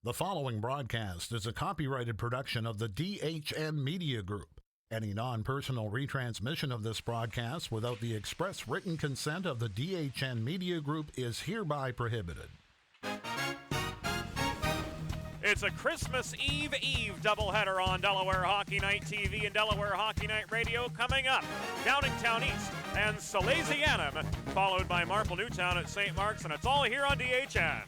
The following broadcast is a copyrighted production of the DHN Media Group. Any non-personal retransmission of this broadcast without the express written consent of the DHN Media Group is hereby prohibited. It's a Christmas Eve doubleheader on Delaware Hockey Night TV and Delaware Hockey Night Radio coming up. Downingtown East and Salesianum, followed by Marple-Newtown at St. Mark's, and it's all here on DHN.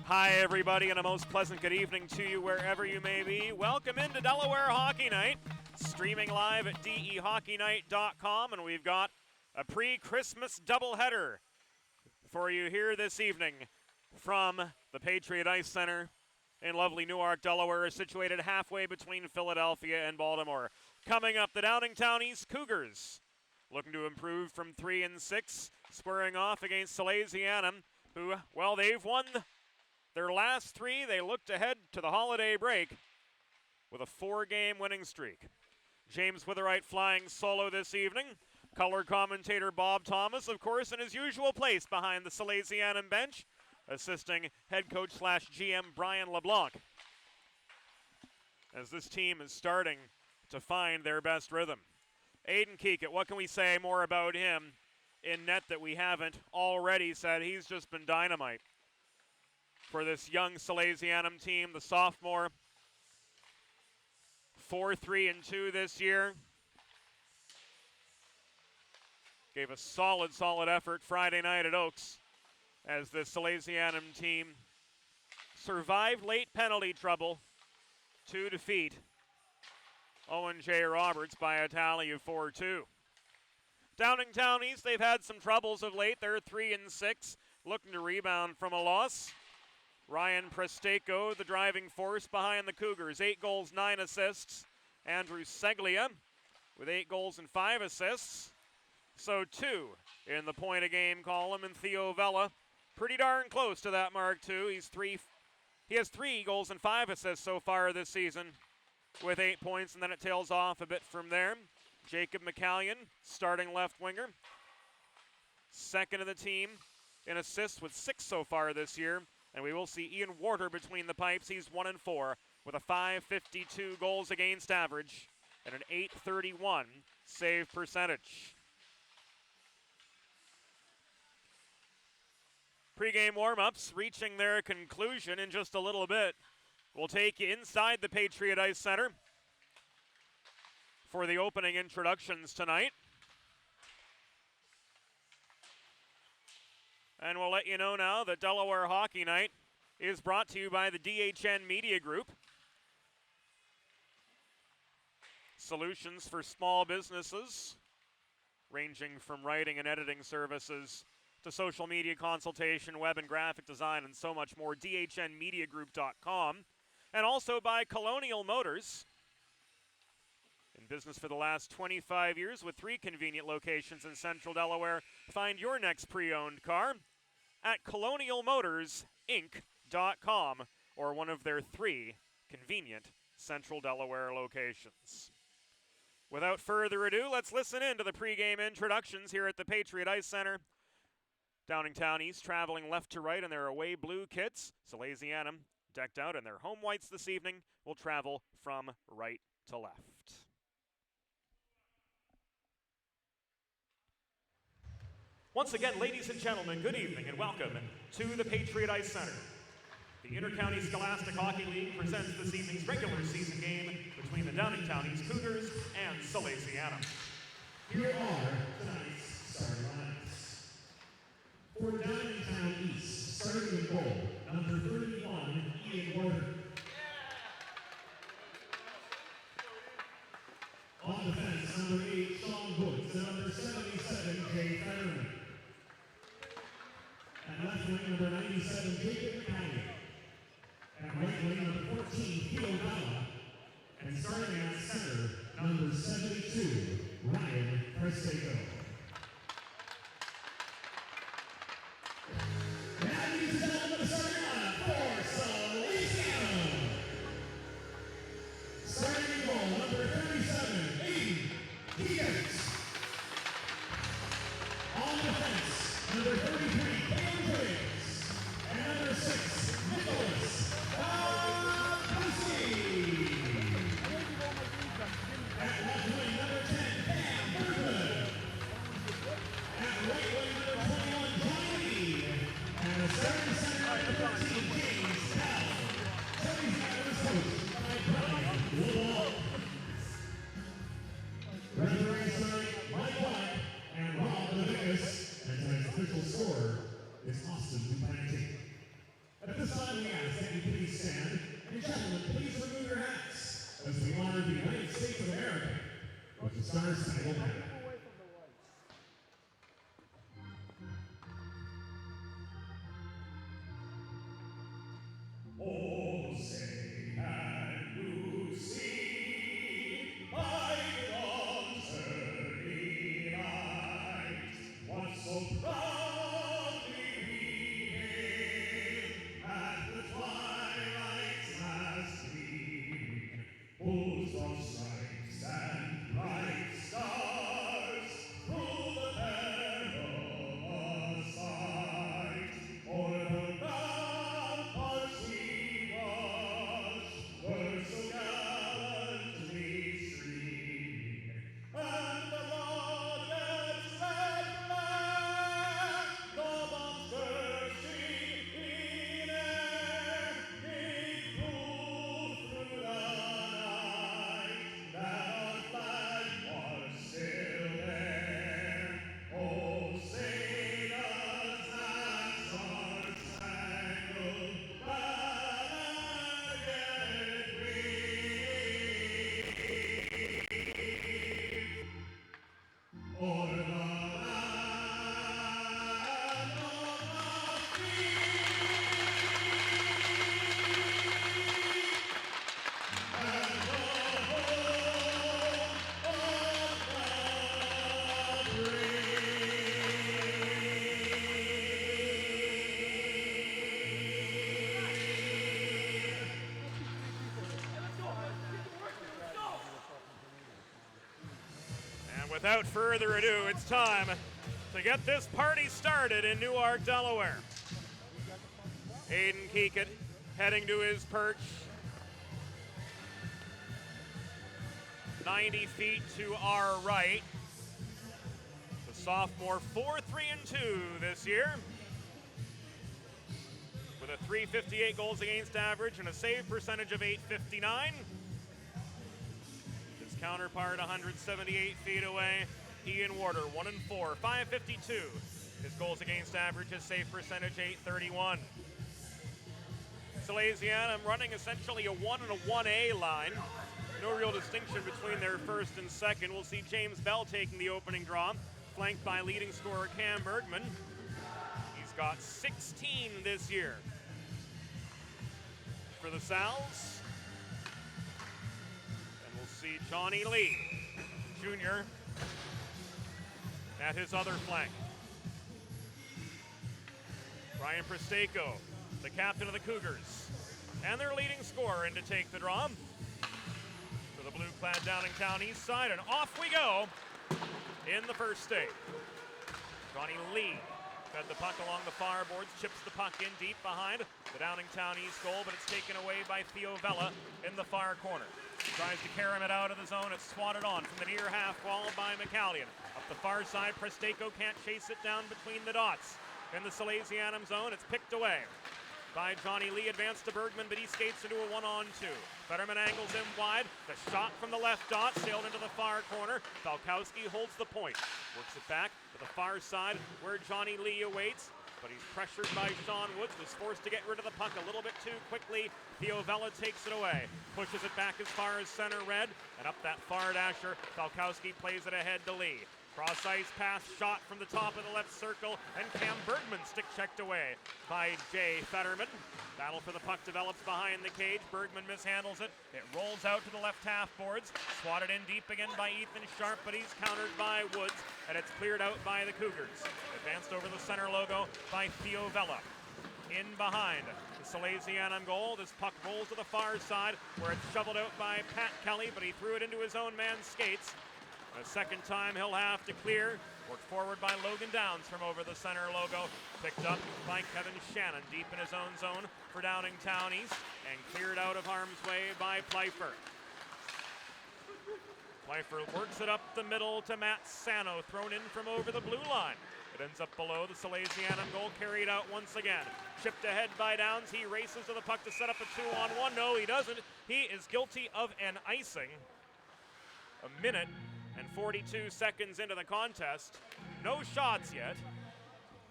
Hi, everybody, and a most pleasant good evening to you wherever you may be. Welcome into Delaware Hockey Night, streaming live at dehockeynight.com, and we've got a pre-Christmas doubleheader for you here this evening from the Patriot Ice Center in lovely Newark, Delaware, situated halfway between Philadelphia and Baltimore. Coming up, the Downingtown East Cougars, looking to improve from 3-6, squaring off against Salesianum, who, well, they've won their last three. They looked ahead to the holiday break with a 4-game winning streak. James Witherite flying solo this evening. Color commentator Bob Thomas, of course, in his usual place behind the Salesianum bench, assisting head coach / GM Brian LeBlanc, as this team is starting to find their best rhythm. Aiden Keekett, what can we say more about him in net that we haven't already said? He's just been dynamite for this young Salesianum team, the sophomore. 4-3-2 this year. Gave a solid effort Friday night at Oaks as the Salesianum team survived late penalty trouble to defeat Owen J. Roberts by a tally of 4-2. Downingtown East, they've had some troubles of late. They're 3-6, looking to rebound from a loss. Ryan Prestako, the driving force behind the Cougars, 8 goals, 9 assists. Andrew Seglia with 8 goals and 5 assists. So 2 in the point-a-game column, and Theo Vella pretty darn close to that mark too. He has 3 goals and 5 assists so far this season with 8 points, and then it tails off a bit from there. Jacob McCallion, starting left winger, second of the team in assists with 6 so far this year. And we will see Ian Warder between the pipes. He's 1-4 with a .552 goals against average and an .831 save percentage. Pre-game warm-ups reaching their conclusion in just a little bit. We'll take you inside the Patriot Ice Center for the opening introductions tonight. And we'll let you know now that Delaware Hockey Night is brought to you by the DHN Media Group. Solutions for small businesses, ranging from writing and editing services to social media consultation, web and graphic design, and so much more. DHNmediagroup.com. And also by Colonial Motors. In business for the last 25 years with 3 convenient locations in central Delaware. Find your next pre-owned car at colonialmotorsinc.com or one of their 3 convenient central Delaware locations. Without further ado, let's listen in to the pregame introductions here at the Patriot Ice Center. Downingtown East traveling left to right in their away blue kits. Salesianum decked out in their home whites this evening will travel from right to left. Once again, ladies and gentlemen, good evening and welcome to the Patriot Ice Center. The Intercounty Scholastic Hockey League presents this evening's regular season game between the Downingtown East Cougars and Salesianum. Here are tonight's starting lineups. For Downingtown East, starting in goal, number 31, Ian Warder. On defense, number 8, Sean Woods, and number 77, Jay Fetterman. At left wing, number 97, Jacob County. At right wing, number 14, Theo Dalla. And starting at center, number 72, Ryan Prestego. Now, ladies and gentlemen, the starting lineup for Salesianum. Starting in goal, number 37, Aiden Higgins. On defense, number 33, Cam Briggs. And number 6, Nicholas Babuski. At left wing, number 10, Cam Bergman. At right wing, number 21, Johnny Lee. And the starting center, number 13, James Bell. Salesianum's coached by Brian Woodall. Referees tonight, Mike White and Rob Leviticus. And tonight's official scorer is Austin Duplanty. At this time, we ask that you please stand, and gentlemen, please remove your hats as we honor the United States of America with the Stars Spangled Banner. Oh, say, can you see by the dawn's early light what so proudly we hailed at the twilight's last gleaming, whose of stripes and bright stars through the perilous fight o'er the ramparts we watched were so gallantly streaming, and the rocket's red flag, the bombs bursting in air, gave proof through the night that our flag was still there. Oh, say does that star-spangled banner yet wave o'er the land of the free and the home of the brave. And without further ado, it's time to get this party started in Newark, Delaware. Aiden Keekett heading to his perch. 90 feet to our right. The sophomore 4-3-2 this year, with a .358 goals against average and a save percentage of .859. His counterpart 178 feet away, Ian Warder, 1-4, .552. His goals against average, his save percentage .831. Salesianum running essentially a 1 and a 1A line. No real distinction between their first and second. We'll see James Bell taking the opening draw, flanked by leading scorer Cam Bergman. He's got 16 this year. For the Sals, and we'll see Johnny Lee, Jr., at his other flank. Ryan Prestego, the captain of the Cougars, and their leading scorer in to take the draw. For the blue-clad Downingtown east side, and off we go in the first stage. Johnny Lee fed the puck along the far boards, chips the puck in deep behind the Downingtown east goal, but it's taken away by Theo Vella in the far corner. Tries to carry it out of the zone. It's swatted on from the near half wall by McCallion. Up the far side, Presteko can't chase it down between the dots. In the Salesianum zone, it's picked away by Johnny Lee. Advanced to Bergman, but he skates into a 1-on-2. Fetterman angles in wide. The shot from the left dot sailed into the far corner. Falkowski holds the point. Works it back to the far side where Johnny Lee awaits, but he's pressured by Sean Woods. Was forced to get rid of the puck a little bit too quickly. Theo Vella takes it away. Pushes it back as far as center red. And up that far dasher, Falkowski plays it ahead to Lee. Cross ice pass shot from the top of the left circle, and Cam Bergman stick checked away by Jay Fetterman. Battle for the puck develops behind the cage. Bergman mishandles it. It rolls out to the left half boards. Swatted in deep again by Ethan Sharp, but he's countered by Woods, and it's cleared out by the Cougars. Advanced over the center logo by Theo Vella. In behind the Salesianum goal. This puck rolls to the far side where it's shoveled out by Pat Kelly, but he threw it into his own man's skates. A second time he'll have to clear. Worked forward by Logan Downs from over the center logo. Picked up by Kevin Shannon deep in his own zone for Downingtown East, and cleared out of harm's way by Pfeiffer. Pfeiffer works it up the middle to Matt Sano, thrown in from over the blue line. It ends up below the Salesianum goal, carried out once again. Chipped ahead by Downs. He races to the puck to set up a 2-on-1. No, he doesn't. He is guilty of an icing. A minute and 42 seconds into the contest. No shots yet,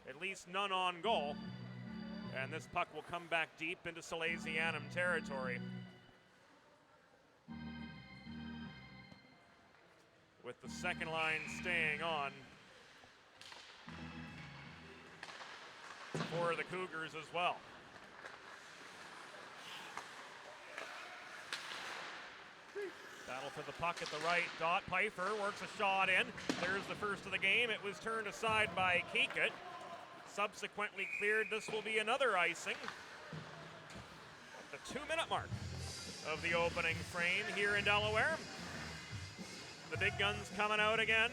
at least none on goal. And this puck will come back deep into Salesianum territory. With the second line staying on for the Cougars as well. Battle for the puck at the right dot. Pfeiffer works a shot in. There's the first of the game. It was turned aside by Keekut. Subsequently cleared. This will be another icing. At the 2-minute mark of the opening frame here in Delaware. The big guns coming out again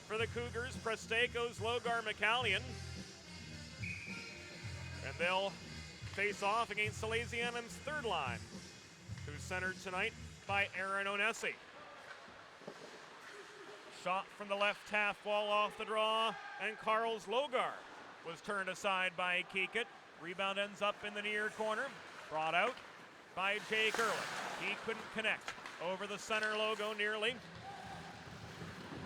for the Cougars. Presteko's Logar McCallion. And they'll face off against Salesianum's third line, who's centered tonight by Aaron Onesi. Shot from the left half wall off the draw, and Carl's Logar was turned aside by Keekut. Rebound ends up in the near corner, brought out by Jake Ehrlich. He couldn't connect over the center logo nearly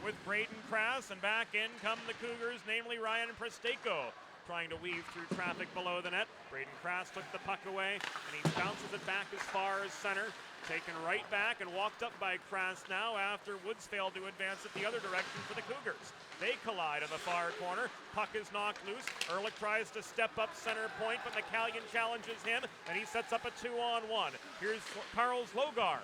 with Braden Krass, and back in come the Cougars, namely Ryan Presteko, trying to weave through traffic below the net. Braden Krass took the puck away, and he bounces it back as far as center. Taken right back and walked up by Krass now after Woods failed to advance it the other direction for the Cougars. They collide in the far corner. Puck is knocked loose. Ehrlich tries to step up center point, but McCallion challenges him, and he sets up a 2-on-1. Here's Carl's Logar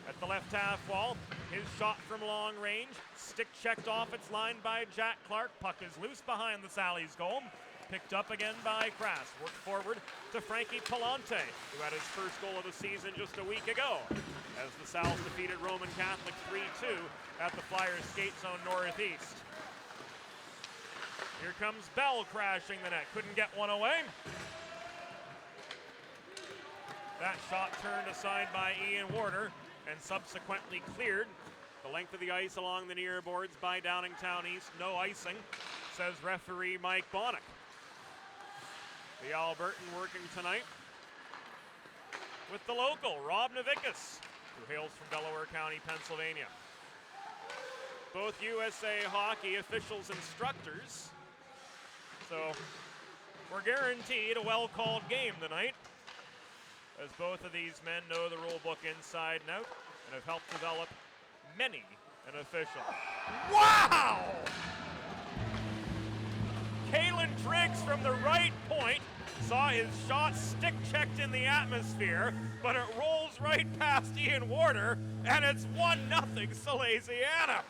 at the left half wall. His shot from long range. Stick checked off its line by Jack Clark. Puck is loose behind the Sally's goal. Picked up again by Krass. Worked forward to Frankie Palante, who had his first goal of the season just a week ago, as the Sal's defeated Roman Catholic 3-2 at the Flyers skate zone northeast. Here comes Bell crashing the net. Couldn't get one away. That shot turned aside by Ian Warder and subsequently cleared the length of the ice along the near boards by Downingtown East. No icing, says referee Mike Bonnick. The Albertan working tonight with the local, Rob Novickas, who hails from Delaware County, Pennsylvania. Both USA Hockey officials instructors, so we're guaranteed a well-called game tonight, as both of these men know the rule book inside and out and have helped develop many an official. Wow! Kalen Triggs from the right point saw his shot stick checked in the atmosphere, but it rolls right past Ian Warder, and it's 1-0 Salesianum.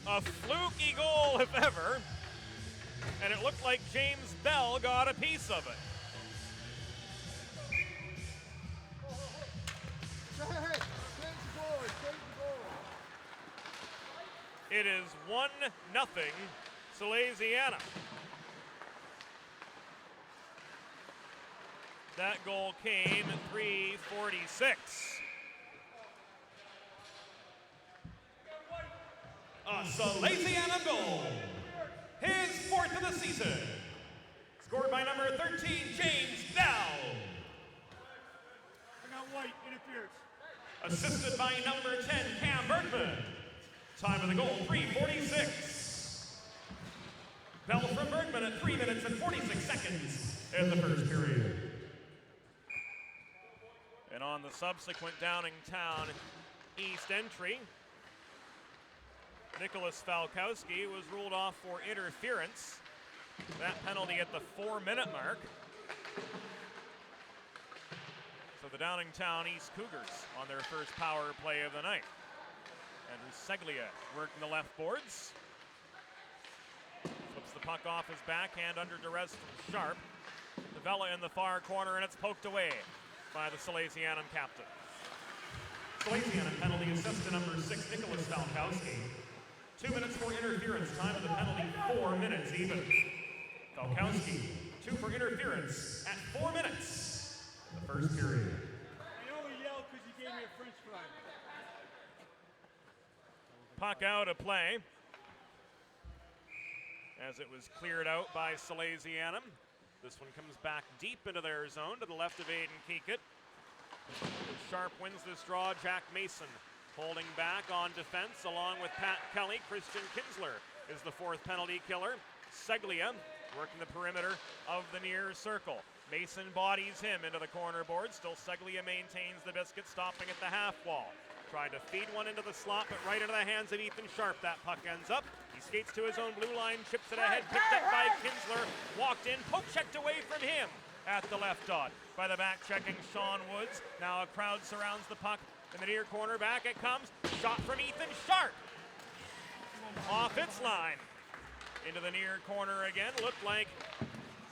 A fluky goal, if ever, and it looked like James Bell got a piece of it. It is 1-0 Salesianum. That goal came at 3:46. A Salesianum goal. His 4th of the season. Scored by number 13, James Bell. I got White, interference. Assisted by number 10, Cam Bergman. Time of the goal, 3:46. Bell from Bergman at 3 minutes and 46 seconds in the first period. And on the subsequent Downingtown East entry, Nicholas Falkowski was ruled off for interference. That penalty at the 4-minute mark. So the Downingtown East Cougars on their first power play of the night. Andrew Seglia working the left boards. Flips the puck off his backhand under duress from Sharp. Vela in the far corner, and it's poked away by the Salesianum captain. Salesianum penalty assist to number 6, Nicholas Falkowski. 2 minutes for interference. Time of the penalty, 4 minutes even. Falkowski, 2 for interference at 4 minutes. The first period. I only yelled because you gave me a French fry. Puck out of play as it was cleared out by Salesianum. This one comes back deep into their zone to the left of Aiden Keekett. Sharp wins this draw. Jack Mason holding back on defense along with Pat Kelly. Christian Kinsler is the 4th penalty killer. Seglia working the perimeter of the near circle. Mason bodies him into the corner board. Still Seglia maintains the biscuit, stopping at the half wall. Tried to feed one into the slot, but right into the hands of Ethan Sharp. That puck ends up. He skates to his own blue line, chips it ahead, picked up by Kinsler. Walked in, poke checked away from him at the left dot by the back-checking Sean Woods. Now a crowd surrounds the puck in the near corner. Back it comes. Shot from Ethan Sharp. Off its line. Into the near corner again. Looked like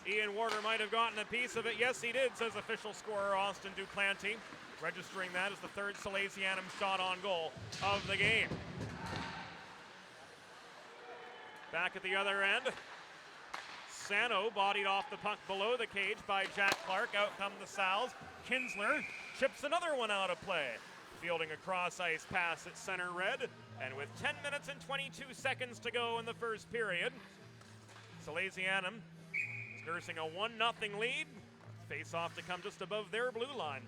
Ian Warder might have gotten a piece of it. Yes, he did, says official scorer Austin Duplanty. Registering that as the 3rd Salesianum shot on goal of the game. Back at the other end, Sano bodied off the puck below the cage by Jack Clark. Out come the Sal's. Kinsler chips another one out of play. Fielding a cross-ice pass at center red. And with 10 minutes and 22 seconds to go in the first period, Salesianum is nursing a 1-0 lead. Face-off to come just above their blue line.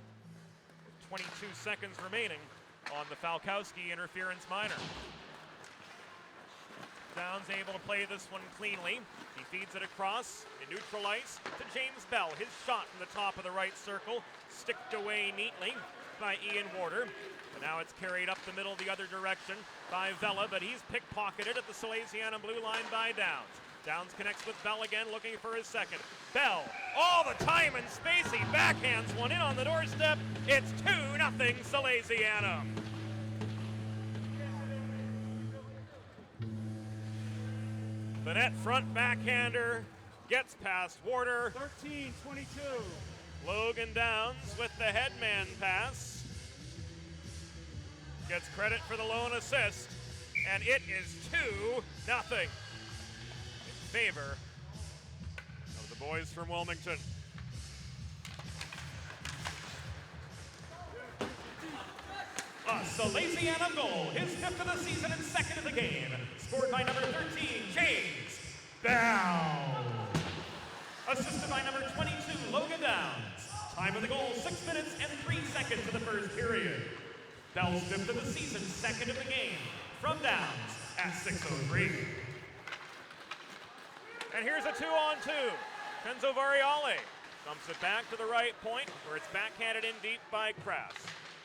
22 seconds remaining on the Falkowski interference minor. Downs able to play this one cleanly. He feeds it across in neutral ice to James Bell. His shot from the top of the right circle, sticked away neatly by Ian Warder. But now it's carried up the middle the other direction by Vela, but he's pickpocketed at the Salesianum blue line by Downs. Downs connects with Bell again, looking for his second. Bell, all the time and space, he backhands one in on the doorstep. It's 2-0 Salesianum. The net front backhander gets past Warder. 13-22. Logan Downs with the headman pass. Gets credit for the lone assist, and it is 2-0. In favor of the boys from Wilmington. A Salesianum goal, his 5th of the season and 2nd of the game. Scored by number 13, James Bell. Assisted by number 22, Logan Downs. Time of the goal, 6 minutes and 3 seconds of the first period. Bell's 5th of the season, 2nd of the game. From Downs at 6:03. And here's a 2-on-2. Kenzo Variale dumps it back to the right point where it's backhanded in deep by Kraus.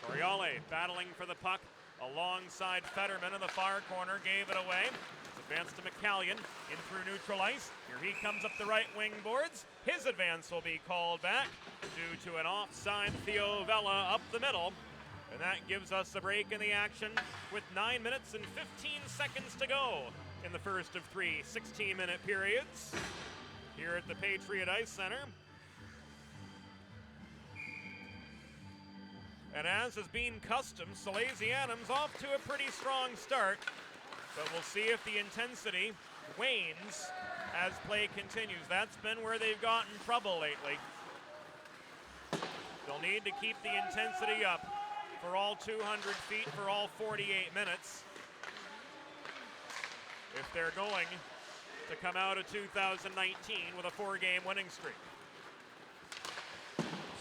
Variale battling for the puck alongside Fetterman in the far corner, gave it away. It's advanced to McCallion in through neutral ice. Here he comes up the right wing boards. His advance will be called back due to an offside Theo Vela up the middle. And that gives us a break in the action with 9 minutes and 15 seconds to go in the first of 3 16-minute periods here at the Patriot Ice Center. And as has been custom, Salesianum's off to a pretty strong start. But we'll see if the intensity wanes as play continues. That's been where they've gotten trouble lately. They'll need to keep the intensity up for all 200 feet for all 48 minutes if they're going to come out of 2019 with a 4-game winning streak.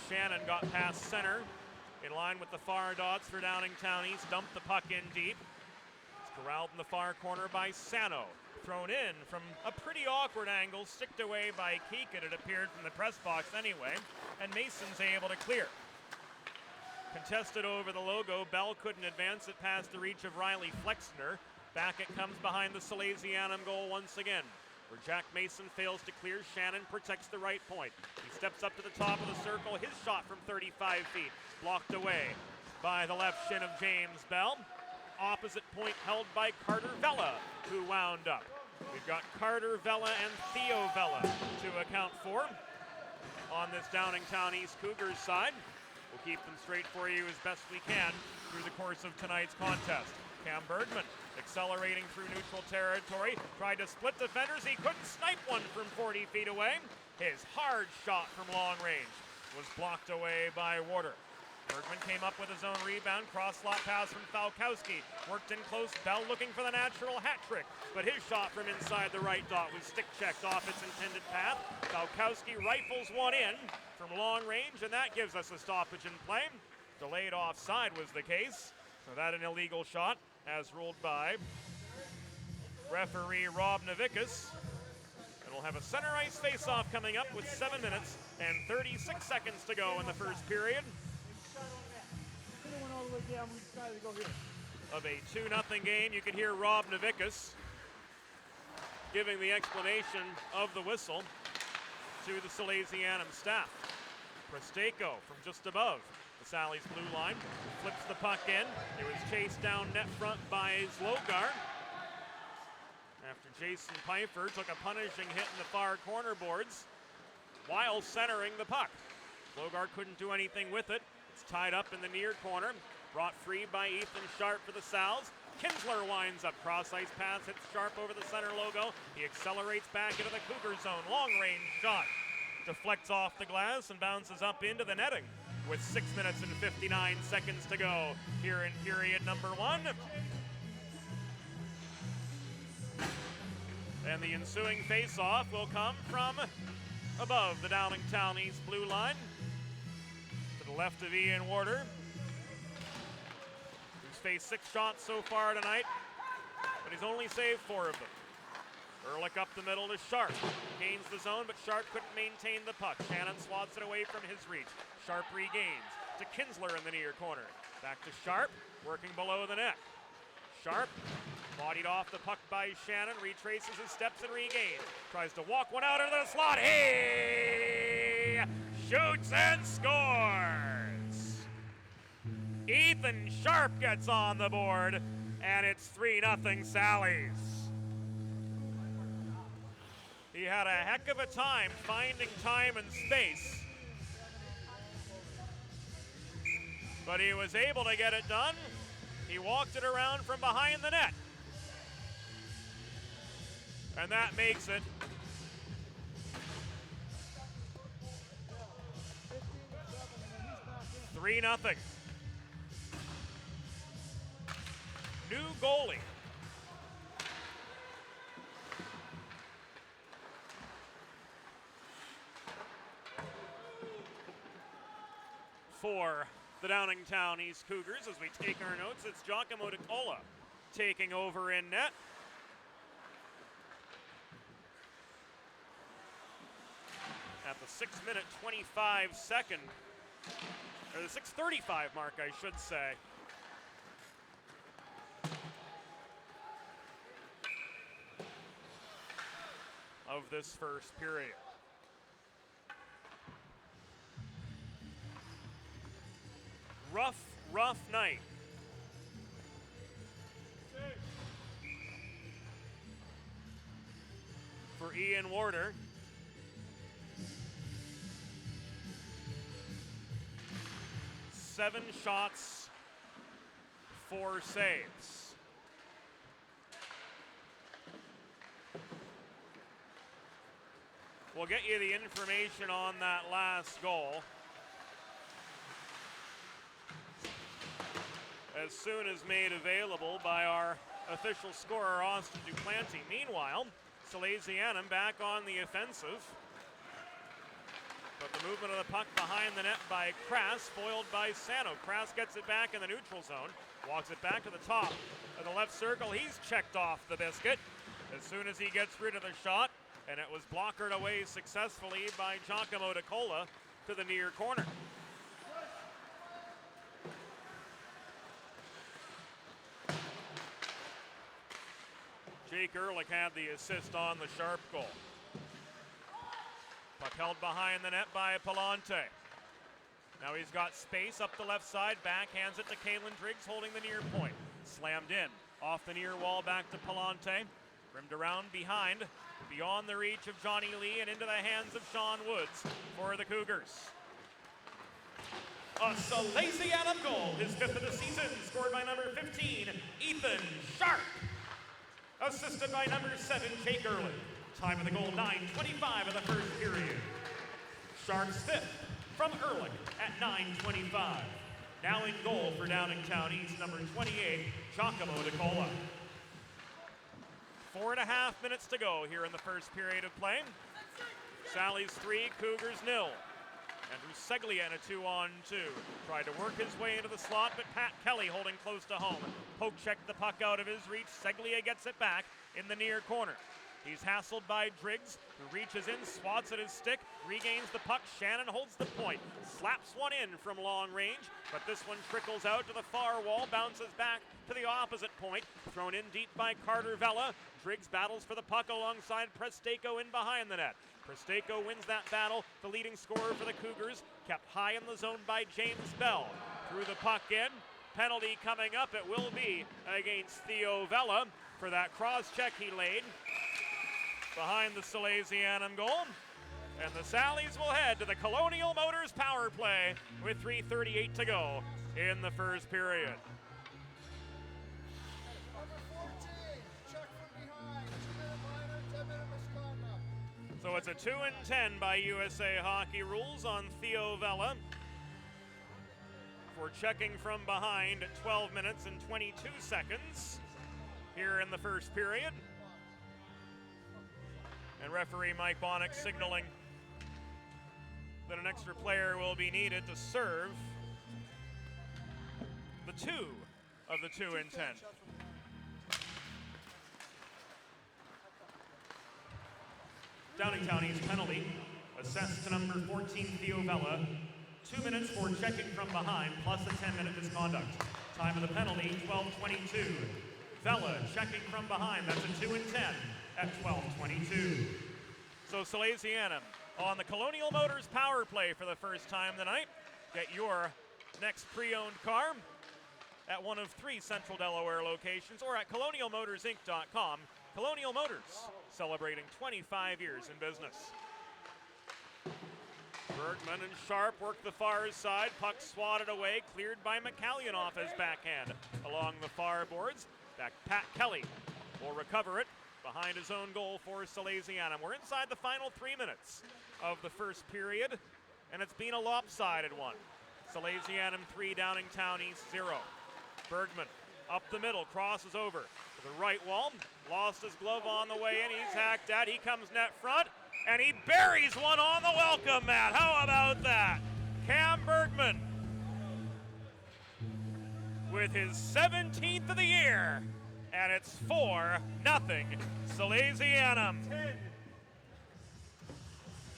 Shannon got past center, in line with the far dots for Downingtown East, dumped the puck in deep. It's corralled in the far corner by Sano. Thrown in from a pretty awkward angle, sticked away by Keegan. It appeared from the press box anyway, and Mason's able to clear. Contested over the logo, Bell couldn't advance it past the reach of Riley Flexner. Back it comes behind the Salesianum goal once again, where Jack Mason fails to clear. Shannon protects the right point. He steps up to the top of the circle. His shot from 35 feet, blocked away by the left shin of James Bell. Opposite point held by Carter Vella, who wound up. We've got Carter Vella and Theo Vella to account for on this Downingtown East Cougars side. We'll keep them straight for you as best we can through the course of tonight's contest. Cam Bergman accelerating through neutral territory, tried to split defenders. He couldn't snipe one from 40 feet away. His hard shot from long range was blocked away by Warder. Bergman came up with his own rebound, cross-slot pass from Falkowski. Worked in close, Bell looking for the natural hat trick, but his shot from inside the right dot was stick-checked off its intended path. Falkowski rifles one in from long range, and that gives us a stoppage in play. Delayed offside was the case, so that an illegal shot, as ruled by referee Rob Novickis. And we'll have a center ice face-off coming up with 7 minutes and 36 seconds to go in the first period of a 2-0 game. You can hear Rob Novickis giving the explanation of the whistle to the Salesianum staff. Presteko from just above the Sally's blue line flips the puck in. It was chased down net front by Zlogar after Jason Pfeiffer took a punishing hit in the far corner boards while centering the puck. Zlogar couldn't do anything with it. It's tied up in the near corner. Brought free by Ethan Sharp for the Sal's. Kinsler winds up. Cross-ice pass hits Sharp over the center logo. He accelerates back into the Cougar zone. Long-range shot. Deflects off the glass and bounces up into the netting with 6 minutes and 59 seconds to go here in period number 1. And the ensuing face-off will come from above the Downingtown East blue line to the left of Ian Warder, who's faced 6 shots so far tonight, but he's only saved 4 of them. Ehrlich up the middle to Sharp. Gains the zone, but Sharp couldn't maintain the puck. Shannon swats it away from his reach. Sharp regains to Kinsler in the near corner. Back to Sharp, working below the net. Sharp, bodied off the puck by Shannon, retraces his steps and regains. Tries to walk one out into the slot. He shoots and scores! Ethan Sharp gets on the board, and it's 3-0 Sallies. He had a heck of a time finding time and space, but he was able to get it done. He walked it around from behind the net, and that makes it 3-0. New goalie for the Downingtown East Cougars. As we take our notes, it's Giacomo DiCola taking over in net. At the 6-minute 25-second, or the 6:35 mark, I should say. Of this first period. Rough night. For Ian Warder. Seven shots, 4 saves. We'll get you the information on that last goal as soon as made available by our official scorer, Austin Duplanty. Meanwhile, Salesianum back on the offensive. But the movement of the puck behind the net by Krass, foiled by Sano. Krass gets it back in the neutral zone, walks it back to the top of the left circle. He's checked off the biscuit as soon as he gets rid of the shot, and it was blockered away successfully by Giacomo DeCola to the near corner. Jake Ehrlich had the assist on the Sharp goal. Puck held behind the net by Palante. Now he's got space up the left side, backhands it to Kalen Driggs holding the near point. Slammed in, off the near wall back to Palante. Rimmed around behind, beyond the reach of Johnny Lee and into the hands of Sean Woods for the Cougars. A Salesianum goal, his 5th of the season, scored by number 15, Ethan Sharp. Assisted by number 7, Jake Ehrlich. Time of the goal, 9:25 of the first period. Sharp's 5th from Ehrlich at 9:25. Now in goal for Downingtown East, number 28, Giacomo DeCola. 4.5 minutes to go here in the first period of play. Sally's 3, Cougars 0. Andrew Seglia in a 2-on-2. Tried to work his way into the slot, but Pat Kelly holding close to home. Poke checked the puck out of his reach. Seglia gets it back in the near corner. He's hassled by Driggs, who reaches in, swats at his stick, regains the puck. Shannon holds the point, slaps one in from long range, but this one trickles out to the far wall, bounces back to the opposite point, thrown in deep by Carter Vela. Driggs battles for the puck alongside Prestako in behind the net. Prestako wins that battle, the leading scorer for the Cougars, kept high in the zone by James Bell. Threw the puck in, penalty coming up, it will be against Theo Vela for that cross check he laid behind the Salesianum goal. And the Sallies will head to the Colonial Motors power play with 3:38 to go in the first period. So it's a 2-10 by USA Hockey rules on Theo Vela for checking from behind at 12 minutes and 22 seconds here in the first period. And referee Mike Bonnick signaling that an extra player will be needed to serve the 2 of the 2-10. Downingtown East penalty assessed to number 14 Theo Vela. 2 minutes for checking from behind plus a 10-minute misconduct. Time of the penalty 12:22. Vela checking from behind. That's a 2-10 at 12:22. So Salesianum on the Colonial Motors power play for the first time tonight. Get your next pre-owned car at one of 3 Central Delaware locations or at colonialmotorsinc.com. Colonial Motors, celebrating 25 years in business. Bergman and Sharp work the far side. Puck swatted away, cleared by McCallion off his backhand. Along the far boards, back Pat Kelly will recover it behind his own goal for Salesianum. We're inside the final 3 minutes of the first period, and it's been a lopsided one. Salesianum 3, Downingtown East 0. Bergman up the middle, crosses over to the right wall, lost his glove on the way in, he's hacked at, he comes net front, and he buries one on the welcome mat. How about that? Cam Bergman with his 17th of the year, and it's 4-0 Salesianum.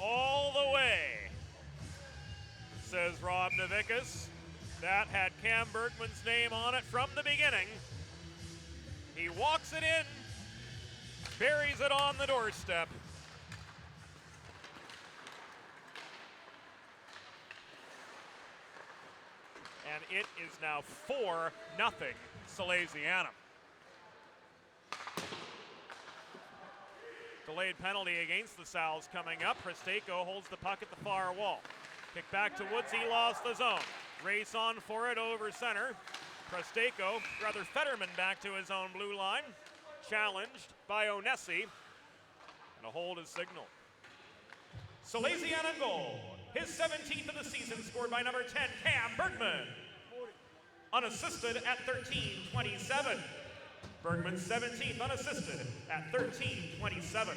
All the way, says Rob Novickas. That had Cam Bergman's name on it from the beginning. He walks it in, buries it on the doorstep. And it is now 4-0 Salesianum. Delayed penalty against the Sal's coming up. Prestako holds the puck at the far wall. Kick back to Woods, he lost the zone. Race on for it over center. Prestako, rather Fetterman back to his own blue line. Challenged by Onesi. And a hold is signaled. Salesianum goal. His 17th of the season, scored by number 10, Cam Bergman. Unassisted at 13:27. Bergman's 17th unassisted at 13:27.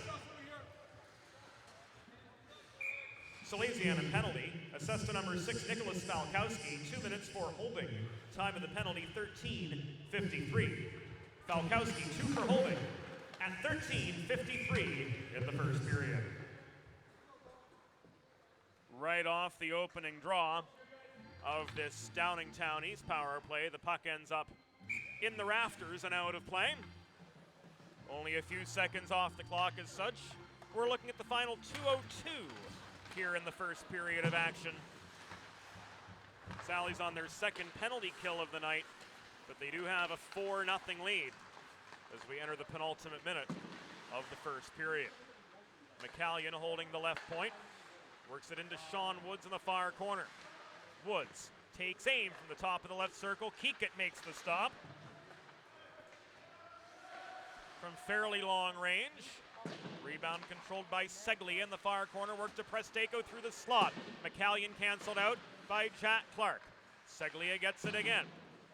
Salesianum penalty. Assessed to number 6, Nicholas Falkowski, 2 minutes for holding. Time of the penalty, 13:53. Falkowski, 2 for holding at 13:53 in the first period. Right off the opening draw of this Downingtown East power play, the puck ends up in the rafters and out of play. Only a few seconds off the clock as such. We're looking at the final 2:02 here in the first period of action. Sally's on their second penalty kill of the night, but they do have a 4-0 lead as we enter the penultimate minute of the first period. McCallion holding the left point. Works it into Sean Woods in the far corner. Woods takes aim from the top of the left circle. Keekett makes the stop. From fairly long range. Rebound controlled by Seglia in the far corner. Worked to Presteko through the slot. McCallion canceled out by Jack Clark. Seglia gets it again.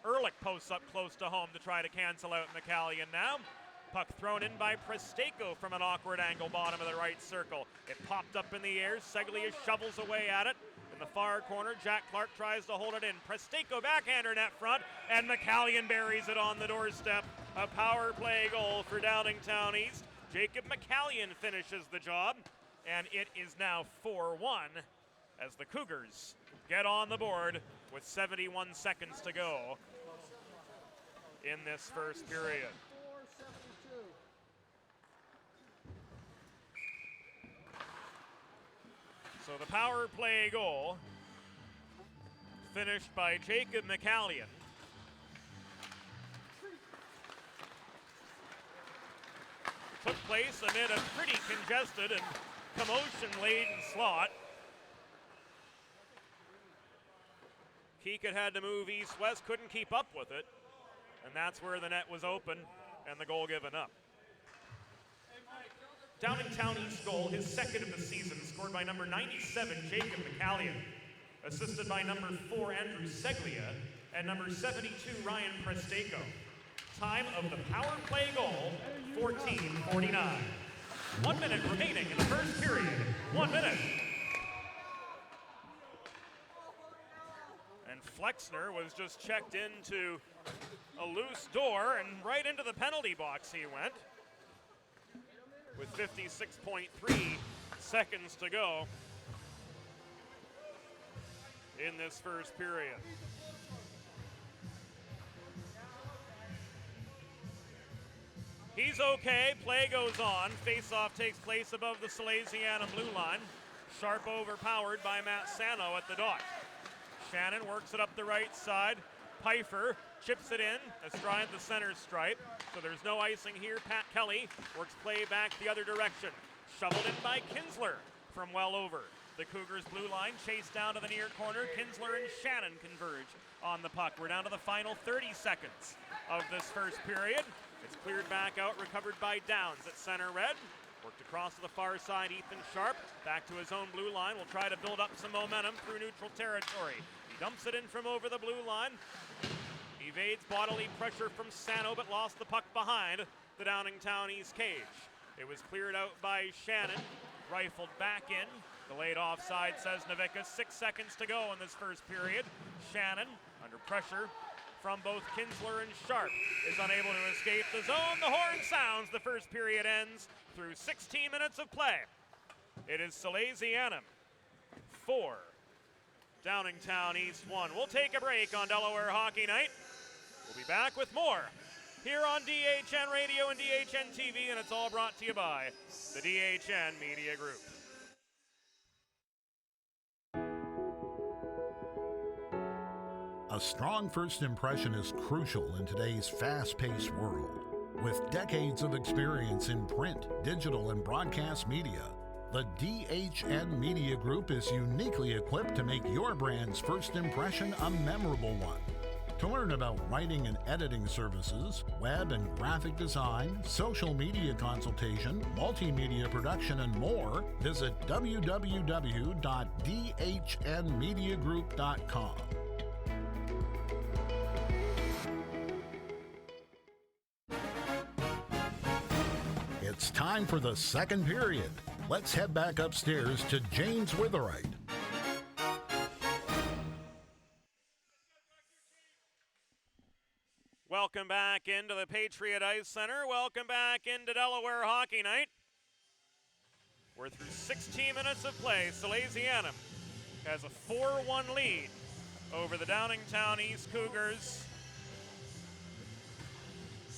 Ehrlich posts up close to home to try to cancel out McCallion now. Puck thrown in by Presteko from an awkward angle, bottom of the right circle. It popped up in the air. Seglia shovels away at it. In the far corner, Jack Clark tries to hold it in. Presteko backhander net front, and McCallion buries it on the doorstep. A power play goal for Downingtown East. Jacob McCallion finishes the job, and it is now 4-1 as the Cougars get on the board with 71 seconds to go in this first period. So the power play goal finished by Jacob McCallion. Took place amid a pretty congested and commotion-laden slot. Keekett had to move east-west, couldn't keep up with it, and that's where the net was open and the goal given up. Downingtown East goal, his second of the season, scored by number 97, Jacob McCallion. Assisted by number 4, Andrew Seglia, and number 72, Ryan Presteko. Time of the power play goal, 14:49. 1 minute remaining in the first period. 1 minute. And Flexner was just checked into a loose door, and right into the penalty box he went, with 56.3 seconds to go in this first period. He's okay, play goes on. Face-off takes place above the Salesianum blue line. Sharp overpowered by Matt Sano at the dot. Shannon works it up the right side. Pfeiffer chips it in astride the center stripe, so there's no icing here. Pat Kelly works play back the other direction. Shoveled in by Kinsler from well over. The Cougars blue line chased down to the near corner. Kinsler and Shannon converge on the puck. We're down to the final 30 seconds of this first period. It's cleared back out, recovered by Downs at center red. Worked across to the far side, Ethan Sharp back to his own blue line. Will try to build up some momentum through neutral territory. He dumps it in from over the blue line. Evades bodily pressure from Sano, but lost the puck behind the Downingtown East cage. It was cleared out by Shannon, rifled back in. Delayed offside, says Navicka. 6 seconds to go in this first period. Shannon, under pressure from both Kinsler and Sharp, is unable to escape the zone. The horn sounds. The first period ends through 16 minutes of play. It is Salesianum 4, Downingtown East 1. We'll take a break on Delaware Hockey Night. We'll be back with more here on DHN Radio and DHN TV, and it's all brought to you by the DHN Media Group. A strong first impression is crucial in today's fast-paced world. With decades of experience in print, digital, and broadcast media, the DHN Media Group is uniquely equipped to make your brand's first impression a memorable one. To learn about writing and editing services, web and graphic design, social media consultation, multimedia production, and more, visit www.dhnmediagroup.com. It's time for the second period. Let's head back upstairs to James Witherite. Welcome back into the Patriot Ice Center. Welcome back into Delaware Hockey Night. We're through 16 minutes of play. Salesianum has a 4-1 lead over the Downingtown East Cougars.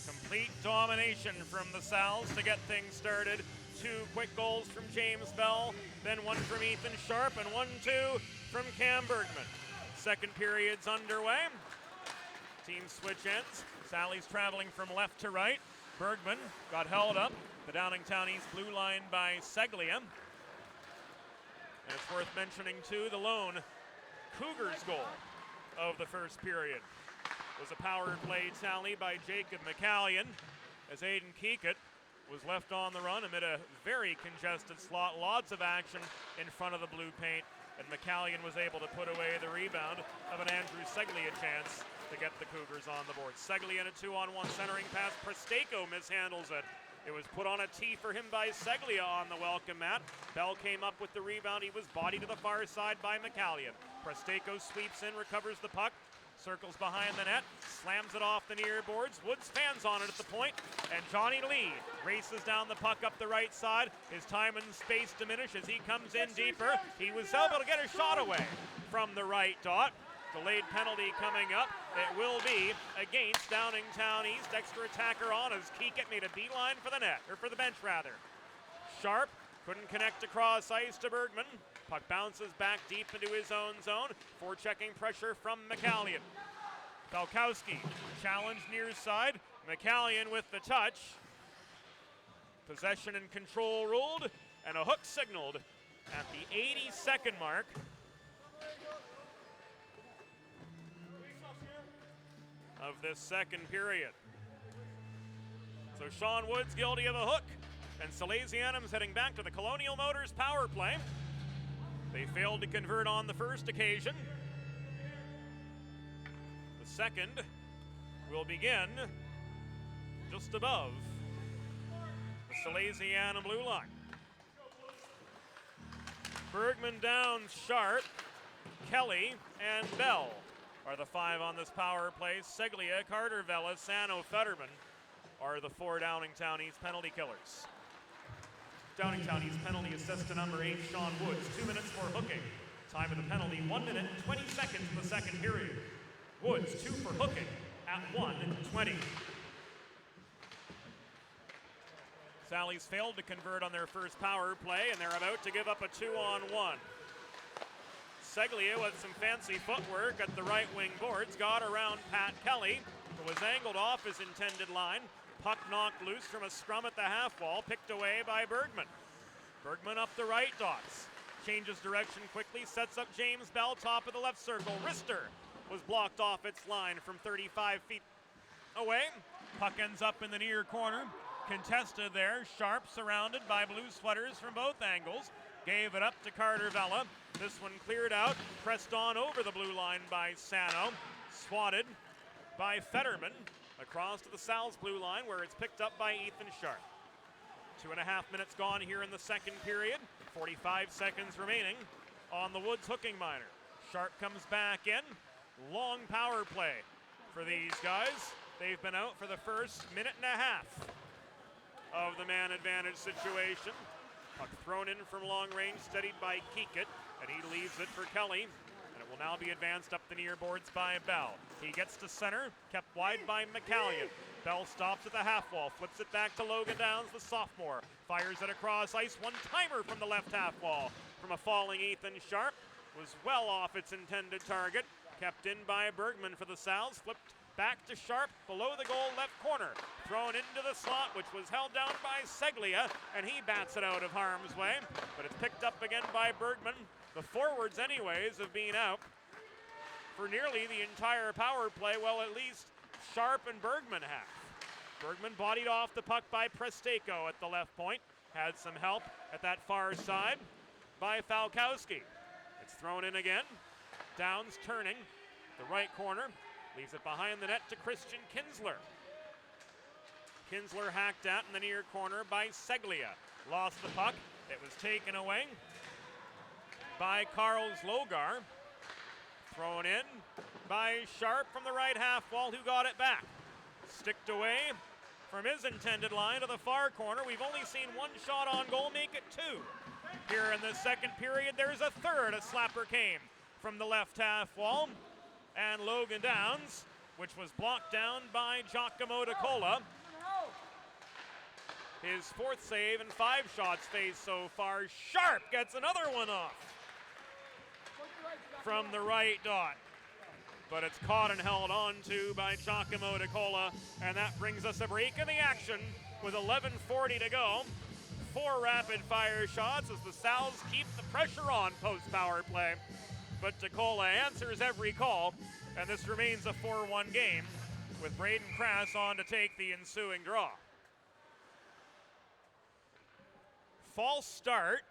Complete domination from the Sals to get things started. 2 quick goals from James Bell, then 1 from Ethan Sharp, and 1-2 from Cam Bergman. Second period's underway. Team switch ends. Sally's traveling from left to right. Bergman got held up. The Downingtown East blue line by Seglia. And it's worth mentioning, too, the lone Cougars goal of the first period was a power play tally by Jacob McCallion as Aiden Keekett was left on the run amid a very congested slot. Lots of action in front of the blue paint, and McCallion was able to put away the rebound of an Andrew Seglia chance to get the Cougars on the board. Seglia in a 2-on-1 centering pass. Presteko mishandles it. It was put on a tee for him by Seglia on the welcome mat. Bell came up with the rebound. He was bodied to the far side by McCallion. Presteko sweeps in, recovers the puck, circles behind the net, slams it off the near boards. Woods fans on it at the point, and Johnny Lee races down the puck up the right side. His time and space diminishes. He comes in deeper. He was able to get a shot away from the right dot. Delayed penalty coming up. It will be against Downingtown East. Extra attacker on as Keekett made a beeline for the net, or for the bench rather. Sharp couldn't connect across ice to Bergman. Puck bounces back deep into his own zone. Forechecking pressure from McCallion. Falkowski challenged near side. McCallion with the touch. Possession and control ruled, and a hook signaled at the 82nd mark. Of this second period. So Sean Woods guilty of a hook, and Salesianum's heading back to the Colonial Motors power play. They failed to convert on the first occasion. The second will begin just above the Salesianum blue line. Bergman down, Sharp, Kelly, and Bell are the 5 on this power play. Seglia, Carter, Vela, Sano, Fetterman are the 4 Downingtown East penalty killers. Downingtown East penalty assist to number 8, Sean Woods. 2 minutes for hooking. Time of the penalty, 1 minute, 20 seconds in the second period. Woods, 2 for hooking at 1:20. Sally's failed to convert on their first power play, and they're about to give up a 2-on-1. Seglia with some fancy footwork at the right wing boards got around Pat Kelly, who was angled off his intended line. Puck knocked loose from a scrum at the half wall, picked away by Bergman. Bergman up the right dots, changes direction quickly, sets up James Bell, top of the left circle. Rister was blocked off its line from 35 feet away. Puck ends up in the near corner, contested there. Sharp surrounded by blue sweaters from both angles. Gave it up to Carter Vela. This one cleared out, pressed on over the blue line by Sano. Swatted by Fetterman across to the Sal's blue line, where it's picked up by Ethan Sharp. 2.5 minutes gone here in the second period. 45 seconds remaining on the Woods hooking minor. Sharp comes back in. Long power play for these guys. They've been out for the first minute and a half of the man advantage situation. Puck thrown in from long range, steadied by Keekett, and he leaves it for Kelly. And it will now be advanced up the near boards by Bell. He gets to center, kept wide by McCallion. Bell stops at the half wall, flips it back to Logan Downs, the sophomore. Fires it across ice, one-timer from the left half wall. From a falling Ethan Sharp, was well off its intended target. Kept in by Bergman for the Sal's, flipped back to Sharp, below the goal left corner. Thrown into the slot, which was held down by Seglia, and he bats it out of harm's way. But it's picked up again by Bergman. The forwards anyways have been out for nearly the entire power play, well, at least Sharp and Bergman have. Bergman bodied off the puck by Presteko at the left point. Had some help at that far side by Falkowski. It's thrown in again. Downs turning the right corner. Leaves it behind the net to Christian Kinsler. Kinsler hacked at in the near corner by Seglia. Lost the puck. It was taken away by Carls Logar. Thrown in by Sharp from the right half wall, who got it back. Sticked away from his intended line to the far corner. We've only seen one shot on goal, make it two. Here in the second period, there's a third. A slapper came from the left half wall. And Logan Downs, which was blocked down by Giacomo DeCola. His fourth save and 5 shots faced so far. Sharp gets another one off from the right dot. But it's caught and held on to by Giacomo DeCola, and that brings us a break in the action with 11:40 to go. 4 rapid-fire shots as the Sal's keep the pressure on post-power play. But DeCola answers every call, and this remains a 4-1 game with Braden Crass on to take the ensuing draw. False start,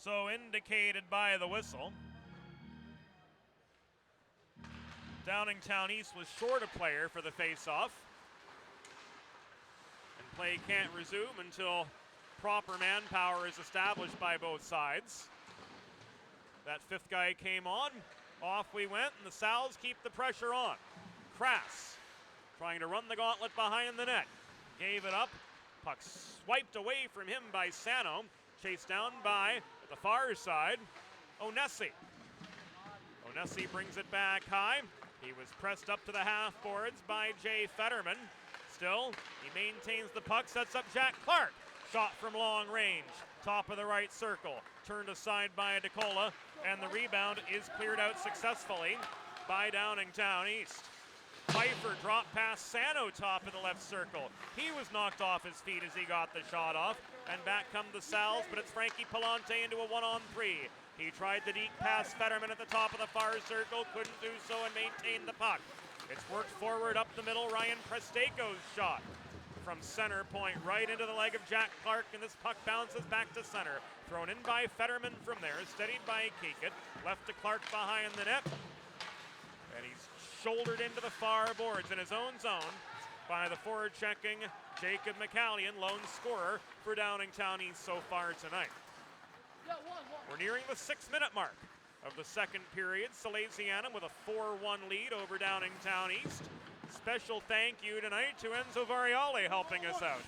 so indicated by the whistle. Downingtown East was short a player for the face-off. And play can't resume until proper manpower is established by both sides. That 5th guy came on. Off we went, and the Sal's keep the pressure on. Crass trying to run the gauntlet behind the net. Gave it up. Puck swiped away from him by Sano. Chased down by, at the far side, Onesi. Onesi brings it back high. He was pressed up to the half boards by Jay Fetterman. Still, he maintains the puck, sets up Jack Clark. Shot from long range, top of the right circle. Turned aside by DeCola, and the rebound is cleared out successfully by Downingtown East. Pfeiffer dropped past Sano, top of the left circle. He was knocked off his feet as he got the shot off, and back come the Sal's, but it's Frankie Palante into a 1-on-3. He tried the deep pass Fetterman at the top of the far circle, couldn't do so and maintain the puck. It's worked forward up the middle, Ryan Presteko's shot from center point right into the leg of Jack Clark, and this puck bounces back to center. Thrown in by Fetterman from there, steadied by Keekett, left to Clark behind the net, and he's shouldered into the far boards in his own zone by the forward-checking Jacob McCallion, lone scorer for Downingtown East so far tonight. We're nearing the 6-minute mark of the second period. Salesianum with a 4-1 lead over Downingtown East. Special thank you tonight to Enzo Variale helping us out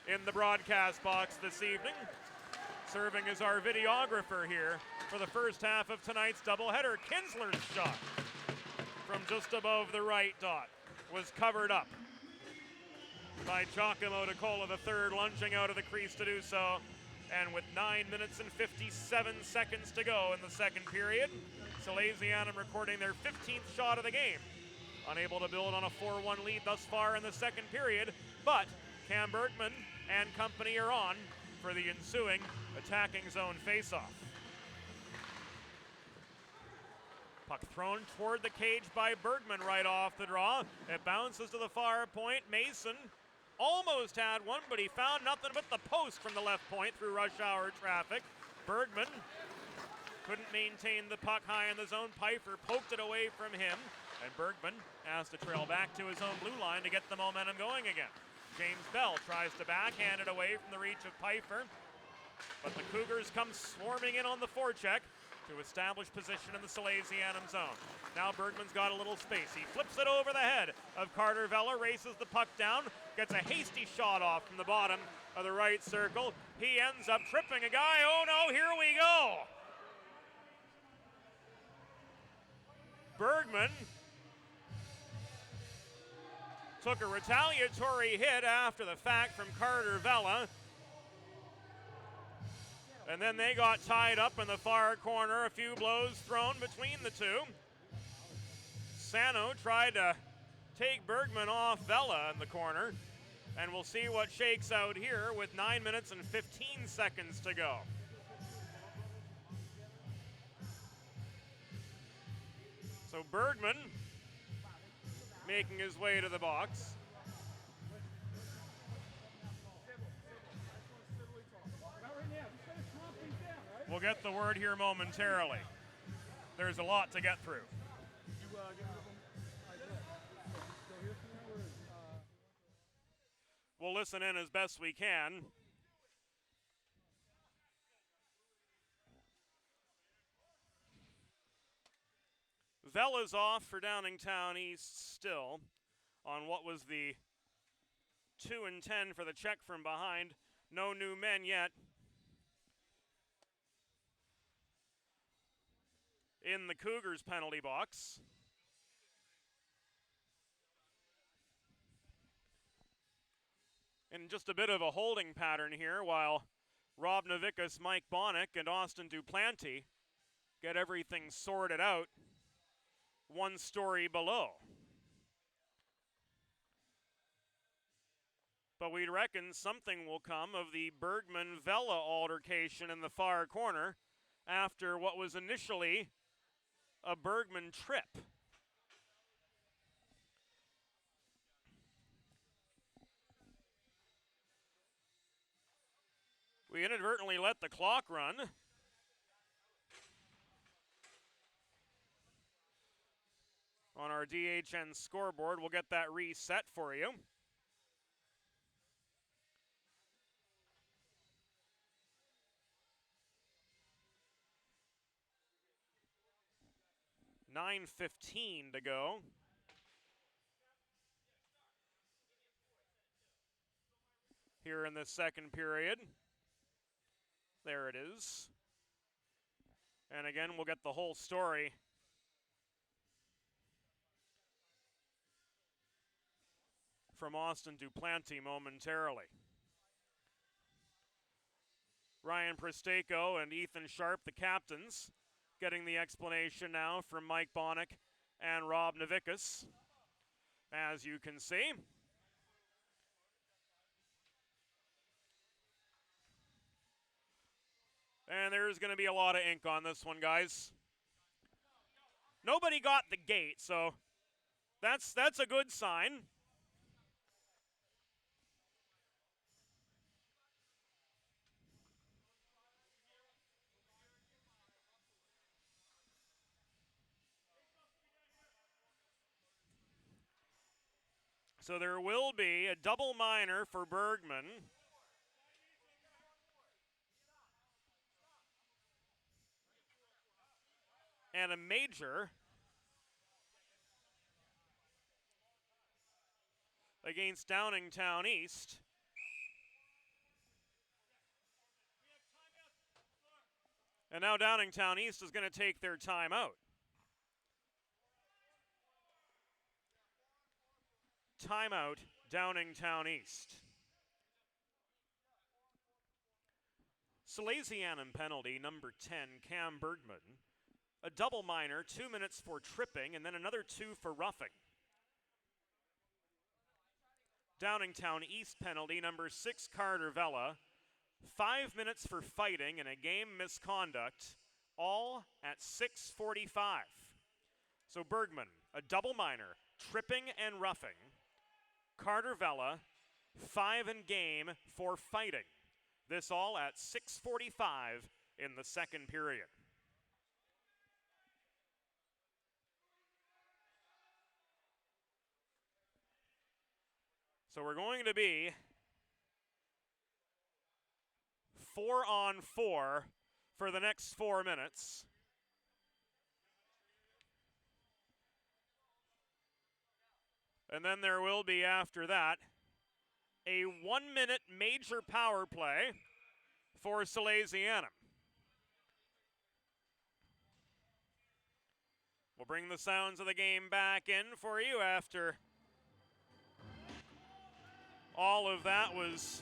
in the broadcast box this evening, serving as our videographer here for the first half of tonight's doubleheader. Kinsler's shot from just above the right dot was covered up by Giacomo DeCola III, lunging out of the crease to do so. And with 9 minutes and 57 seconds to go in the second period, Salesianum recording their 15th shot of the game. Unable to build on a 4-1 lead thus far in the second period, but Cam Bergman and company are on for the ensuing attacking zone faceoff. Puck thrown toward the cage by Bergman right off the draw. It bounces to the far point. Mason almost had one, but he found nothing but the post from the left point through rush hour traffic. Bergman couldn't maintain the puck high in the zone. Pfeiffer poked it away from him, and Bergman has to trail back to his own blue line to get the momentum going again. James Bell tries to backhand it away from the reach of Pfeiffer, but the Cougars come swarming in on the forecheck to establish position in the Salesianum zone. Now Bergman's got a little space. He flips it over the head of Carter Vella, races the puck down, gets a hasty shot off from the bottom of the right circle. He ends up tripping a guy. Oh no, here we go. Bergman took a retaliatory hit after the fact from Carter Vella. And then they got tied up in the far corner. A few blows thrown between the two. Sano tried to take Bergman off Vella in the corner. And we'll see what shakes out here with 9 minutes and 15 seconds to go. So Bergman making his way to the box. We'll get the word here momentarily. There's a lot to get through. We'll listen in as best we can. Vella's off for Downingtown East still on what was the 2-10 for the check from behind. No new men yet in the Cougars penalty box. And just a bit of a holding pattern here while Rob Novickas, Mike Bonnick, and Austin Duplanty get everything sorted out one story below. But we reckon something will come of the Bergman-Vella altercation in the far corner after what was initially a Bergman trip. We inadvertently let the clock run. On our DHN scoreboard, we'll get that reset for you. $9:15 to go. Here in the second period. There it is. And again, we'll get the whole story from Austin Duplanty momentarily. Ryan Prestako and Ethan Sharp, the captains, getting the explanation now from Mike Bonnick and Rob Novickas, as you can see. And there's going to be a lot of ink on this one, guys. Nobody got the gate, so that's a good sign. So there will be a double minor for Bergman. And a major against Downingtown East. And now Downingtown East is going to take their timeout. Timeout, Downingtown East. Salesianum penalty, number 10, Cam Bergman. A double minor, 2 minutes for tripping, and then another 2 for roughing. Downingtown East penalty, number 6, Carter Vella. 5 minutes for fighting and a game misconduct, all at 6:45. So Bergman, a double minor, tripping and roughing. Carter Vella, 5 in game for fighting. This all at 6:45 in the second period. So we're going to be 4-on-4 for the next 4 minutes. And then there will be, after that, a 1-minute major power play for Salesianum. We'll bring the sounds of the game back in for you after all of that was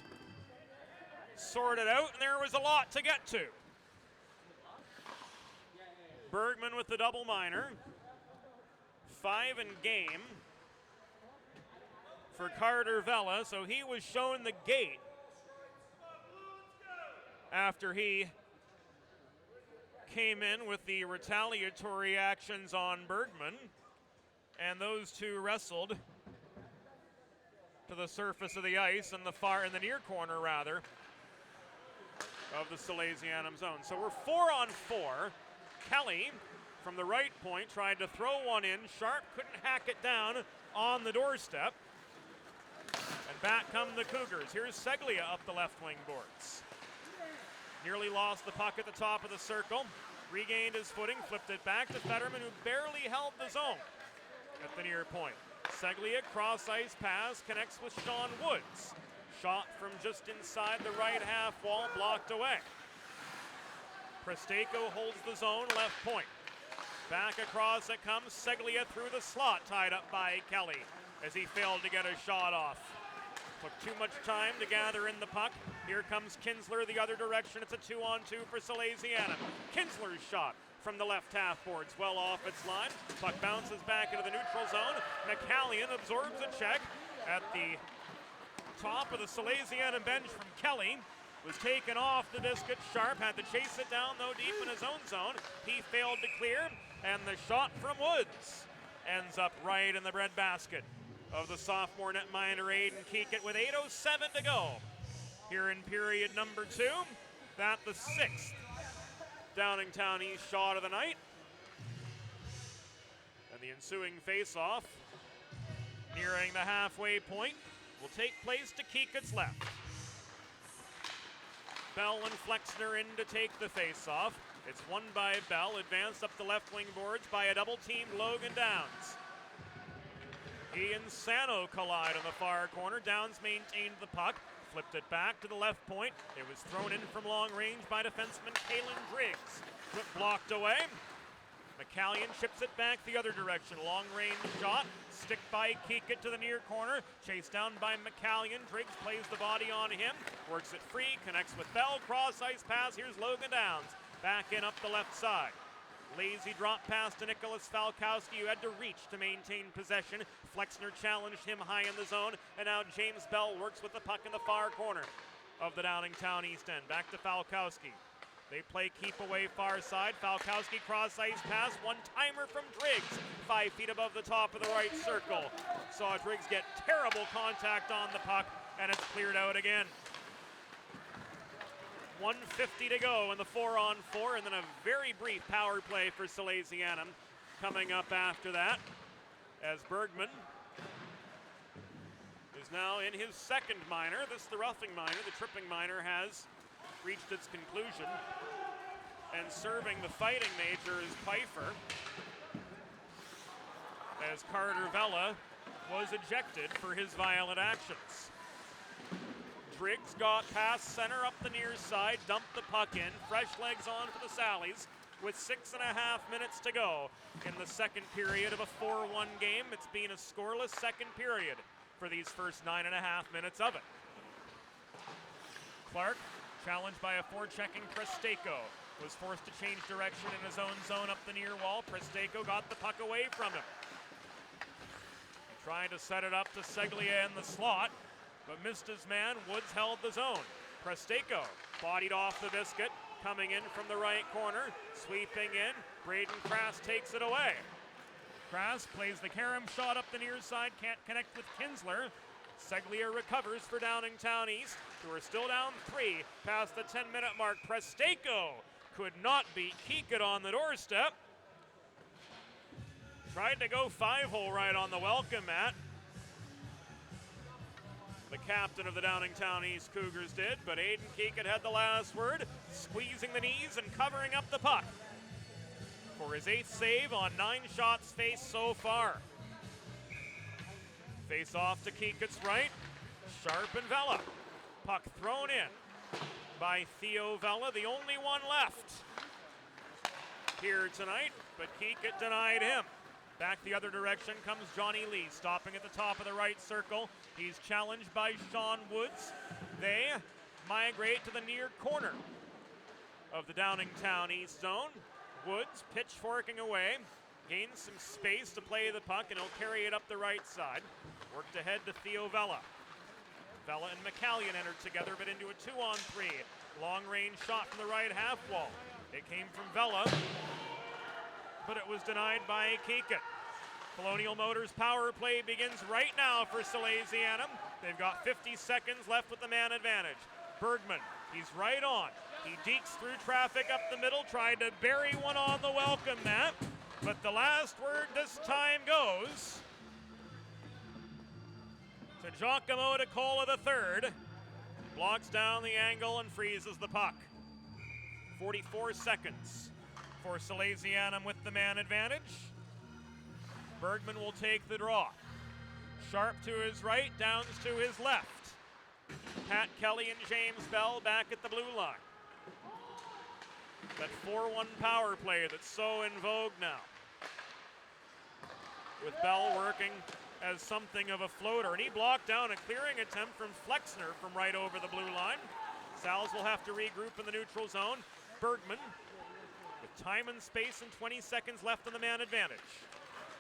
sorted out, and there was a lot to get to. Bergman with the double minor. 5 in game for Carter Vella, so he was shown the gate after he came in with the retaliatory actions on Bergman, and those two wrestled to the surface of the ice in the near corner rather of the Salesianum zone. So we're 4-on-4. Kelly from the right point tried to throw one in. Sharp couldn't hack it down on the doorstep. And back come the Cougars. Here's Seglia up the left wing boards. Nearly lost the puck at the top of the circle. Regained his footing, flipped it back to Fetterman, who barely held the zone at the near point. Seglia cross ice pass connects with Sean Woods. Shot from just inside the right half wall, blocked away. Presteko holds the zone, left point. Back across it comes, Seglia through the slot, tied up by Kelly as he failed to get a shot off. Took too much time to gather in the puck. Here comes Kinsler the other direction. It's a 2-on-2 for Salesianum. Kinsler's shot from the left half boards, well off its line. Puck bounces back into the neutral zone. McCallion absorbs a check at the top of the Salesianum bench from Kelly. Was taken off the biscuit. Sharp had to chase it down, though, deep in his own zone. He failed to clear, and the shot from Woods ends up right in the breadbasket of the sophomore netminder Aiden Keekett with 8:07 to go here in period number 2. That the 6th Downingtown East shot of the night. And the ensuing face-off nearing the halfway point will take place to Keekett's left. Bell and Flexner in to take the face-off. It's won by Bell, advanced up the left wing boards by a double-teamed Logan Downs. He and Sano collide on the far corner. Downs maintained the puck, flipped it back to the left point. It was thrown in from long range by defenseman Kalen Driggs. Blocked away. McCallion chips it back the other direction. Long range shot, stick by Keekett to the near corner. Chased down by McCallion. Driggs plays the body on him, works it free, connects with Bell. Cross ice pass. Here's Logan Downs. Back in up the left side. Lazy drop pass to Nicholas Falkowski, who had to reach to maintain possession. Flexner challenged him high in the zone, and now James Bell works with the puck in the far corner of the Downingtown East End. Back to Falkowski. They play keep away far side. Falkowski cross ice pass, one-timer from Driggs, 5 feet above the top of the right circle. Saw Driggs get terrible contact on the puck, and it's cleared out again. 1:50 to go in the 4-on-4, and then a very brief power play for Salesianum coming up after that, as Bergman is now in his second minor. This is the roughing minor. The tripping minor has reached its conclusion, and serving the fighting major is Pfeiffer, as Carter Vella was ejected for his violent actions. Driggs got past center up the near side, dumped the puck in, fresh legs on for the Sallies with 6.5 minutes to go in the second period of a 4-1 game. It's been a scoreless second period for these first 9.5 minutes of it. Clark, challenged by a forechecking Presteko, was forced to change direction in his own zone up the near wall. Presteko got the puck away from him. Trying to set it up to Seglia in the slot, but missed his man. Woods held the zone. Presteko bodied off the biscuit, coming in from the right corner, sweeping in. Braden Krass takes it away. Krass plays the carom shot up the near side, can't connect with Kinsler. Seglia recovers for Downingtown East, who are still down 3 past the 10-minute mark. Presteko could not beat Keekett on the doorstep. Tried to go 5-hole right on the welcome mat. The captain of the Downingtown East Cougars did, but Aiden Keekett had the last word, squeezing the knees and covering up the puck for his 8th save on 9 shots faced so far. Face off to Keekett's right, Sharp and Vella. Puck thrown in by Theo Vella, the only one left here tonight, but Keekett denied him. Back the other direction comes Johnny Lee, stopping at the top of the right circle. He's challenged by Sean Woods. They migrate to the near corner of the Downingtown East zone. Woods pitchforking away, gains some space to play the puck, and he'll carry it up the right side. Worked ahead to Theo Vella. Vella and McCallion entered together, but into a 2-on-3. Long-range shot from the right half wall. It came from Vela, but it was denied by Keegan. Colonial Motors power play begins right now for Salesianum. They've got 50 seconds left with the man advantage. Bergman, he's right on. He dekes through traffic up the middle, tried to bury one on the welcome mat, but the last word this time goes to Giacomo DeCola III. Blocks down the angle and freezes the puck. 44 seconds for Salesianum with the man advantage. Bergman will take the draw. Sharp to his right, Downs to his left. Pat Kelly and James Bell back at the blue line. That 4-1 power play that's so in vogue now. With Bell working as something of a floater, and he blocked down a clearing attempt from Flexner from right over the blue line. Sal's will have to regroup in the neutral zone. Bergman, with time and space and 20 seconds left on the man advantage.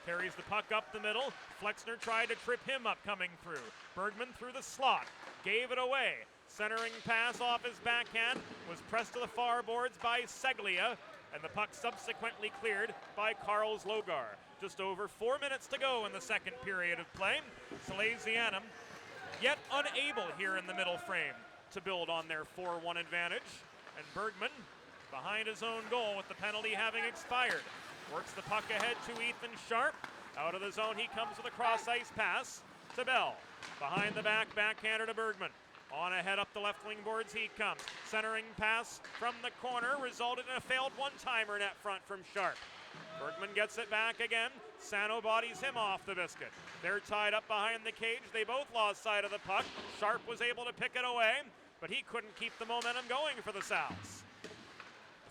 Carries the puck up the middle. Flexner tried to trip him up coming through. Bergman through the slot, gave it away. Centering pass off his backhand was pressed to the far boards by Seglia, and the puck subsequently cleared by Carls Logar. Just over 4 minutes to go in the second period of play. Salesianum yet unable here in the middle frame to build on their 4-1 advantage. And Bergman behind his own goal with the penalty having expired. Works the puck ahead to Ethan Sharp. Out of the zone he comes with a cross-ice pass to Bell. Behind the back, backhander to Bergman. On ahead up the left wing boards he comes. Centering pass from the corner resulted in a failed one-timer net front from Sharp. Bergman gets it back again. Sano bodies him off the biscuit. They're tied up behind the cage. They both lost sight of the puck. Sharp was able to pick it away, but he couldn't keep the momentum going for the Sows.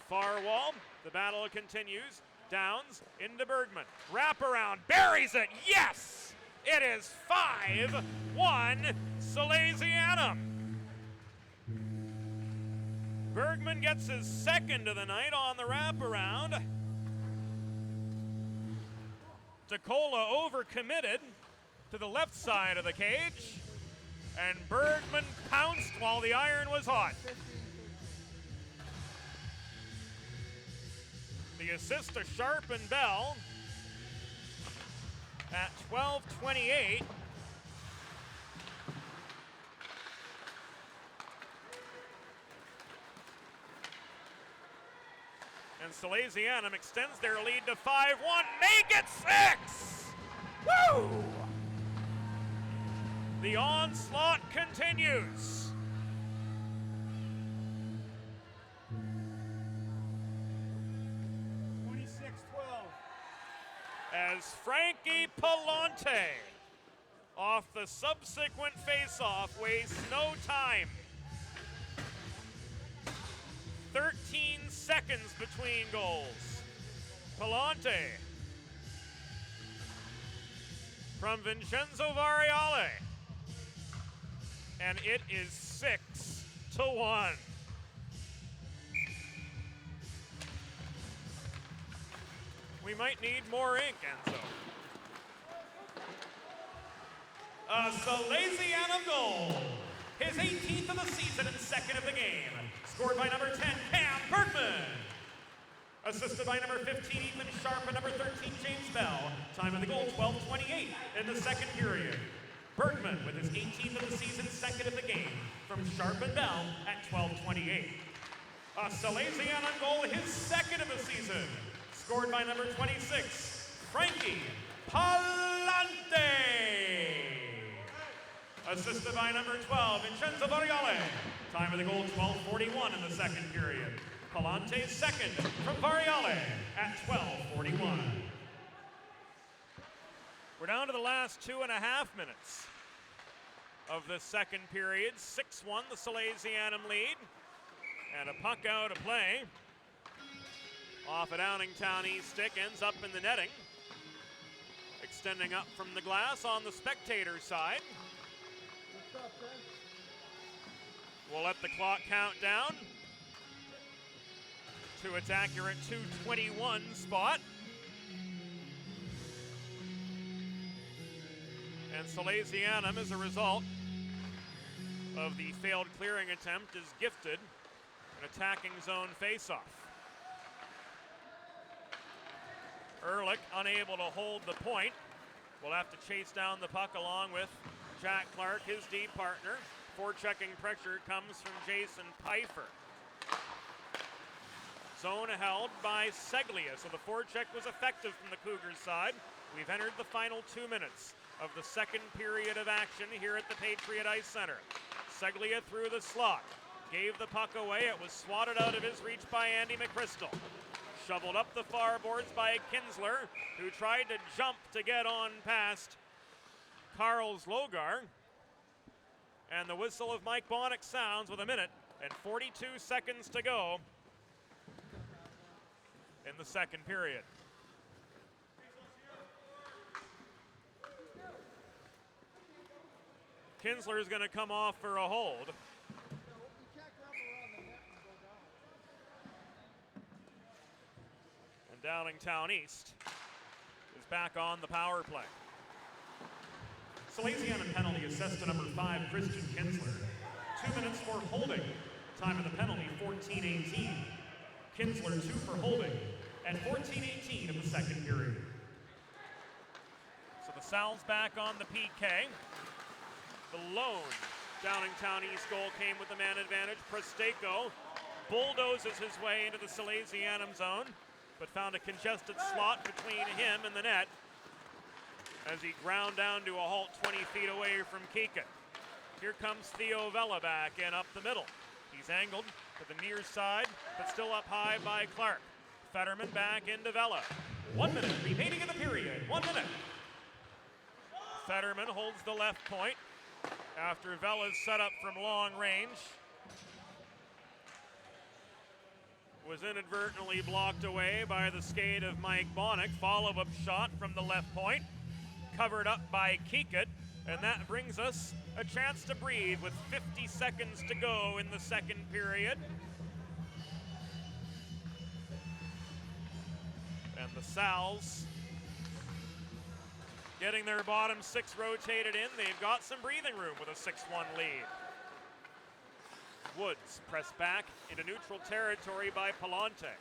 Far wall, the battle continues. Downs into Bergman. Wraparound, buries it, yes! It is 5-1 Salesianum. Bergman gets his second of the night on the wraparound. DeCola overcommitted to the left side of the cage, and Bergman pounced while the iron was hot. The assist to Sharp and Bell at 12:28. And Salesianum extends their lead to 5-1. Make it 6! Woo! The onslaught continues. As Frankie Palante, off the subsequent face-off, wastes no time. 13 seconds between goals. Palante from Vincenzo Variale. And it is 6-1. We might need more ink, Enzo. A Salesianum goal. His 18th of the season and second of the game. Scored by number 10, Cam Bergman. Assisted by number 15, Ethan Sharp, and number 13, James Bell. Time of the goal, 12:28 in the second period. Bergman with his 18th of the season, second of the game. From Sharp and Bell at 12:28. A Salesianum goal, his second of the season. Scored by number 26, Frankie Palante. Assisted by number 12, Vincenzo Variale. Time of the goal, 12:41 in the second period. Palante's second from Variale at 12:41. We're down to the last 2.5 minutes of the second period. 6-1, the Salesianum lead. And a puck out of play. Off a Downingtown East stick, ends up in the netting. Extending up from the glass on the spectator side. We'll let the clock count down to its accurate 2:21 spot. And Salesianum, as a result of the failed clearing attempt, is gifted an attacking zone faceoff. Ehrlich unable to hold the point. Will have to chase down the puck along with Jack Clark, his D partner. Forechecking pressure comes from Jason Pfeiffer. Zone held by Seglia, so the forecheck was effective from the Cougars' side. We've entered the final 2 minutes of the second period of action here at the Patriot Ice Center. Seglia through the slot, gave the puck away. It was swatted out of his reach by Andy McChrystal. Shoveled up the far boards by Kinsler, who tried to jump to get on past Carl's Logar. And the whistle of Mike Bonnick sounds with 1 minute and 42 seconds to go in the second period. Kinsler is going to come off for a hold. And Downingtown East is back on the power play. Salesianum penalty assessed to number 5, Christian Kinsler. 2 minutes for holding. Time of the penalty, 14:18. Kinsler 2 for holding at 14:18 of the second period. So the Sal's back on the PK. The lone Downingtown East goal came with the man advantage. Presteko bulldozes his way into the Salesianum zone, but found a congested slot between him and the net as he ground down to a halt 20 feet away from Kika. Here comes Theo Vella back in up the middle. He's angled to the near side, but still up high by Clark. Fetterman back into Vella. 1 minute remaining in the period. 1 minute. Fetterman holds the left point after Vella's set up from long range was inadvertently blocked away by the skate of Mike Bonnick. Follow-up shot from the left point, covered up by Kikut, and that brings us a chance to breathe with 50 seconds to go in the second period. And the Sal's getting their bottom six rotated in. They've got some breathing room with a 6-1 lead. Woods pressed back into neutral territory by Palante.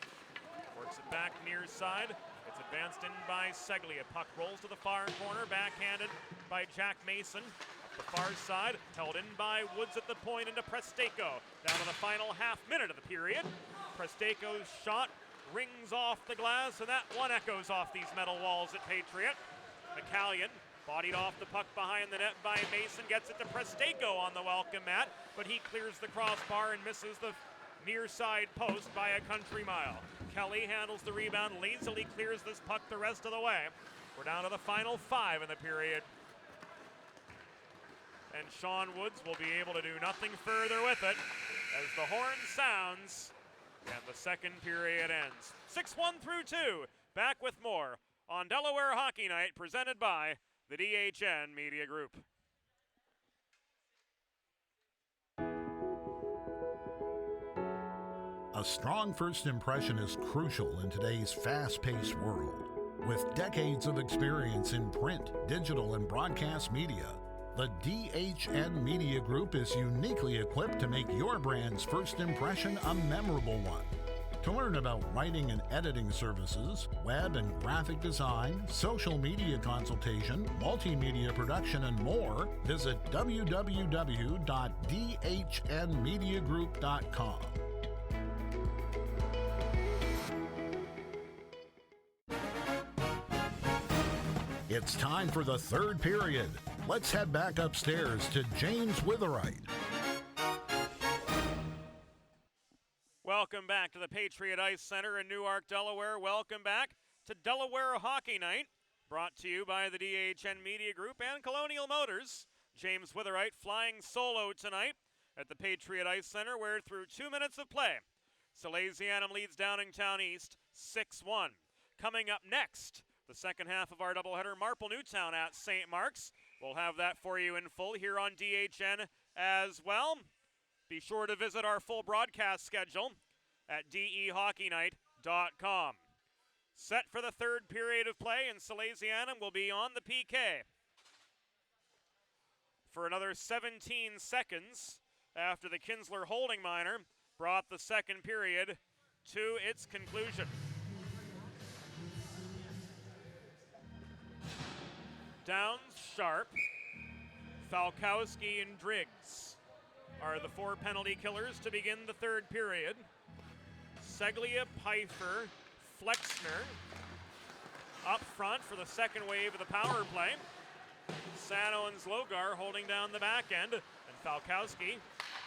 Works it back near side. It's advanced in by Seglia. Puck rolls to the far corner, backhanded by Jack Mason. Up the far side, held in by Woods at the point into Presteko. Down to the final half minute of the period. Presteko's shot rings off the glass, and that one echoes off these metal walls at Patriot. McCallion bodied off the puck behind the net by Mason, gets it to Presteko on the welcome mat, but he clears the crossbar and misses the near side post by a country mile. Kelly handles the rebound, lazily clears this puck the rest of the way. We're down to the final 5 in the period. And Sean Woods will be able to do nothing further with it as the horn sounds and the second period ends. 6-1 through 2. Back with more on Delaware Hockey Night, presented by the DHN Media Group. A strong first impression is crucial in today's fast-paced world. With decades of experience in print, digital, and broadcast media, the DHN Media Group is uniquely equipped to make your brand's first impression a memorable one. To learn about writing and editing services, web and graphic design, social media consultation, multimedia production, and more, visit www.dhnmediagroup.com. It's time for the third period. Let's head back upstairs to James Witherite. Welcome back to the Patriot Ice Center in Newark, Delaware. Welcome back to Delaware Hockey Night, brought to you by the DHN Media Group and Colonial Motors. James Witherite flying solo tonight at the Patriot Ice Center, where through 2 minutes of play, Salesianum leads Downingtown East 6-1. Coming up next, the second half of our doubleheader, Marple-Newtown at St. Mark's. We'll have that for you in full here on DHN as well. Be sure to visit our full broadcast schedule at dehockeynight.com. Set for the third period of play, and Salesianum will be on the PK for another 17 seconds after the Kinsler holding minor brought the second period to its conclusion. Downs, Sharp, Falkowski, and Driggs are the 4 penalty killers to begin the third period. Seglia, Pfeiffer, Flexner up front for the second wave of the power play. Sano and Zlogar holding down the back end, and Falkowski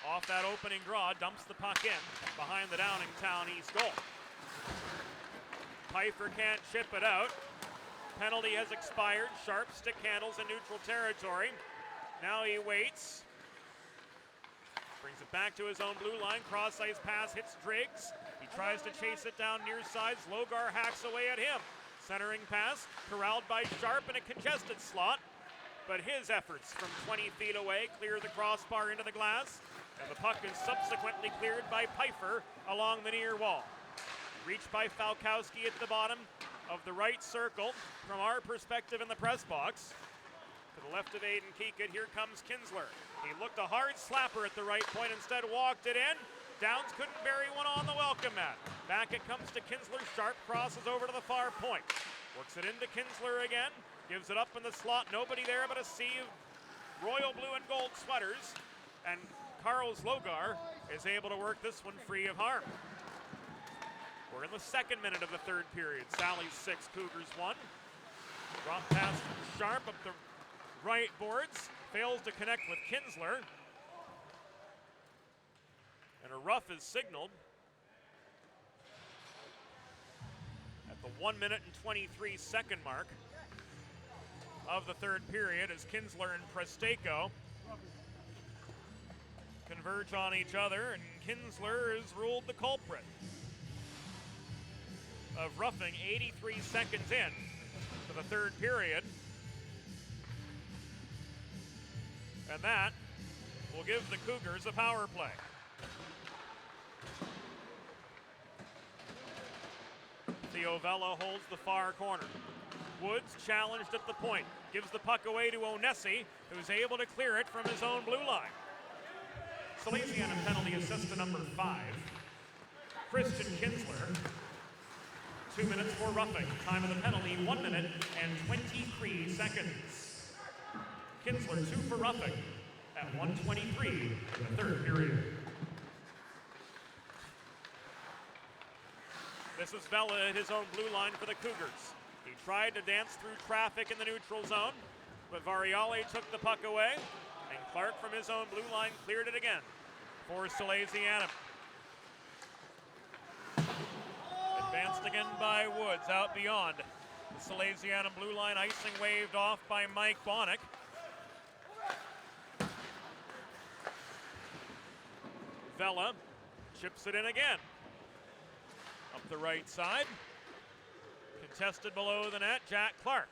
off that opening draw dumps the puck in behind the Downingtown East goal. Pfeiffer can't chip it out. Penalty has expired. Sharp stick handles in neutral territory. Now he waits. Brings it back to his own blue line. Cross ice pass hits Driggs. He tries to chase it down near side. Zlogar hacks away at him. Centering pass corralled by Sharp in a congested slot. But his efforts from 20 feet away clear the crossbar into the glass. And the puck is subsequently cleared by Pfeiffer along the near wall. Reached by Falkowski at the bottom of the right circle from our perspective in the press box. To the left of Aiden Keekett, here comes Kinsler. He looked a hard slapper at the right point, instead walked it in. Downs couldn't bury one on the welcome mat. Back it comes to Kinsler. Sharp crosses over to the far point. Works it into Kinsler again. Gives it up in the slot. Nobody there but a sea of royal blue and gold sweaters. And Carl Zlogar is able to work this one free of harm. We're in the second minute of the third period. Sally's 6, Cougars 1. Drop pass from Sharp up the right boards. Fails to connect with Kinsler. And a rough is signaled at the 1 minute and 23 second mark of the third period as Kinsler and Presteko converge on each other, and Kinsler is ruled the culprit of roughing 83 seconds in to the third period. And that will give the Cougars a power play. Theo Vella holds the far corner. Woods challenged at the point. Gives the puck away to Onesi, who's able to clear it from his own blue line. Salesianum penalty assist to number 5. Christian Kinsler. 2 minutes for roughing. Time of the penalty, 1 minute and 23 seconds. Kinsler 2 for roughing at 1:23 in the third period. This is Vella at his own blue line for the Cougars. He tried to dance through traffic in the neutral zone, but Variale took the puck away, and Clark from his own blue line cleared it again for Salesianum. Advanced again by Woods out beyond the Salesianum blue line. Icing waved off by Mike Bonnick. Vella chips it in again. Up the right side. Contested below the net, Jack Clark.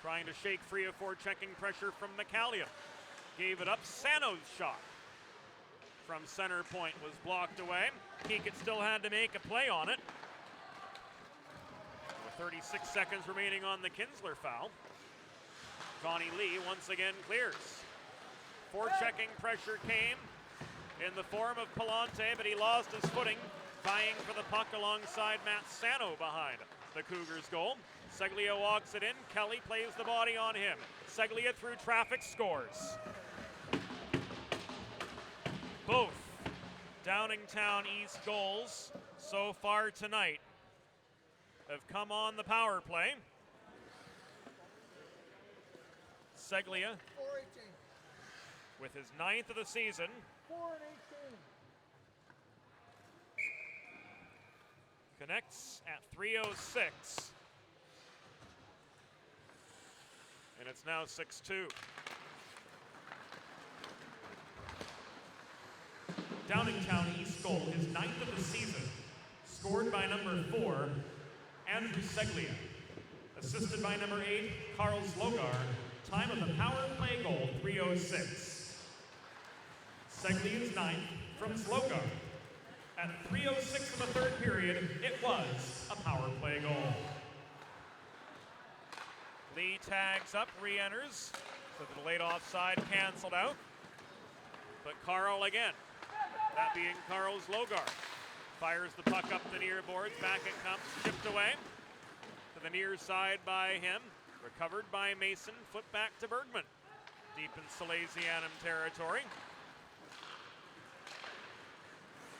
Trying to shake free of forechecking pressure from McCallion. Gave it up, Sano's shot from center point was blocked away. Keekett still had to make a play on it. With 36 seconds remaining on the Kinsler foul. Johnny Lee once again clears. Forechecking pressure came in the form of Palante, but he lost his footing, vying for the puck alongside Matt Sano behind the Cougars' goal. Seglia walks it in. Kelly plays the body on him. Seglia through traffic scores. Both Downingtown East goals so far tonight have come on the power play. Seglia with his 9th of the season. 4-18. Connects at 3:06. And it's now 6-2. Downingtown East goal, his 9th of the season. Scored by number 4, Andrew Seglia. Assisted by number 8, Carl Zlogar. Time of the power play goal, 3:06. Seglia's 9th from Zlogar. At 3:06 in the third period, it was a power play goal. Lee tags up, re-enters. So the delayed offside canceled out. But Carl again, that being Carl Zlogar, fires the puck up the near boards. Back it comes, chipped away to the near side by him. Recovered by Mason, foot back to Bergman. Deep in Salesianum territory.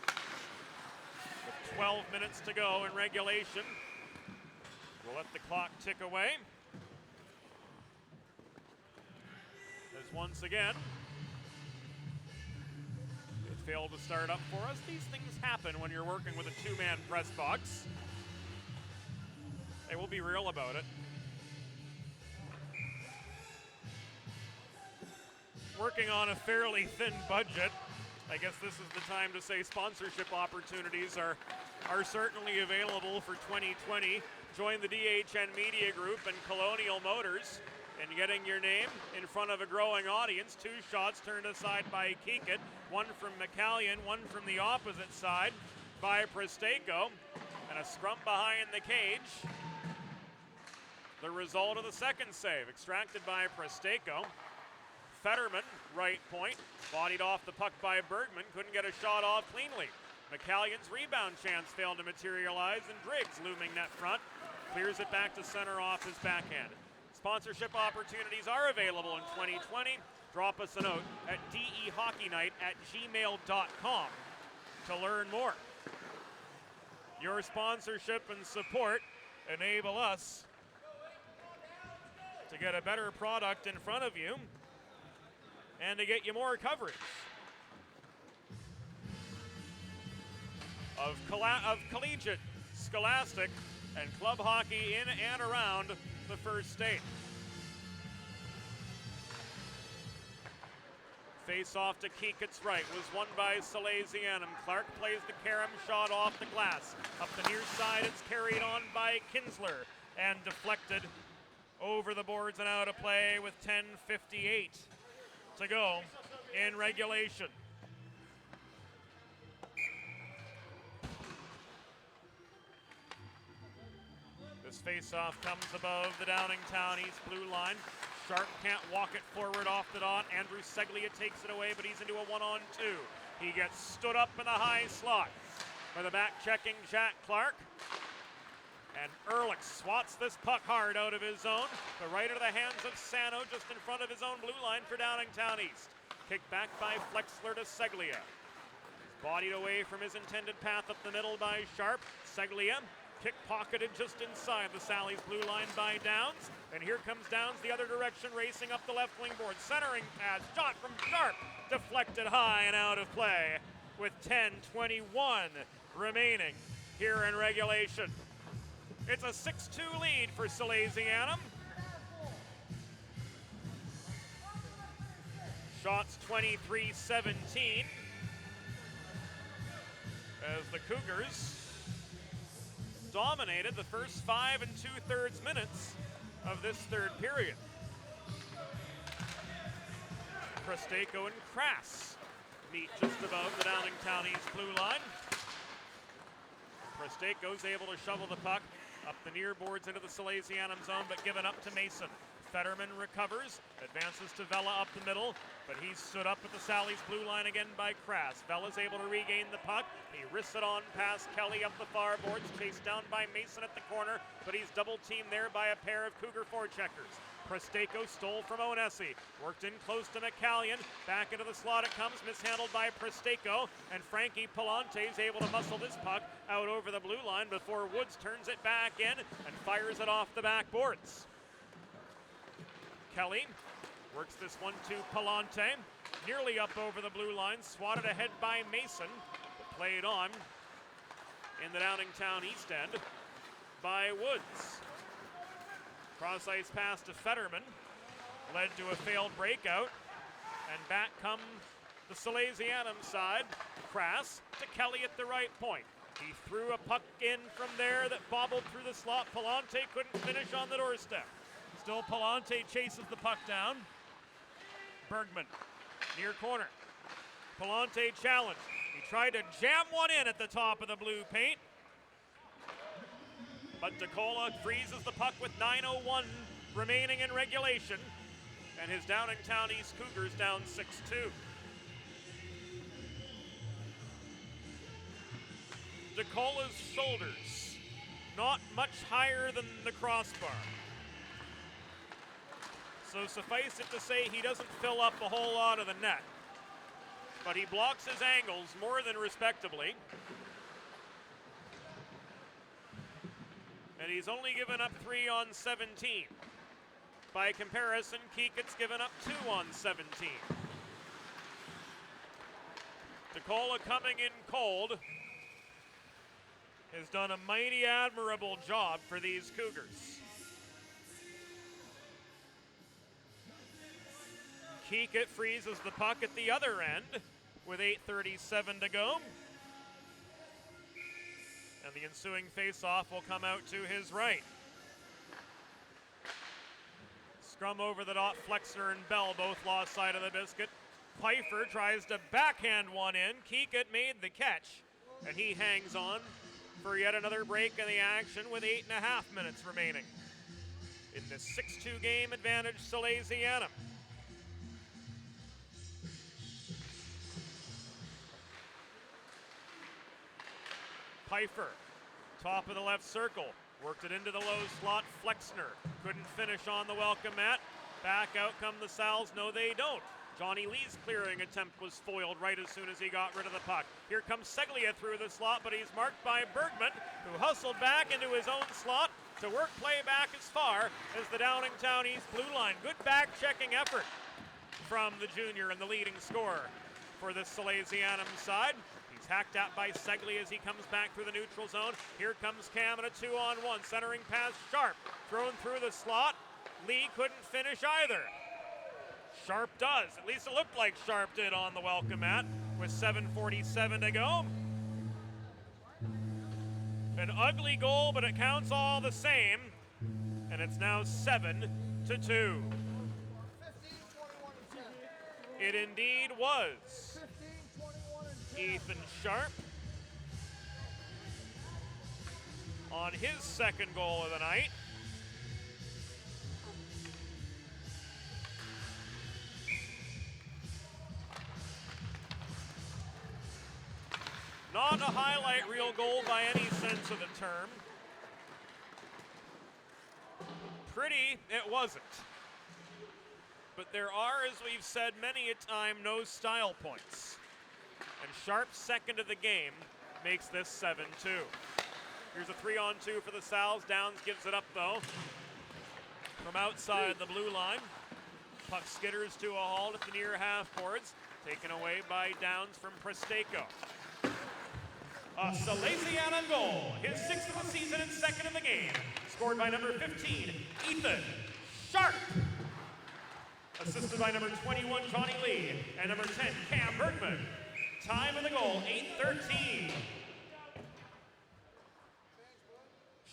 With 12 minutes to go in regulation. We'll let the clock tick away. As once again, it failed to start up for us. These things happen when you're working with a two-man press box. Hey, we'll be real about it. Working on a fairly thin budget. I guess this is the time to say sponsorship opportunities are certainly available for 2020. Join the DHN Media Group and Colonial Motors in getting your name in front of a growing audience. 2 shots turned aside by Keekett, one from McCallion, one from the opposite side by Presteko, and a scrum behind the cage. The result of the second save, extracted by Presteko. Fetterman, right point, bodied off the puck by Bergman, couldn't get a shot off cleanly. McCallion's rebound chance failed to materialize, and Driggs, looming net front, clears it back to center off his backhand. Sponsorship opportunities are available in 2020. Drop us a note at dehockeynight@gmail.com to learn more. Your sponsorship and support enable us to get a better product in front of you and to get you more coverage of collegiate, scholastic, and club hockey in and around the first state. Face off to Keekett's right was won by Salesianum. Clark plays the carom shot off the glass. Up the near side, it's carried on by Kinsler and deflected over the boards and out of play with 10:58 to go in regulation. This face-off comes above the Downingtown East blue line. Sharp can't walk it forward off the dot. Andrew Seglia takes it away, but he's into a 1-on-2. He gets stood up in the high slot by the back-checking Jack Clark. And Ehrlich swats this puck hard out of his zone, but right into the hands of Sano just in front of his own blue line for Downingtown East. Kicked back by Flexler to Seglia. He's bodied away from his intended path up the middle by Sharp. Seglia pickpocketed just inside the Sally's blue line by Downs. And here comes Downs the other direction, racing up the left wing board. Centering pass, shot from Sharp, deflected high and out of play with 10:21 remaining here in regulation. It's a 6-2 lead for Salesianum. Shots 23-17 as the Cougars dominated the first 5 2/3 minutes of this third period. Presteko and Crass meet just above the Downingtown East blue line. Presteko's able to shovel the puck up the near boards into the Salesianum zone, but given up to Mason. Fetterman recovers, advances to Vela up the middle, but he's stood up at the Sally's blue line again by Crass. Vela's able to regain the puck. He wrists it on past Kelly up the far boards, chased down by Mason at the corner, but he's double-teamed there by a pair of Cougar forecheckers. Presteko stole from Onesi, worked in close to McCallion, back into the slot it comes, mishandled by Presteko, and Frankie Palante is able to muscle this puck out over the blue line before Woods turns it back in and fires it off the backboards. Kelly works this one to Palante, nearly up over the blue line, swatted ahead by Mason, but played on in the Downingtown East end by Woods. Cross-ice pass to Fetterman, led to a failed breakout, and back come the Salesianum side. Crass to Kelly at the right point. He threw a puck in from there that bobbled through the slot. Palante couldn't finish on the doorstep. Still Palante chases the puck down. Bergman, near corner. Palante challenged. He tried to jam one in at the top of the blue paint, but DeCola freezes the puck with 9:01 remaining in regulation, and his Downingtown East Cougars down 6-2. DeCola's shoulders not much higher than the crossbar. So suffice it to say he doesn't fill up a whole lot of the net. But he blocks his angles more than respectably. And he's only given up 3 on 17. By comparison, Keeket's given up 2 on 17. DeCola coming in cold has done a mighty admirable job for these Cougars. Keeket freezes the puck at the other end with 8:37 to go. And the ensuing face-off will come out to his right. Scrum over the dot, Flexner and Bell both lost sight of the biscuit. Pfeiffer tries to backhand one in. Keeket made the catch, and he hangs on for yet another break in the action with 8.5 minutes remaining. In the 6-2 game advantage, Salesianum. Pfeiffer, top of the left circle, worked it into the low slot. Flexner couldn't finish on the welcome mat. Back out come the Sal's. No, they don't. Johnny Lee's clearing attempt was foiled right as soon as he got rid of the puck. Here comes Seglia through the slot, but he's marked by Bergman, who hustled back into his own slot to work play back as far as the Downingtown East blue line. Good back-checking effort from the junior and the leading scorer for this Salesianum side. He's hacked at by Seglia as he comes back through the neutral zone. Here comes Cam in a 2-on-1. Centering pass, Sharp thrown through the slot. Lee couldn't finish either. Sharp does. At least it looked like Sharp did on the welcome mat with 7:47 to go. An ugly goal, but it counts all the same. And it's now 7-2. It indeed was. Ethan Sharp on his second goal of the night. Not a highlight reel goal by any sense of the term. Pretty, it wasn't. But there are, as we've said many a time, no style points. And Sharp's second of the game makes this 7-2. Here's a 3-on-2 for the Sal's. Downs gives it up, though, from outside the blue line. Puck skitters to a halt at the near half boards. Taken away by Downs from Presteko. A Salesianum goal, his 6th of the season and 2nd of the game. Scored by number 15, Ethan Sharp. Assisted by number 21, Johnny Lee, and number 10, Cam Bergman. Time of the goal, 8:13.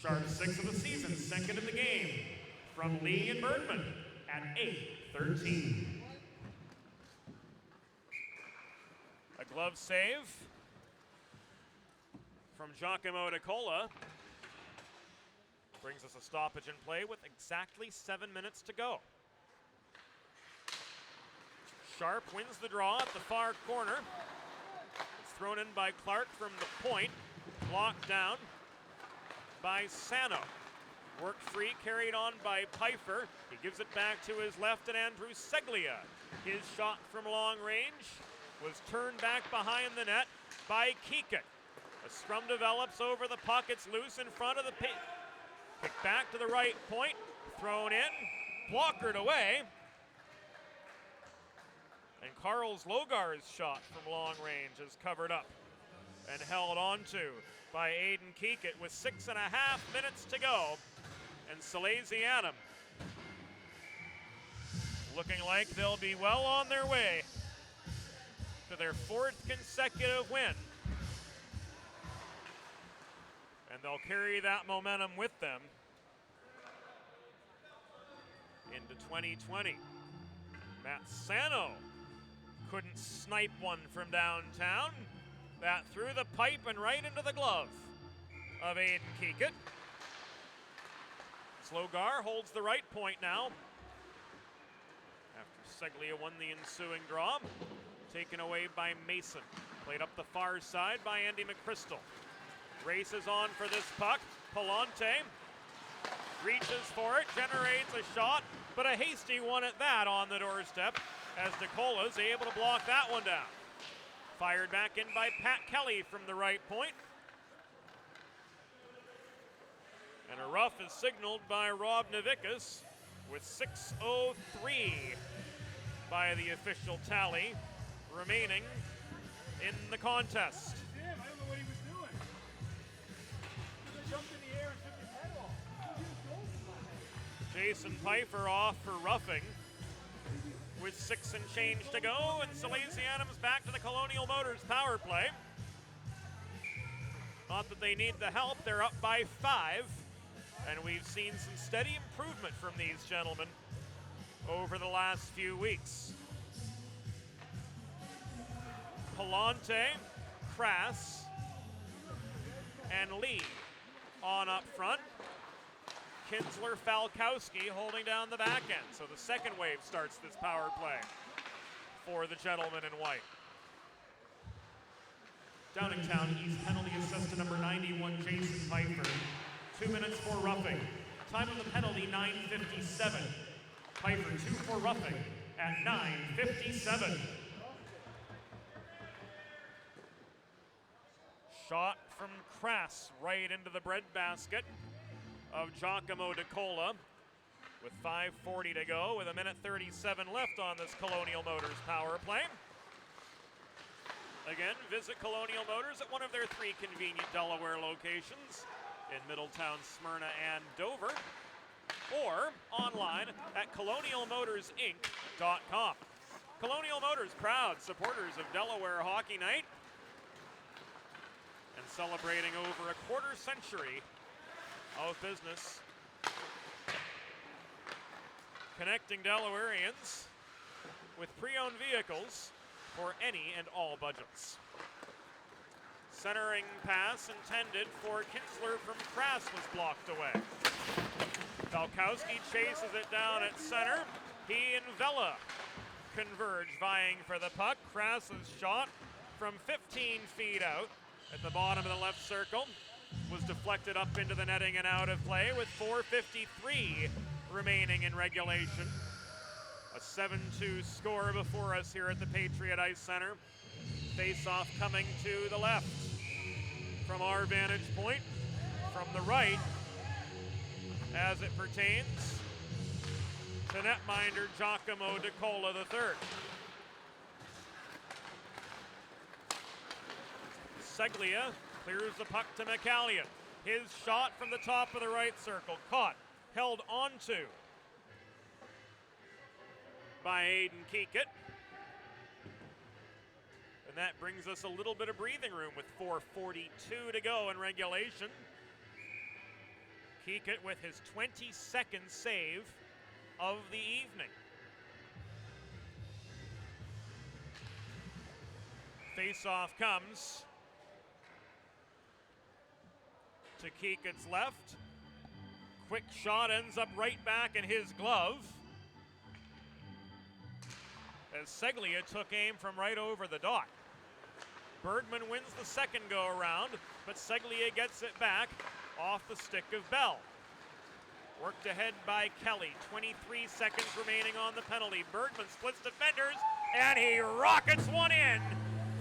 Sharp's 6th of the season, 2nd of the game. From Lee and Bergman at 8:13. A glove save from Giacomo DeCola brings us a stoppage in play with exactly 7 minutes to go. Sharp wins the draw at the far corner. It's thrown in by Clark from the point, blocked down by Sano. Worked free, carried on by Pfeiffer. He gives it back to his left and Andrew Seglia. His shot from long range was turned back behind the net by Keeket. A scrum develops over the puck. It's loose in front of the pit. Kicked back to the right point. Thrown in. Blockered away. And Carl Logar's shot from long range is covered up and held onto by Aiden Keeket with 6.5 minutes to go. And Salesianum looking like they'll be well on their way to their 4th consecutive win. And they'll carry that momentum with them into 2020. Matt Sano couldn't snipe one from downtown. That through the pipe and right into the glove of Aiden Keeket. Slogar holds the right point now after Seglia won the ensuing draw. Taken away by Mason. Played up the far side by Andy McChrystal. Races on for this puck. Palante reaches for it, generates a shot, but a hasty one at that on the doorstep as DeCola's able to block that one down. Fired back in by Pat Kelly from the right point. And a rough is signaled by Rob Navickas with 6:03 by the official tally remaining in the contest. Damn, I don't know what he was doing. He jumped in the air and took his head off. Jason Pfeiffer off for roughing with 6 and change to go, and Salesianum's back to the Colonial Motors power play. Not that they need the help, they're up by 5, and we've seen some steady improvement from these gentlemen over the last few weeks. Palante, Crass, and Lee on up front. Kinsler, Falkowski holding down the back end. So the second wave starts this power play for the gentlemen in white. Downingtown East penalty assist to number 91, Jason Pfeiffer. 2 minutes for roughing. Time of the penalty, 9:57. Pfeiffer 2 for roughing at 9:57. Shot from Crass right into the breadbasket of Giacomo DeCola with 5:40 to go with 1:37 left on this Colonial Motors power play. Again, visit Colonial Motors at one of their 3 convenient Delaware locations in Middletown, Smyrna, and Dover, or online at colonialmotorsinc.com. Colonial Motors, proud supporters of Delaware Hockey Night and celebrating over a quarter century of business, connecting Delawareans with pre-owned vehicles for any and all budgets. Centering pass intended for Kinsler from Crass was blocked away. Falkowski chases it down at center. He and Vela converge, vying for the puck. Crass's shot from 15 feet out at the bottom of the left circle was deflected up into the netting and out of play with 4:53 remaining in regulation. A 7-2 score before us here at the Patriot Ice Center. Face-off coming to the left from our vantage point, from the right, as it pertains to netminder Giacomo DeCola III. Seglia clears the puck to McCallion. His shot from the top of the right circle, caught, held onto by Aiden Keekett. And that brings us a little bit of breathing room with 4:42 to go in regulation. Keekett with his 22nd save of the evening. Face-off comes to Keekett's left. Quick shot ends up right back in his glove as Seglia took aim from right over the dot. Bergman wins the second go-around, but Seglia gets it back off the stick of Bell. Worked ahead by Kelly. 23 seconds remaining on the penalty. Bergman splits defenders, and he rockets one in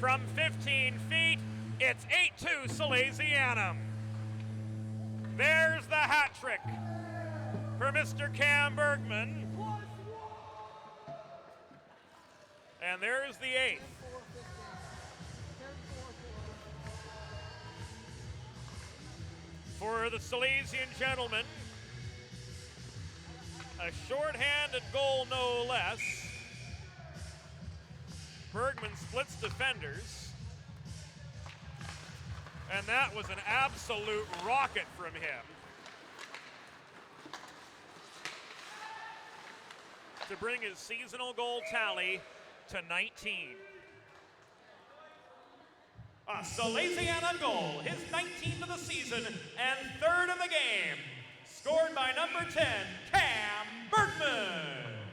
from 15 feet. It's 8-2 Salesianum. There's the hat trick for Mr. Cam Bergman. And there's the 8th. For the Salesian gentlemen, a shorthanded goal no less. Bergman splits defenders, and that was an absolute rocket from him to bring his seasonal goal tally to 19. A Salesianum goal, his 19th of the season and 3rd of the game, scored by number 10, Cam Bergman.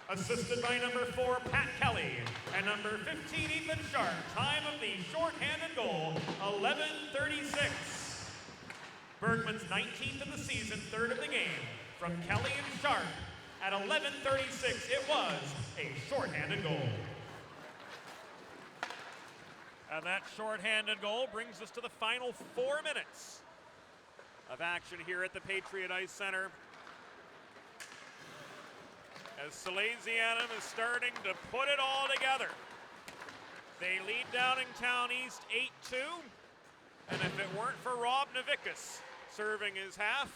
Assisted by number 4, Pat Kelly, and number 15, Ethan Sharp. Time of the shorthanded goal, 11:36. Bergman's 19th of the season, 3rd of the game, from Kelly and Sharp. At 11:36, it was a shorthanded goal. And that shorthanded goal brings us to the final 4 minutes of action here at the Patriot Ice Center. As Salesianum is starting to put it all together. They lead Downingtown East 8-2. And if it weren't for Rob Navickas serving his half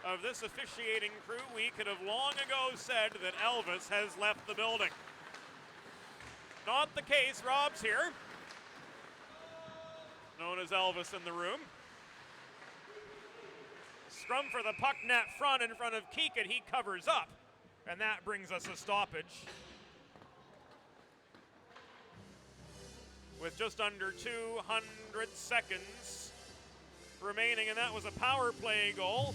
of this officiating crew, we could have long ago said that Elvis has left the building. Not the case. Rob's here, known as Elvis in the room. Scrum for the puck net front in front of Keegan. He covers up, and that brings us a stoppage. With just under 200 seconds remaining, and that was a power play goal.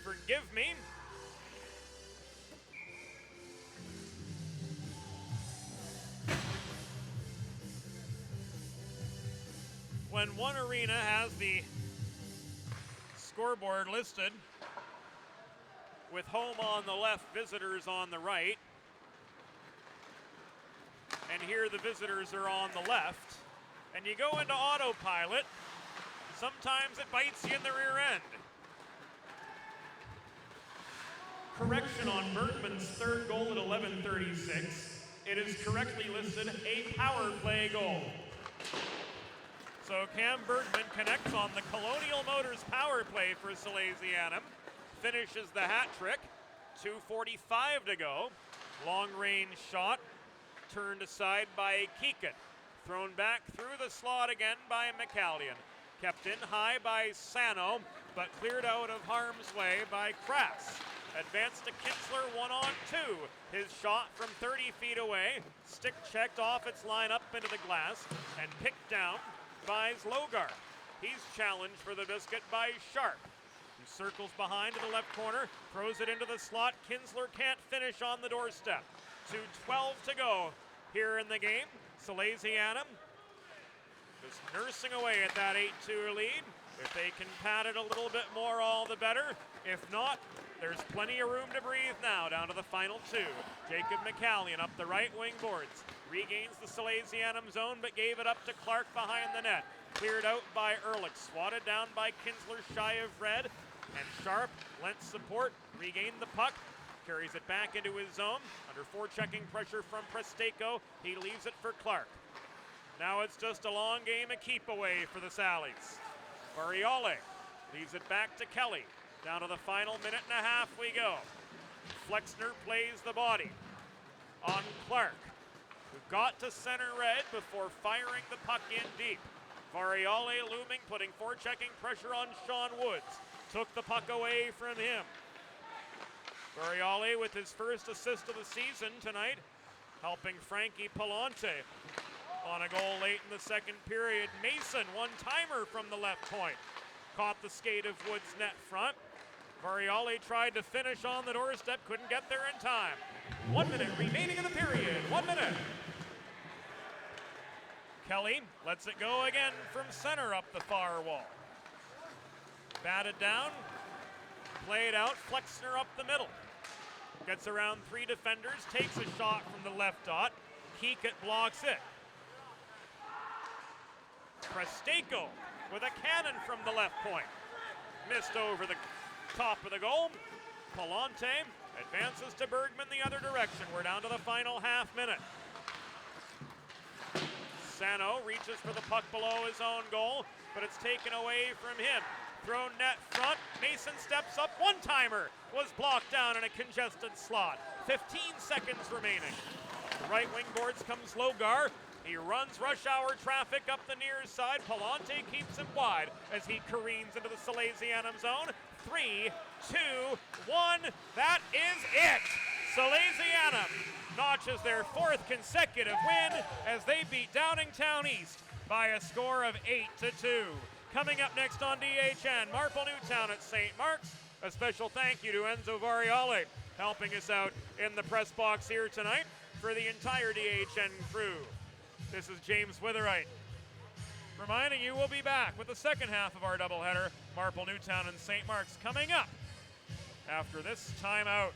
Forgive me. When one arena has the scoreboard listed with home on the left, visitors on the right, and here the visitors are on the left, and you go into autopilot, sometimes it bites you in the rear end. Correction on Bergman's third goal at 11:36. It is correctly listed a power play goal. So Cam Bergman connects on the Colonial Motors power play for Salesianum, finishes the hat trick. 2:45 to go. Long range shot turned aside by Keegan. Thrown back through the slot again by McCallion. Kept in high by Sano, but cleared out of harm's way by Krass. Advanced to Kinsler 1-on-2. His shot from 30 feet away, stick checked off its line up into the glass, and picked down by Zlogar. He's challenged for the biscuit by Sharp, who circles behind to the left corner, throws it into the slot. Kinsler can't finish on the doorstep. 2:12 to go here in the game. Salesianum just nursing away at that 8-2 lead. If they can pad it a little bit more, all the better. If not, there's plenty of room to breathe now down to the final 2. Jacob McCallion up the right wing boards. Regains the Salesianum zone, but gave it up to Clark behind the net. Cleared out by Ehrlich. Swatted down by Kinsler, shy of red. And Sharp lent support. Regained the puck. Carries it back into his zone. Under forechecking pressure from Presteko. He leaves it for Clark. Now it's just a long game, a keep away for the Sallies. Variale leaves it back to Kelly. Down to the final minute and a half we go. Flexner plays the body on Clark, who got to center red before firing the puck in deep. Variale looming, putting forechecking pressure on Sean Woods. Took the puck away from him. Variale with his first assist of the season tonight, helping Frankie Palante on a goal late in the second period. Mason, one-timer from the left point. Caught the skate of Woods' net front. Variale tried to finish on the doorstep, couldn't get there in time. 1 minute remaining in the period. 1 minute. Kelly lets it go again from center up the far wall. Batted down, played out, Flexner up the middle. Gets around 3 defenders, takes a shot from the left dot. Keekett blocks it. Presteko with a cannon from the left point. Missed over the top of the goal. Palante advances to Bergman the other direction. We're down to the final half minute. Sano reaches for the puck below his own goal, but it's taken away from him. Thrown net front. Mason steps up. One-timer was blocked down in a congested slot. 15 seconds remaining. The right wing boards comes Logar. He runs rush hour traffic up the near side. Palante keeps him wide as he careens into the Salesianum zone. 3, 2, 1. That is it. Salesianum notches their 4th consecutive win as they beat Downingtown East by a score of 8-2. Coming up next on DHN, Marple-Newtown at St. Mark's. A special thank you to Enzo Variale helping us out in the press box here tonight for the entire DHN crew. This is James Witherite reminding you we'll be back with the second half of our doubleheader, Marple-Newtown and St. Mark's, coming up after this timeout.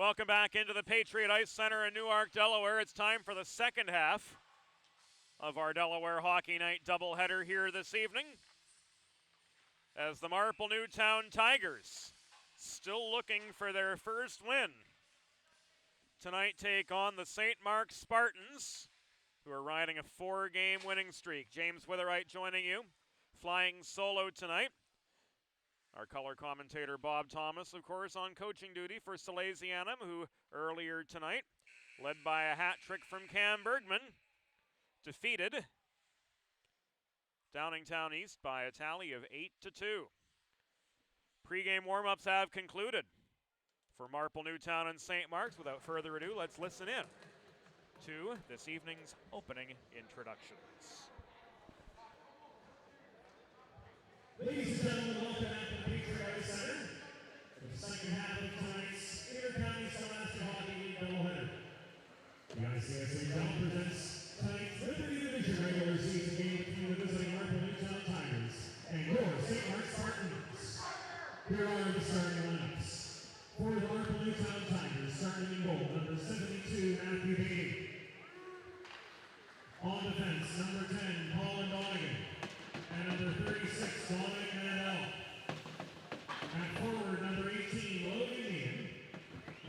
Welcome back into the Patriot Ice Center in Newark, Delaware. It's time for the second half of our Delaware Hockey Night doubleheader here this evening, as the Marple-Newtown Tigers, still looking for their first win tonight, take on the St. Mark's Spartans, who are riding a 4-game winning streak. James Witherite joining you, flying solo tonight. Our color commentator Bob Thomas, of course, on coaching duty for Salesianum, who earlier tonight, led by a hat trick from Cam Bergman, defeated Downingtown East by a tally of 8-2. Pre-game warm-ups have concluded for Marple-Newtown and St. Mark's. Without further ado, let's listen in to this evening's opening introductions. Ladies and gentlemen, welcome back to the Patriot Ice Center for the second half of tonight's Intercounty Scholastic Hockey League doubleheader. The ICSA Down presents tonight's Liberty Division regular season game between the visiting Marple-Newtown Tigers and your St. Mark's Spartans. Here are the starting lineups. For the Marple-Newtown Tigers, starting in goal, number 72, Matthew Bailey. On defense, number 10, Colin Donegan. And number 36, Dominic Mandel. At forward, number 18, Logan Ian.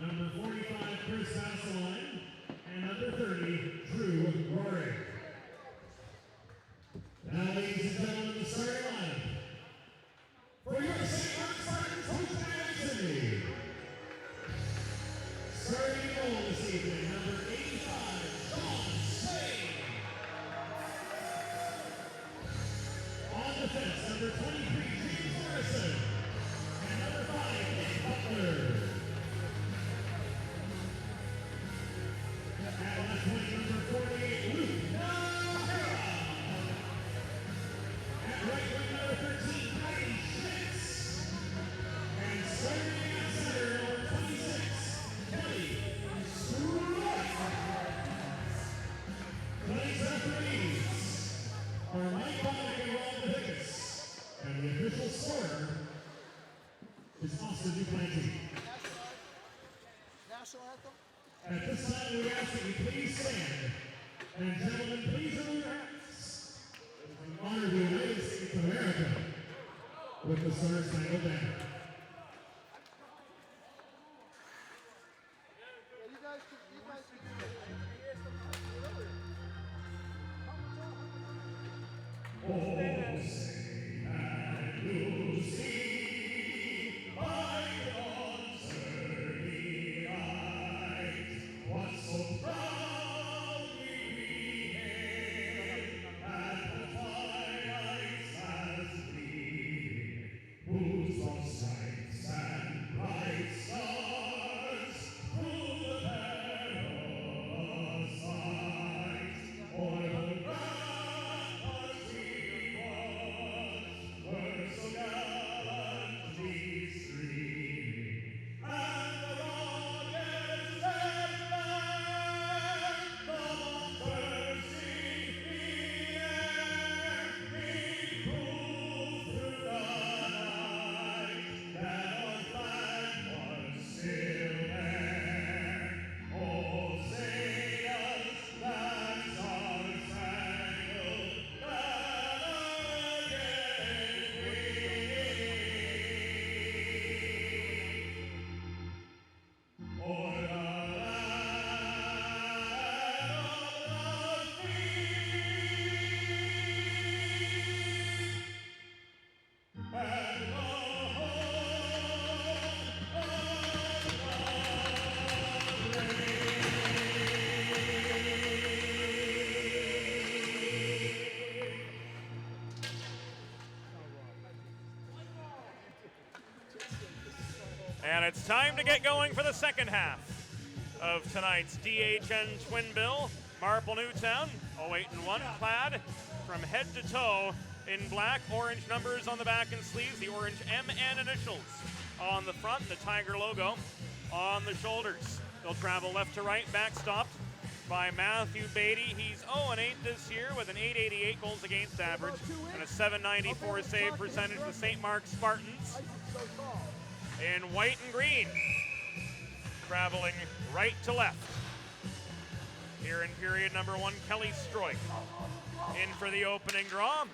Number 45, Chris Vasseline. And number 30, Drew Rory. Now, ladies and gentlemen, the starting lineup. For your St. Mark's Spartans, coached by Mike Sidney. Starting in goal this evening, number 85, Sean Slade. On defense, number 23, James Morrison. And number 5, Nick Butler. At left wing, number 48, Luke O'Hara. At right wing, number 13, Heidi Schmitz. And starting at center, number 26, Kelly Struck. Tonight's referees are Mike Bonnick and Ron Levickis, and the official scorer is Austin Duplanty. National anthem? At this time, we ask that you please stand, and gentlemen, please remove your hats as we honor the United States of America with the Star Spangled Banner. Yeah, you guys can do that. Oh, say, and you see my dawn's early eyes, what so proudly we hailed at the twilight's last gleaming, whose long stripes and bright stars through the perilous fight, o'er the ramparts we watched, were so gallantly streaming, and the rockets that flared the bursting the air, we proved through the night that our flag was still there. Oh, say us that's our spangled banner again wave. O'er the land of the free and the And it's time to get going for the second half of tonight's DHN Twin Bill. Marple-Newtown, 08-1, clad from head to toe in black, orange numbers on the back and sleeves, the orange MN initials on the front, the Tiger logo on the shoulders. They'll travel left to right, backstopped by Matthew Beatty. He's 0-8 this year with an .888 goals against average and a .794 save percentage. The St. Mark's Spartans in white and green. traveling right to left. Here in period number 1, Kelly Stroik in for the opening draw.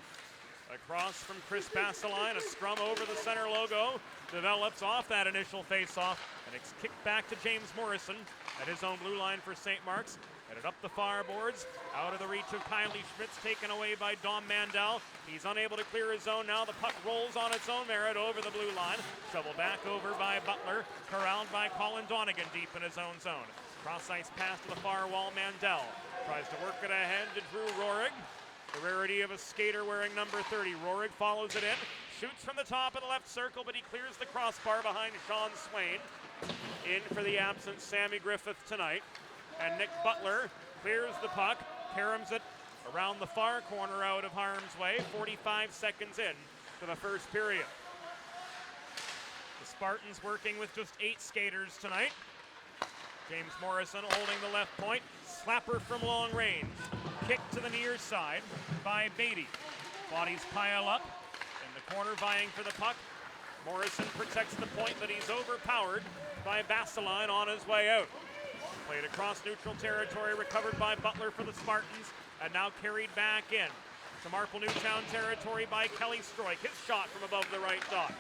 Across from Chris Baseline, a scrum over the center logo develops off that initial face-off, and it's kicked back to James Morrison at his own blue line for St. Mark's. Headed up the far boards, out of the reach of Kylie Schmitz, taken away by Dom Mandel. He's unable to clear his zone now. The puck rolls on its own merit over the blue line. Shoveled back over by Butler, corralled by Colin Donegan deep in his own zone. Cross-ice pass to the far wall, Mandel tries to work it ahead to Drew Rohrig. The rarity of a skater wearing number 30. Rohrig follows it in, shoots from the top of the left circle, but he clears the crossbar behind Sean Swain. In for the absent Sammy Griffith tonight. And Nick Butler clears the puck, caroms it around the far corner out of harm's way. 45 seconds in to the first period. The Spartans working with just 8 skaters tonight. James Morrison holding the left point. Slapper from long range. Kick to the near side by Beatty. Bodies pile up in the corner vying for the puck. Morrison protects the point, but he's overpowered by Baseline on his way out. Played across neutral territory, recovered by Butler for the Spartans, and now carried back in to Marple-Newtown territory by Kelly Stroik. His shot from above the right dot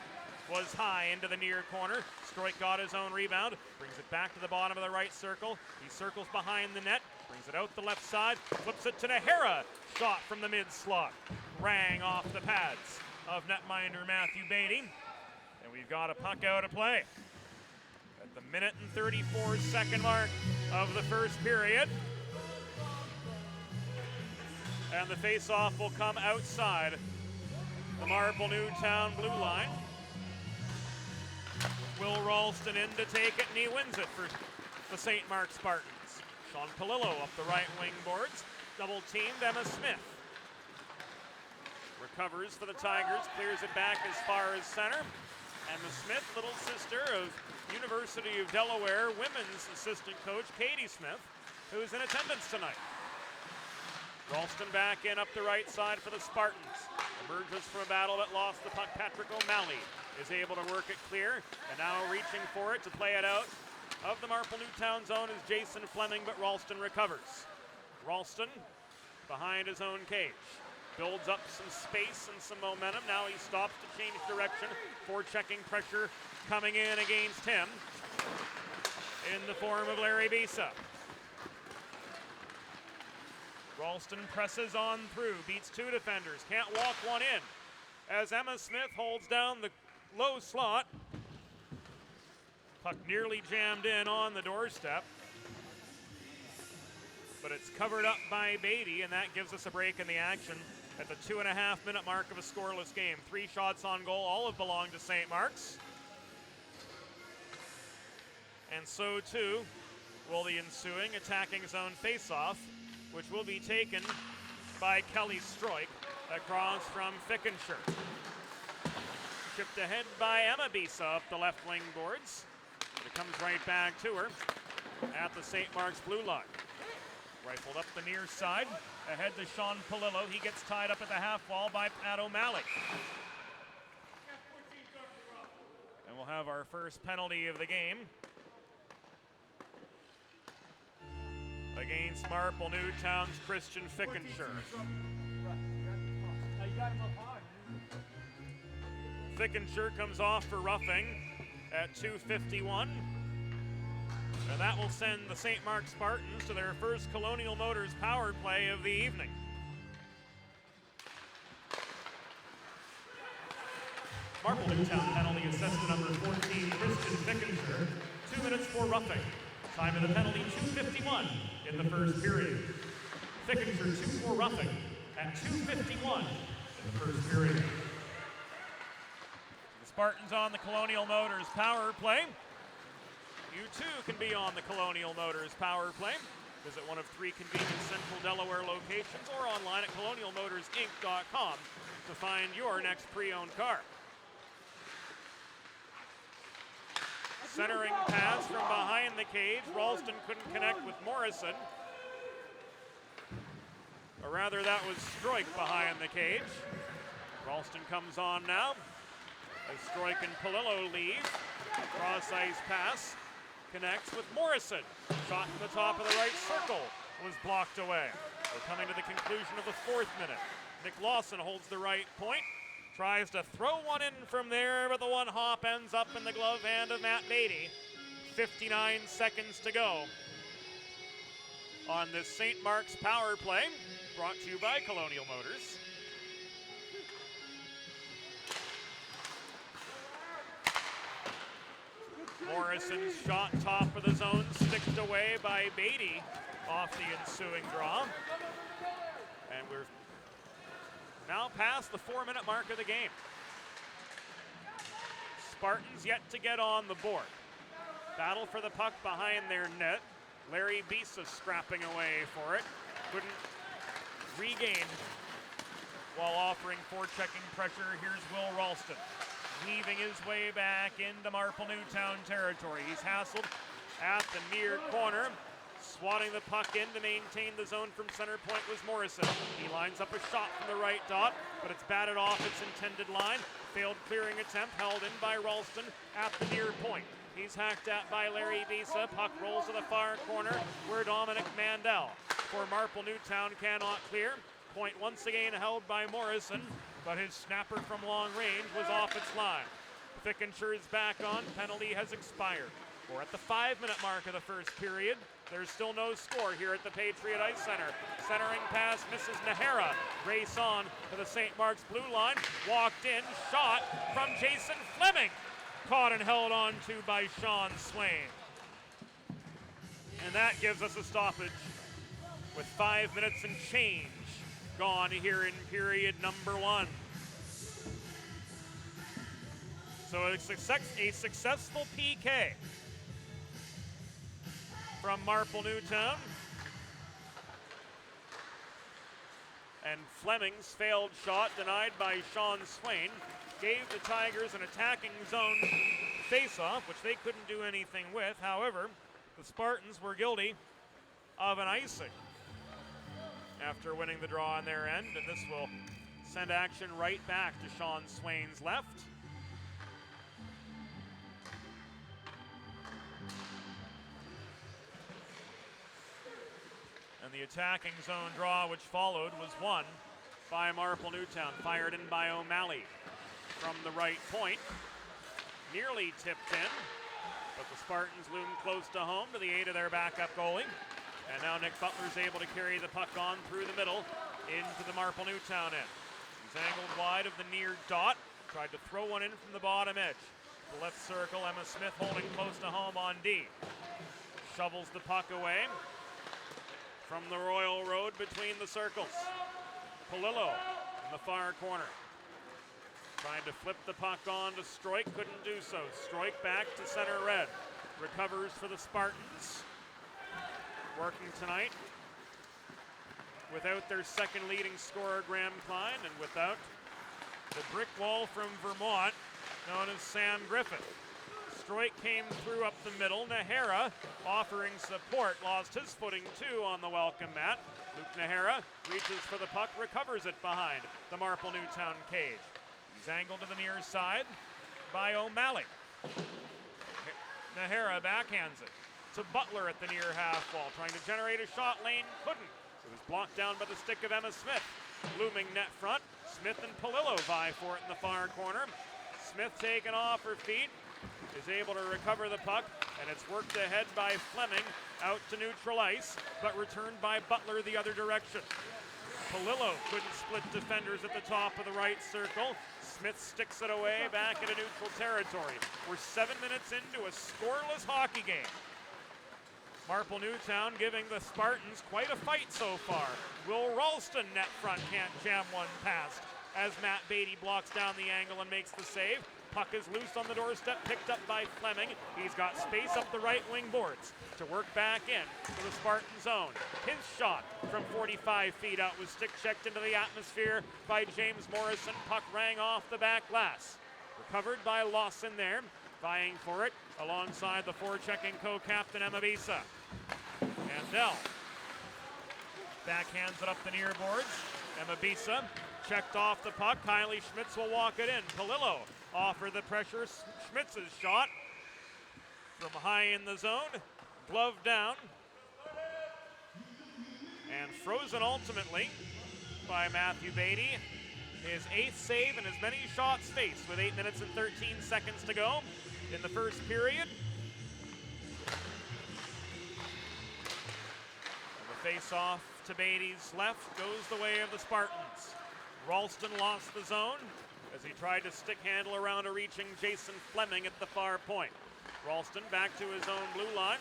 was high into the near corner. Stroik got his own rebound, brings it back to the bottom of the right circle. He circles behind the net, brings it out the left side, flips it to Nahara. Shot from the mid slot, rang off the pads of netminder Matthew Beatty, and we've got a puck out of play at the minute and 34-second mark of the first period. And the face-off will come outside the Marple-Newtown blue line. Will Ralston in to take it, and he wins it for the St. Mark Spartans. Sean Palillo up the right wing boards, double-teamed Emma Smith. Recovers for the Tigers, clears it back as far as center. Emma Smith, little sister of University of Delaware women's assistant coach Katie Smith, who's in attendance tonight. Ralston back in up the right side for the Spartans. Emerges from a battle that lost the puck. Patrick O'Malley is able to work it clear, and now reaching for it to play it out of the Marple-Newtown zone is Jason Fleming, but Ralston recovers. Ralston behind his own cage. Builds up some space and some momentum. Now he stops to change direction. Forechecking pressure coming in against him in the form of Larry Bisa. Ralston presses on through, beats 2 defenders, can't walk one in as Emma Smith holds down the low slot. Puck nearly jammed in on the doorstep, but it's covered up by Beatty, and that gives us a break in the action at the 2.5-minute mark of a scoreless game. 3 shots on goal, all have belonged to St. Mark's. And so too will the ensuing attacking zone faceoff, which will be taken by Kelly Stroik across from Fickenshire. Chipped ahead by Emma Bisa up the left wing boards. But it comes right back to her at the St. Mark's blue line. Rifled up the near side, ahead to Sean Palillo. He gets tied up at the half wall by Pat O'Malley. And we'll have our first penalty of the game against Marple-Newtown's Christian Fickenshire. Fickenshire comes off for roughing at 2:51. And that will send the St. Mark Spartans to their first Colonial Motors power play of the evening. Marple-Newtown penalty assessed to number 14, Christian Fickenshire. 2 minutes for roughing. Time of the penalty, 2:51 in the first period. Fickenshire 2 for roughing at 2:51 in the first period. The Spartans on the Colonial Motors power play. You too can be on the Colonial Motors power play. Visit one of 3 convenient Central Delaware locations or online at colonialmotorsinc.com to find your next pre-owned car. Centering pass from behind the cage. Ralston couldn't connect with Morrison. Or rather, that was Stroik behind the cage. Ralston comes on now as Stroik and Palillo leave. Cross-ice pass connects with Morrison. Shot from the top of the right circle was blocked away. We're coming to the conclusion of the 4th minute. Nick Lawson holds the right point. Tries to throw one in from there, but the one hop ends up in the glove hand of Matt Beatty. 59 seconds to go on this St. Mark's power play, brought to you by Colonial Motors. Morrison's shot top of the zone, sticked away by Beatty off the ensuing draw. And we're now past the 4-minute mark of the game. Spartans yet to get on the board. Battle for the puck behind their net. Larry Bisa scrapping away for it. Couldn't regain while offering forechecking pressure. Here's Will Ralston, weaving his way back into Marple-Newtown territory. He's hassled at the near corner. Swatting the puck in to maintain the zone from center point was Morrison. He lines up a shot from the right dot, but it's batted off its intended line. Failed clearing attempt, held in by Ralston at the near point. He's hacked at by Larry Bisa. Puck rolls to the far corner where Dominic Mandel for Marple-Newtown cannot clear. Point once again held by Morrison, but his snapper from long range was off its line. Fickenshire is back on. Penalty has expired. We're at the 5-minute mark of the first period. There's still no score here at the Patriot Ice Center. Centering pass misses Nahara. Race on to the St. Mark's blue line. Walked in, shot from Jason Fleming. Caught and held on to by Sean Swain. And that gives us a stoppage with 5 minutes and change gone here in period number 1. So a successful PK from Marple-Newtown. And Fleming's failed shot, denied by Sean Swain, gave the Tigers an attacking zone face-off, which they couldn't do anything with. However, the Spartans were guilty of an icing after winning the draw on their end, and this will send action right back to Sean Swain's left. And the attacking zone draw which followed was won by Marple-Newtown. Fired in by O'Malley from the right point. Nearly tipped in, but the Spartans loom close to home to the aid of their backup goalie. And now Nick Butler's able to carry the puck on through the middle into the Marple-Newtown end. He's angled wide of the near dot. Tried to throw one in from the bottom edge. The left circle, Emma Smith holding close to home on D. Shovels the puck away from the Royal Road between the circles. Polillo in the far corner. Trying to flip the puck on to Stroik, couldn't do so. Stroik back to center red. Recovers for the Spartans. Working tonight without their second leading scorer, Graham Klein, and without the brick wall from Vermont, known as Sam Griffith. Stroik came through up the middle. Nahara offering support, lost his footing too on the welcome mat. Luke Nahara reaches for the puck, recovers it behind the Marple-Newtown cage. He's angled to the near side by O'Malley. Nahara backhands it to Butler at the near half wall, trying to generate a shot lane, couldn't. It was blocked down by the stick of Emma Smith. Looming net front, Smith and Polillo vie for it in the far corner. Smith taken off her feet, is able to recover the puck, and it's worked ahead by Fleming out to neutral ice, but returned by Butler the other direction. Polillo couldn't split defenders at the top of the right circle. Smith sticks it away back into neutral territory. We're 7 minutes into a scoreless hockey game. Marple-Newtown giving the Spartans quite a fight so far. Will Ralston net front can't jam one past as Matt Beatty blocks down the angle and makes the save. Puck is loose on the doorstep, picked up by Fleming. He's got space up the right wing boards to work back in to the Spartan zone. His shot from 45 feet out was stick checked into the atmosphere by James Morrison. Puck rang off the back glass. Recovered by Lawson there, vying for it alongside the forechecking co-captain Emma Bisa. Mandel backhands it up the near boards. Emma Bisa checked off the puck. Kylie Schmitz will walk it in. Polillo offer the pressure. Schmitz's shot from high in the zone, glove down, and frozen ultimately by Matthew Beatty. His 8th save and as many shots faced with 8 minutes and 13 seconds to go in the first period. And the face-off to Beatty's left goes the way of the Spartans. Ralston lost the zone as he tried to stick handle around a reaching Jason Fleming at the far point. Ralston back to his own blue line.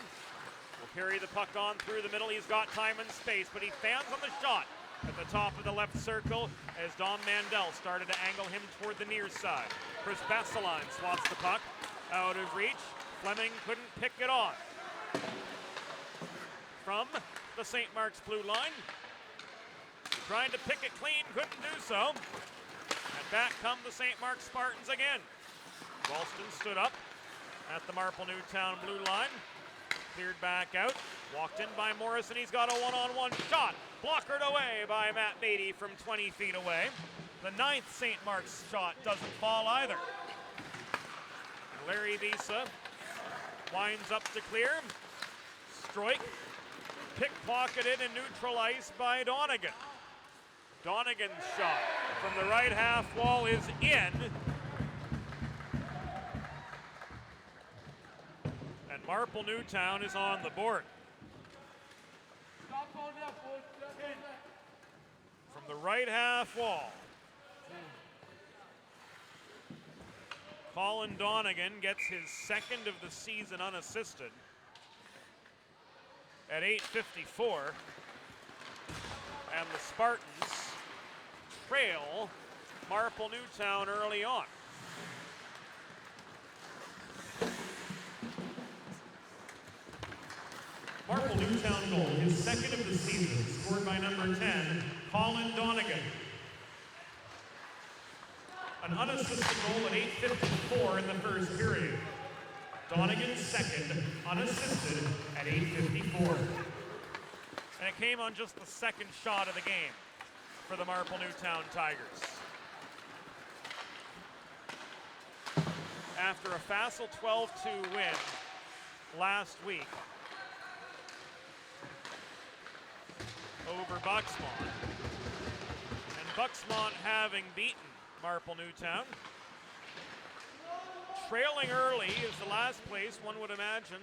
Will carry the puck on through the middle. He's got time and space, but he fans on the shot at the top of the left circle as Dom Mandel started to angle him toward the near side. Chris Basseline swats the puck out of reach. Fleming couldn't pick it on. From the St. Mark's blue line. Trying to pick it clean, couldn't do so. And back come the St. Mark's Spartans again. Ralston stood up at the Marple-Newtown blue line. Cleared back out. Walked in by Morris, and he's got a one-on-one shot. Blockered away by Matt Beatty from 20 feet away. The 9th St. Mark's shot doesn't fall either. Larry Visa winds up to clear. Stroik pickpocketed and neutral ice by Donegan. Donegan's shot from the right half wall is in. And Marple-Newtown is on the board. From the right half wall. Colin Donegan gets his 2nd of the season unassisted at 8:54. And the Spartans trail Marple-Newtown early on. Marple-Newtown goal, his 2nd of the season, scored by number 10, Colin Donegan. An unassisted goal at 8:54 in the first period. Donegan's 2nd, unassisted at 8:54. And it came on just the 2nd shot of the game for the Marple-Newtown Tigers. After a facile 12-2 win last week over Bucksmont, and Bucksmont having beaten Marple-Newtown, trailing early is the last place one would imagine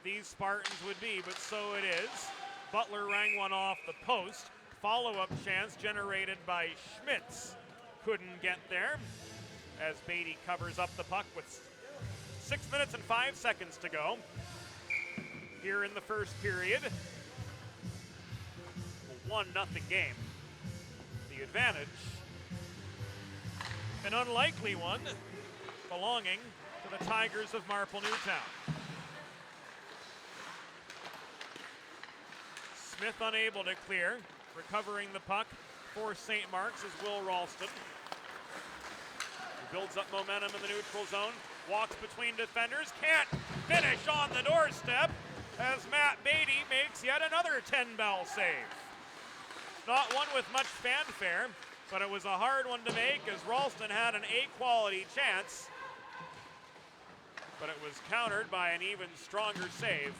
these Spartans would be, but so it is. Butler rang one off the post. Follow-up chance generated by Schmitz. Couldn't get there as Beatty covers up the puck with 6 minutes and 5 seconds to go here in the first period. A 1-0 game. The advantage, an unlikely one, belonging to the Tigers of Marple-Newtown. Smith unable to clear. Recovering the puck for St. Mark's is Will Ralston. He builds up momentum in the neutral zone. Walks between defenders. Can't finish on the doorstep as Matt Beatty makes yet another 10-bell save. Not one with much fanfare, but it was a hard one to make as Ralston had an A-quality chance. But it was countered by an even stronger save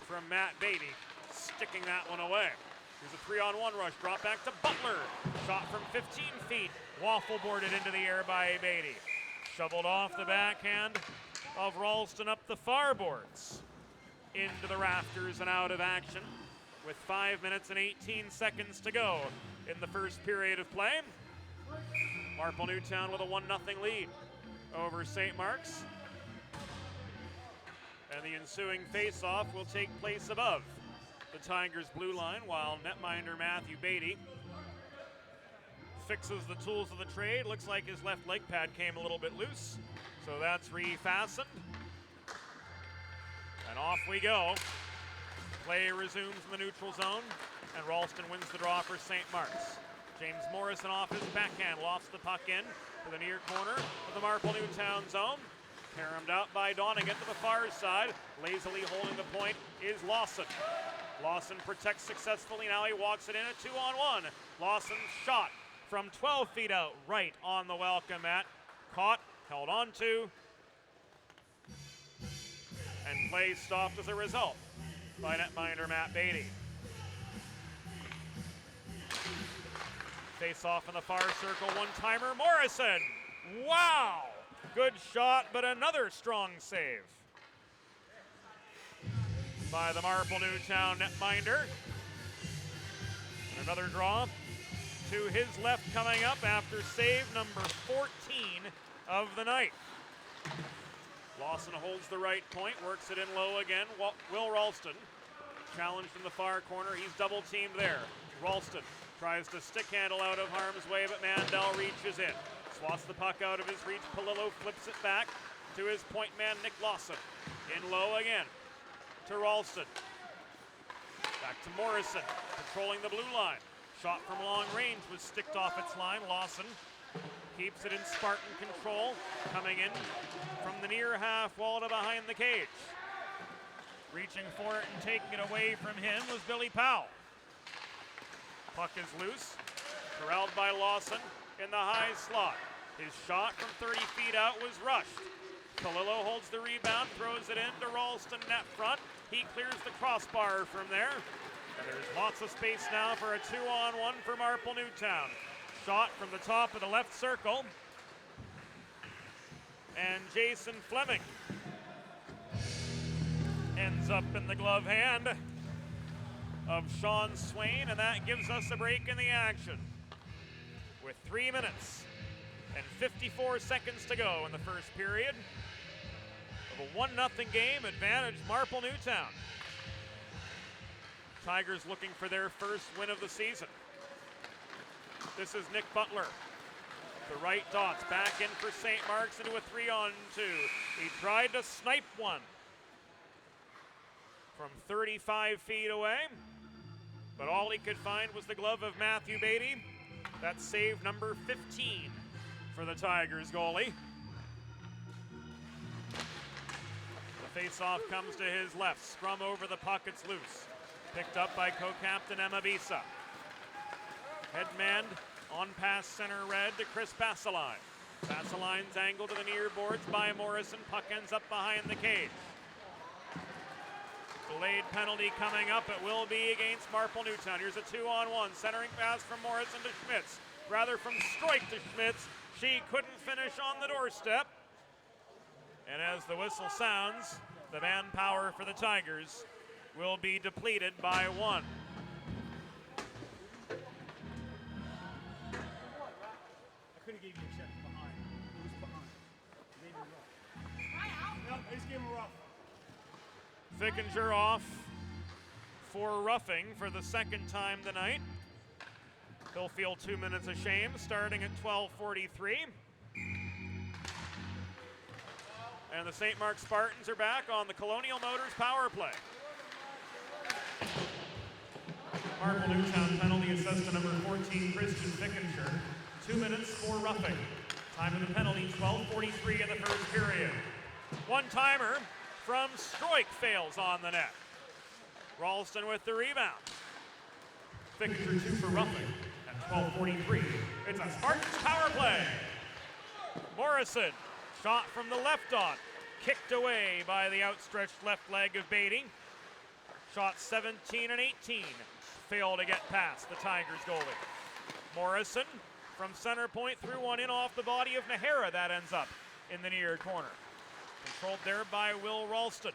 from Matt Beatty, sticking that one away. Here's a 3-on-1 rush, drop back to Butler. Shot from 15 feet, waffle boarded into the air by Beatty. Shoveled off the backhand of Ralston up the far boards. Into the rafters and out of action with 5 minutes and 18 seconds to go in the first period of play. Marple-Newtown with a 1-0 lead over St. Mark's. And the ensuing face-off will take place above the Tigers' blue line while netminder Matthew Beatty fixes the tools of the trade. Looks like his left leg pad came a little bit loose, so that's refastened. And off we go. Play resumes in the neutral zone, and Ralston wins the draw for St. Mark's. James Morrison off his backhand lofts the puck in to the near corner of the Marple-Newtown zone. Caromed out by Donegan to the far side. Lazily holding the point is Lawson. Lawson protects successfully. Now he walks it in at 2-on-1. Lawson's shot from 12 feet out, right on the welcome mat. Caught, held on to, And play stopped as a result by netminder Matt Beatty. Face off in the far circle, one-timer, Morrison. Wow! Good shot, but another strong save by the Marple-Newtown netminder. Another draw to his left coming up after save number 14 of the night. Lawson holds the right point, works it in low again. Will Ralston challenged in the far corner. He's double teamed there. Ralston tries to stick handle out of harm's way, but Mandel reaches in. Swats the puck out of his reach. Palillo flips it back to his point man, Nick Lawson. In low again to Ralston. Back to Morrison, patrolling the blue line. Shot from long range was sticked off its line. Lawson keeps it in Spartan control. Coming in from the near half wall to behind the cage. Reaching for it and taking it away from him was Billy Powell. Puck is loose, corralled by Lawson in the high slot. His shot from 30 feet out was rushed. Palillo holds the rebound, throws it in to Ralston net front. He clears the crossbar from there. And there's lots of space now for a 2-on-1 for Marple-Newtown. Shot from the top of the left circle. And Jason Fleming ends up in the glove hand of Sean Swain, and that gives us a break in the action. With 3 minutes and 54 seconds to go in the first period of a 1-0 game, advantage Marple-Newtown. Tigers looking for their first win of the season. This is Nick Butler. The right dots back in for St. Mark's into a 3-on-2. He tried to snipe one from 35 feet away, but all he could find was the glove of Matthew Beatty. That's save number 15 for the Tigers goalie. The face-off comes to his left. Scrum over the puck, it's loose. Picked up by co-captain Emma Bisa. Headman on pass center red to Chris Baseline. Baseline's angled to the near boards by Morrison. Puck ends up behind the cage. Delayed penalty coming up. It will be against Marple-Newtown. Here's a 2-on-1. Centering pass from Morrison to Schmitz. Rather from Stroik to Schmitz. She couldn't finish on the doorstep. And as the whistle sounds, the manpower for the Tigers will be depleted by 1. I couldn't give you a check behind. It was behind. Maybe rough. No, I just gave him a rough. Fickinger off for roughing for the second time tonight. He'll feel 2 minutes of shame starting at 12:43. And the St. Mark Spartans are back on the Colonial Motors power play. Marple-Newtown penalty assessed to number 14, Christian Fickinger. 2 minutes for roughing. Time of the penalty, 12:43 in the first period. One-timer from Stroik fails on the net. Ralston with the rebound. Fickinger 2 for roughing at 12:43. It's a Spartans power play. Morrison, shot from the left on. Kicked away by the outstretched left leg of Beatty. Shots 17 and 18. Fail to get past the Tigers goalie. Morrison from center point threw one in off the body of Nahara. That ends up in the near corner. Controlled there by Will Ralston.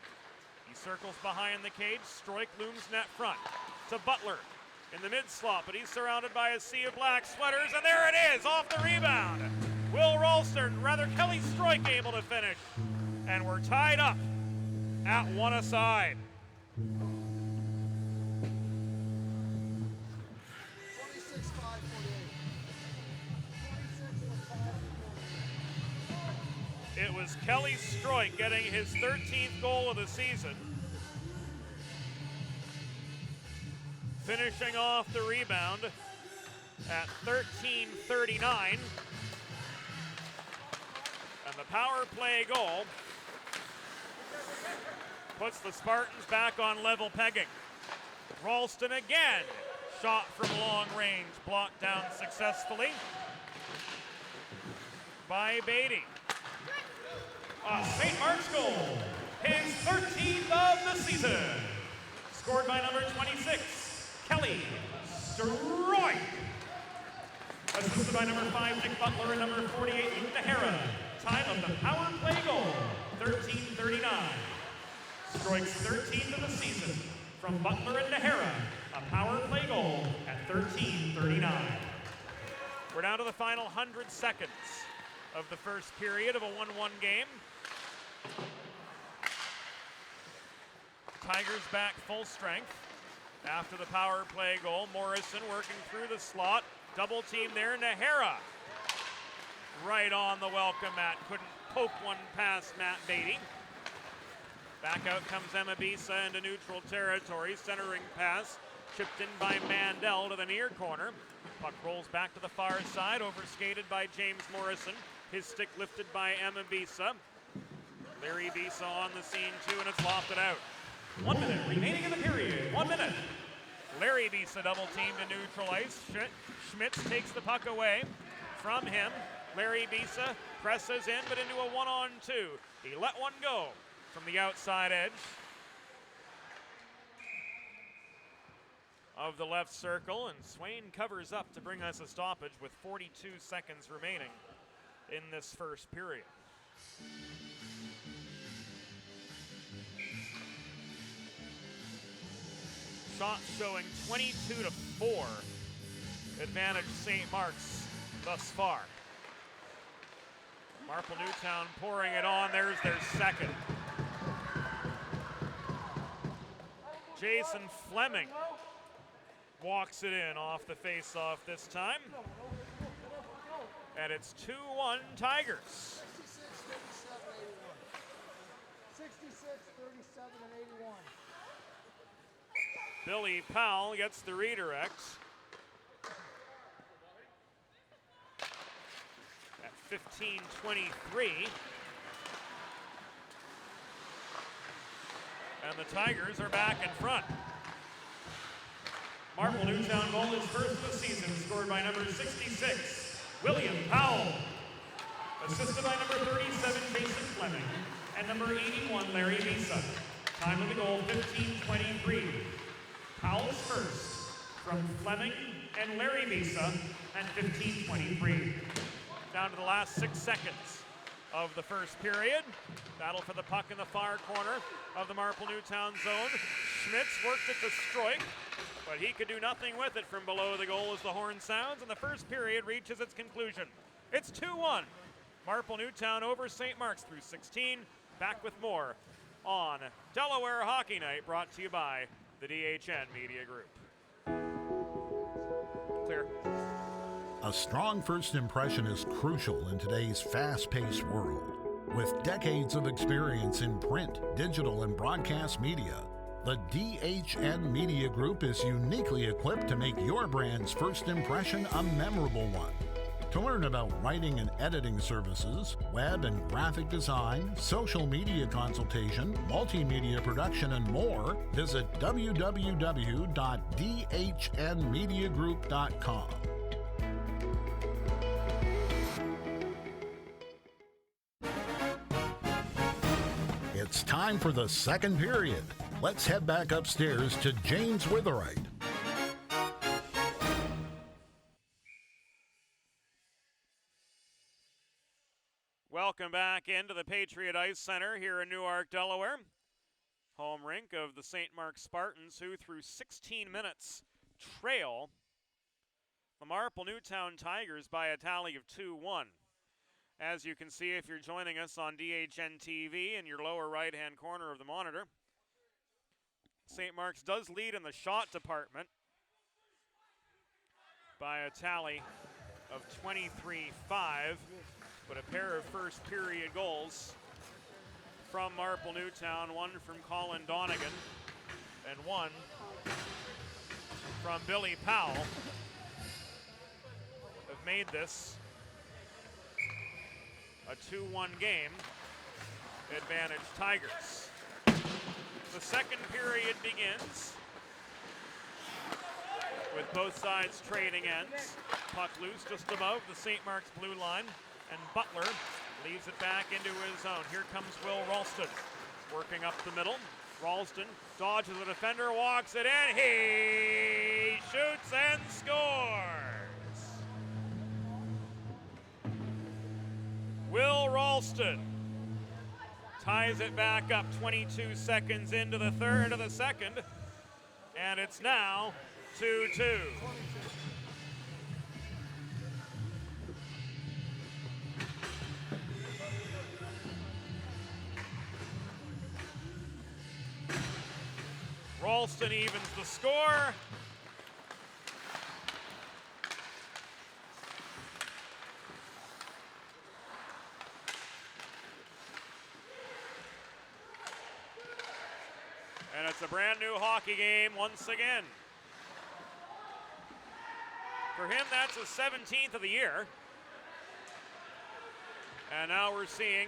He circles behind the cage. Stroik looms net front to Butler in the mid-slot, but he's surrounded by a sea of black sweaters, and there it is off the rebound. Will Ralston, rather Kelly Stroik, able to finish. And we're tied up at 1 aside. 26-5, 48. It was Kelly Stroik getting his 13th goal of the season. Finishing off the rebound at 13:39. And the power play goal puts the Spartans back on level pegging. Ralston again. Shot from long range, blocked down successfully by Beatty. St. Mark's goal. his 13th of the season. Scored by number 26, Kelly Stroik. Assisted by number 5, Nick Butler, and number 48, Luke Nahara. Time of the power play goal, 13:39. Stroik's 13th of the season from Butler and Nahara. A power play goal at 13:39. We're down to the final 100 seconds of the first period of a 1-1 game. Tigers back full strength after the power play goal. Morrison working through the slot. Double team there. Nahara right on the welcome mat. Couldn't poke one past Matt Beatty. Back out comes Emma Bisa into neutral territory. Centering pass chipped in by Mandel to the near corner. Puck rolls back to the far side. Overskated by James Morrison. His stick lifted by Emma Bisa. Larry Bisa on the scene too, and it's lofted out. 1 minute remaining in the period. 1 minute. Larry Bisa double teamed to neutral ice. Schmitz takes the puck away from him. Larry Bisa presses in, but into a 1-on-2. He let one go from the outside edge of the left circle, and Swain covers up to bring us a stoppage with 42 seconds remaining in this first period. Shots showing 22-4. Advantage St. Mark's thus far. Marple-Newtown pouring it on. There's their second. Jason Fleming walks it in off the face-off this time. And it's 2-1 Tigers. 66, 37, and 81. Billy Powell gets the redirect. At 15:23. And the Tigers are back in front. Marple-Newtown goal is first of the season, scored by number 66, William Powell. Assisted by number 37, Jason Fleming, and number 81, Larry Bisa. Time of the goal, 15:23. Powell's first from Fleming and Larry Bisa at 15:23. Down to the last 6 seconds of the first period. Battle for the puck in the far corner of the Marple-Newtown zone. Schmitz worked it to Stroik, but he could do nothing with it from below the goal as the horn sounds, and the first period reaches its conclusion. It's 2-1. Marple-Newtown over St. Mark's through 16. Back with more on Delaware Hockey Night, brought to you by the DHN Media Group. Clear. A strong first impression is crucial in today's fast-paced world. With decades of experience in print, digital, and broadcast media, the DHN Media Group is uniquely equipped to make your brand's first impression a memorable one. To learn about writing and editing services, web and graphic design, social media consultation, multimedia production, and more, visit www.dhnmediagroup.com. It's time for the second period. Let's head back upstairs to James Witherite. Welcome back into the Patriot Ice Center here in Newark, Delaware. Home rink of the St. Mark's Spartans, who through 16 minutes trail the Marple-Newtown Tigers by a tally of 2-1. As you can see if you're joining us on DHN TV in your lower right-hand corner of the monitor, St. Mark's does lead in the shot department by a tally of 23-5. But a pair of first period goals from Marple-Newtown, one from Colin Donegan and one from Billy Powell, have made this a 2-1 game. Advantage Tigers. The second period begins with both sides trading ends. Puck loose just above the St. Mark's blue line. And Butler leaves it back into his zone. Here comes Will Ralston. Working up the middle. Ralston dodges the defender, walks it in. He shoots and scores. Will Ralston ties it back up 22 seconds into the third of the second. And it's now 2-2. Ralston evens the score. And it's a brand new hockey game once again. For him, that's his 17th of the year. And now we're seeing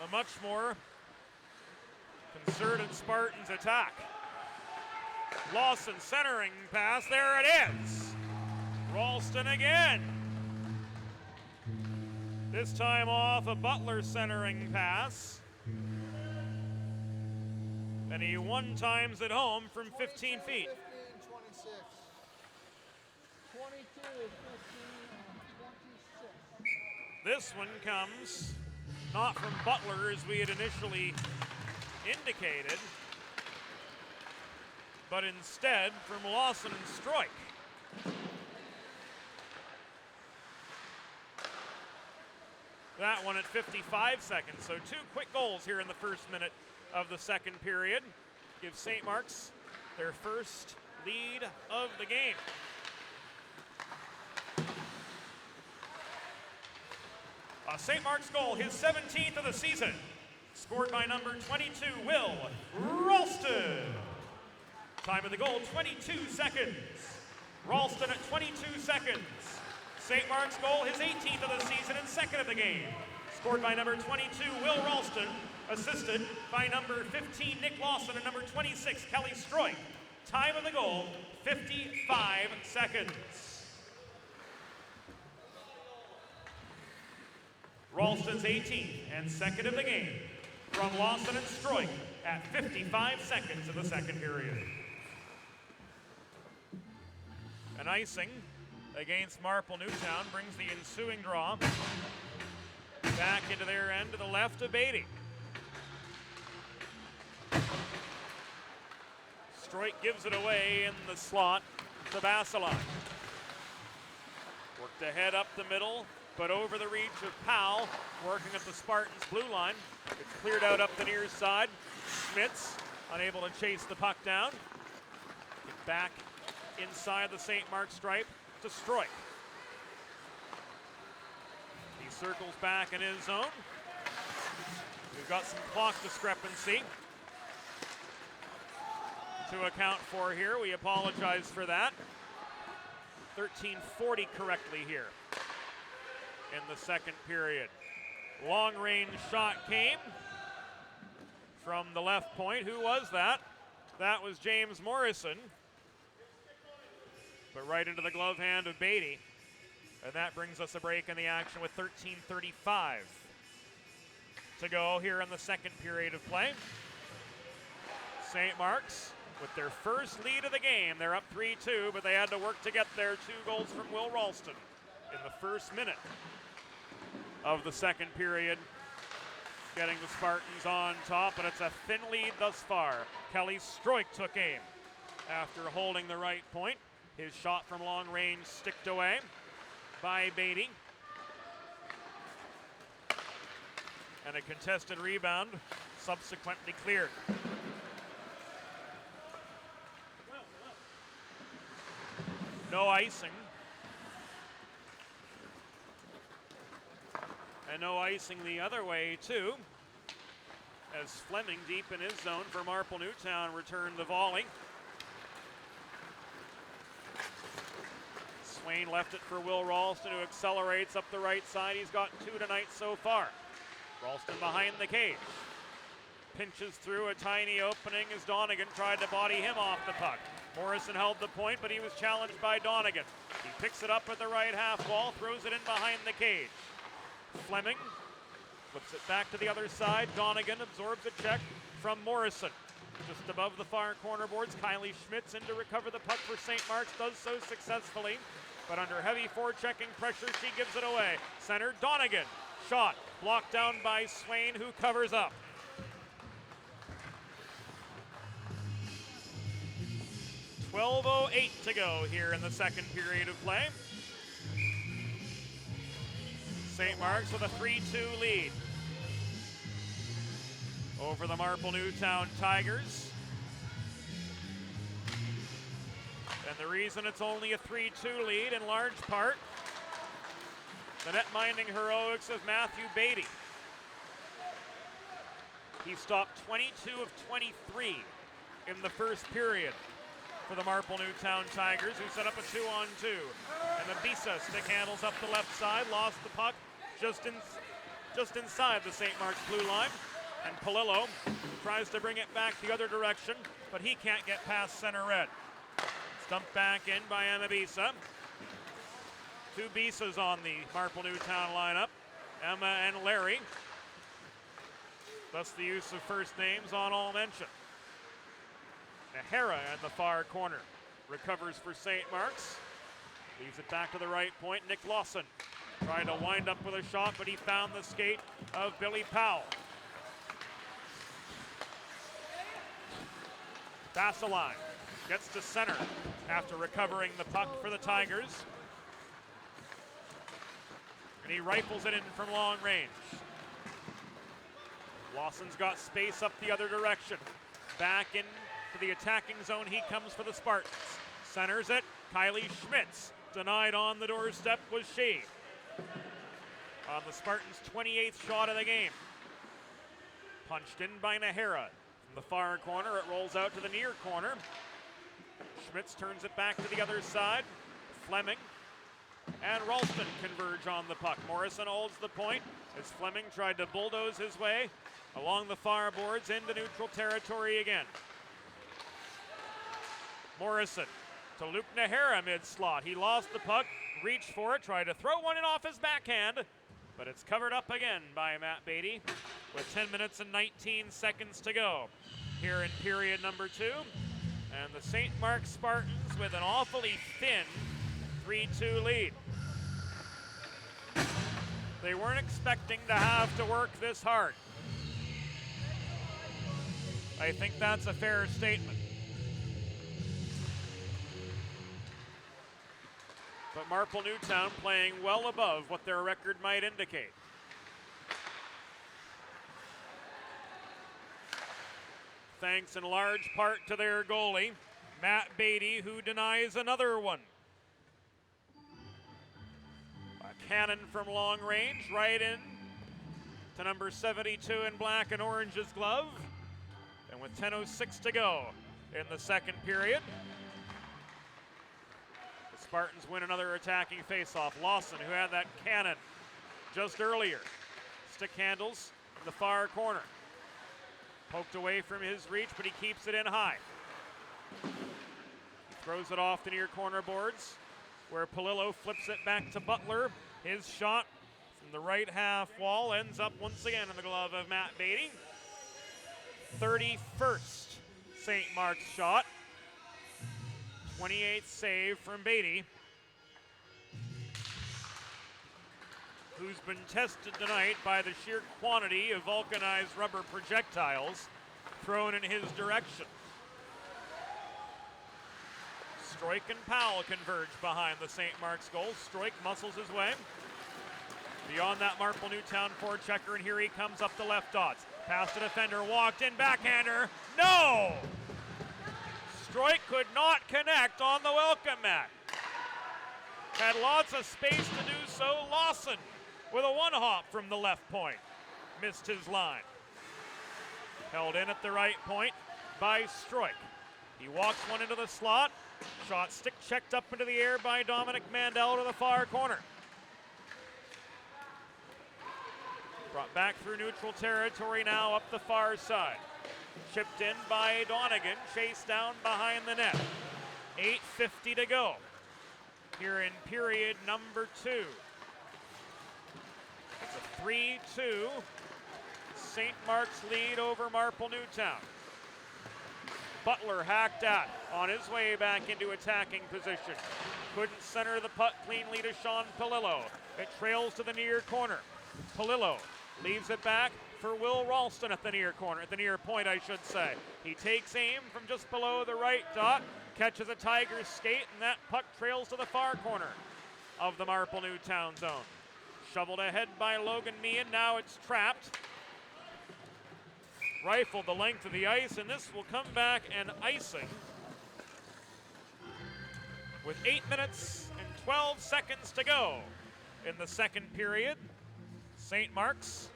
a much more concerted Spartans attack. Lawson centering pass, there it is. Ralston again. This time off a Butler centering pass. And he one times it home from 15 feet. 15, 26. 22, 15, 26. This one comes not from Butler as we had initially indicated, but instead from Lawson and Stroik. That one at 55 seconds, so 2 quick goals here in the first minute of the second period. Gives St. Mark's their first lead of the game. A St. Mark's goal, his 17th of the season. Scored by number 22, Will Ralston. Time of the goal, 22 seconds. Ralston at 22 seconds. St. Mark's goal, his 18th of the season and second of the game. Scored by number 22, Will Ralston. Assisted by number 15, Nick Lawson, and number 26, Kelly Stroik. Time of the goal, 55 seconds. Ralston's 18th and second of the game from Lawson and Stroik at 55 seconds of the second period. An icing against Marple-Newtown brings the ensuing draw back into their end to the left of Beatty. Stroik gives it away in the slot to Basalan. Worked ahead up the middle, but over the reach of Powell, working at the Spartans' blue line. It's cleared out up the near side. Schmitz unable to chase the puck down. Get back inside the St. Mark's stripe to Stroik. He circles back in his zone. We've got some clock discrepancy to account for here. We apologize for that. 13:40 correctly here in the second period. Long range shot came from the left point. Who was that? That was James Morrison. But right into the glove hand of Beatty. And that brings us a break in the action with 13:35 to go here in the second period of play. St. Mark's with their first lead of the game. They're up 3-2, but they had to work to get there. 2 goals from Will Ralston in the first minute of the second period, getting the Spartans on top, and it's a thin lead thus far. Kelly Stroik took aim after holding the right point. His shot from long range sticked away by Beatty. And a contested rebound subsequently cleared. No icing. And no icing the other way, too, as Fleming, deep in his zone for Marple-Newtown, returned the volley. Swain left it for Will Ralston, who accelerates up the right side. He's got 2 tonight so far. Ralston behind the cage. Pinches through a tiny opening as Donegan tried to body him off the puck. Morrison held the point, but he was challenged by Donegan. He picks it up at the right half wall, throws it in behind the cage. Fleming Flips it back to the other side. Donegan absorbs a check from Morrison. Just above the far corner boards, Kylie Schmitz in to recover the puck for St. Mark's, does so successfully. But under heavy forechecking pressure, she gives it away. Center, Donegan. Shot blocked down by Swain, who covers up. .12:08 to go here in the second period of play. St. Mark's with a 3-2 lead over the Marple-Newtown Tigers. And the reason it's only a 3-2 lead, in large part, the net-minding heroics of Matthew Beatty. He stopped 22 of 23 in the first period for the Marple-Newtown Tigers, who set up a 2-on-2. And Mabisa stick handles up the left side, lost the puck just inside the St. Mark's blue line. And Palillo tries to bring it back the other direction, but he can't get past center red. Stumped back in by Mabisa. Two Bisas on the Marple-Newtown lineup, Emma and Larry. Thus the use of first names on all mention. Nahara in the far corner recovers for St. Mark's. Leaves it back to the right point. Nick Lawson trying to wind up with a shot, but he found the skate of Billy Powell. Vasseline gets to center after recovering the puck for the Tigers. And he rifles it in from long range. Lawson's got space up the other direction. Back into the attacking zone, he comes for the Spartans. Centers it, Kylie Schmitz. Denied on the doorstep was she. On the Spartans' 28th shot of the game. Punched in by Nahara. From the far corner, it rolls out to the near corner. Schmitz turns it back to the other side. Fleming and Ralston converge on the puck. Morrison holds the point as Fleming tried to bulldoze his way along the far boards into neutral territory again. Morrison to Luke Nahara mid-slot. He lost the puck, reached for it, tried to throw one in off his backhand, but it's covered up again by Matt Beatty with 10 minutes and 19 seconds to go here in period number 2. And the St. Mark's Spartans with an awfully thin 3-2 lead. They weren't expecting to have to work this hard. I think that's a fair statement. But Marple-Newtown playing well above what their record might indicate. Thanks in large part to their goalie, Matt Beatty, who denies another one. A cannon from long range, right in to number 72 in black and orange's glove. And with 10:06 to go in the second period, the Spartans win another attacking faceoff. Lawson, who had that cannon just earlier, stick handles in the far corner. Poked away from his reach, but he keeps it in high. He throws it off the near corner boards, where Palillo flips it back to Butler. His shot from the right half wall ends up once again in the glove of Matt Beatty. 31st St. Mark's shot. 28th save from Beatty, who's been tested tonight by the sheer quantity of vulcanized rubber projectiles thrown in his direction. Stroik and Powell converge behind the St. Mark's goal. Stroik muscles his way beyond that Marple-Newtown forechecker, and here he comes up the left dots. Past the defender, walked in, backhander, no! Stroik could not connect on the welcome mat. Had lots of space to do so. Lawson with a one-hop from the left point. Missed his line. Held in at the right point by Stroik. He walks one into the slot. Shot stick checked up into the air by Dominic Mandel to the far corner. Brought back through neutral territory now up the far side. Chipped in by Donegan, chased down behind the net. 8:50 to go here in period number 2. It's a 3-2 St. Mark's lead over Marple-Newtown. Butler hacked at on his way back into attacking position. Couldn't center the puck cleanly to Sean Palillo. It trails to the near corner. Palillo leaves it back for Will Ralston at the near corner, at the near point, I should say. He takes aim from just below the right dot, catches a Tigers skate, and that puck trails to the far corner of the Marple-Newtown zone. Shoveled ahead by Logan Meehan, now it's trapped. Rifled the length of the ice, and this will come back and icing with 8 minutes and 12 seconds to go in the second period. St. Mark's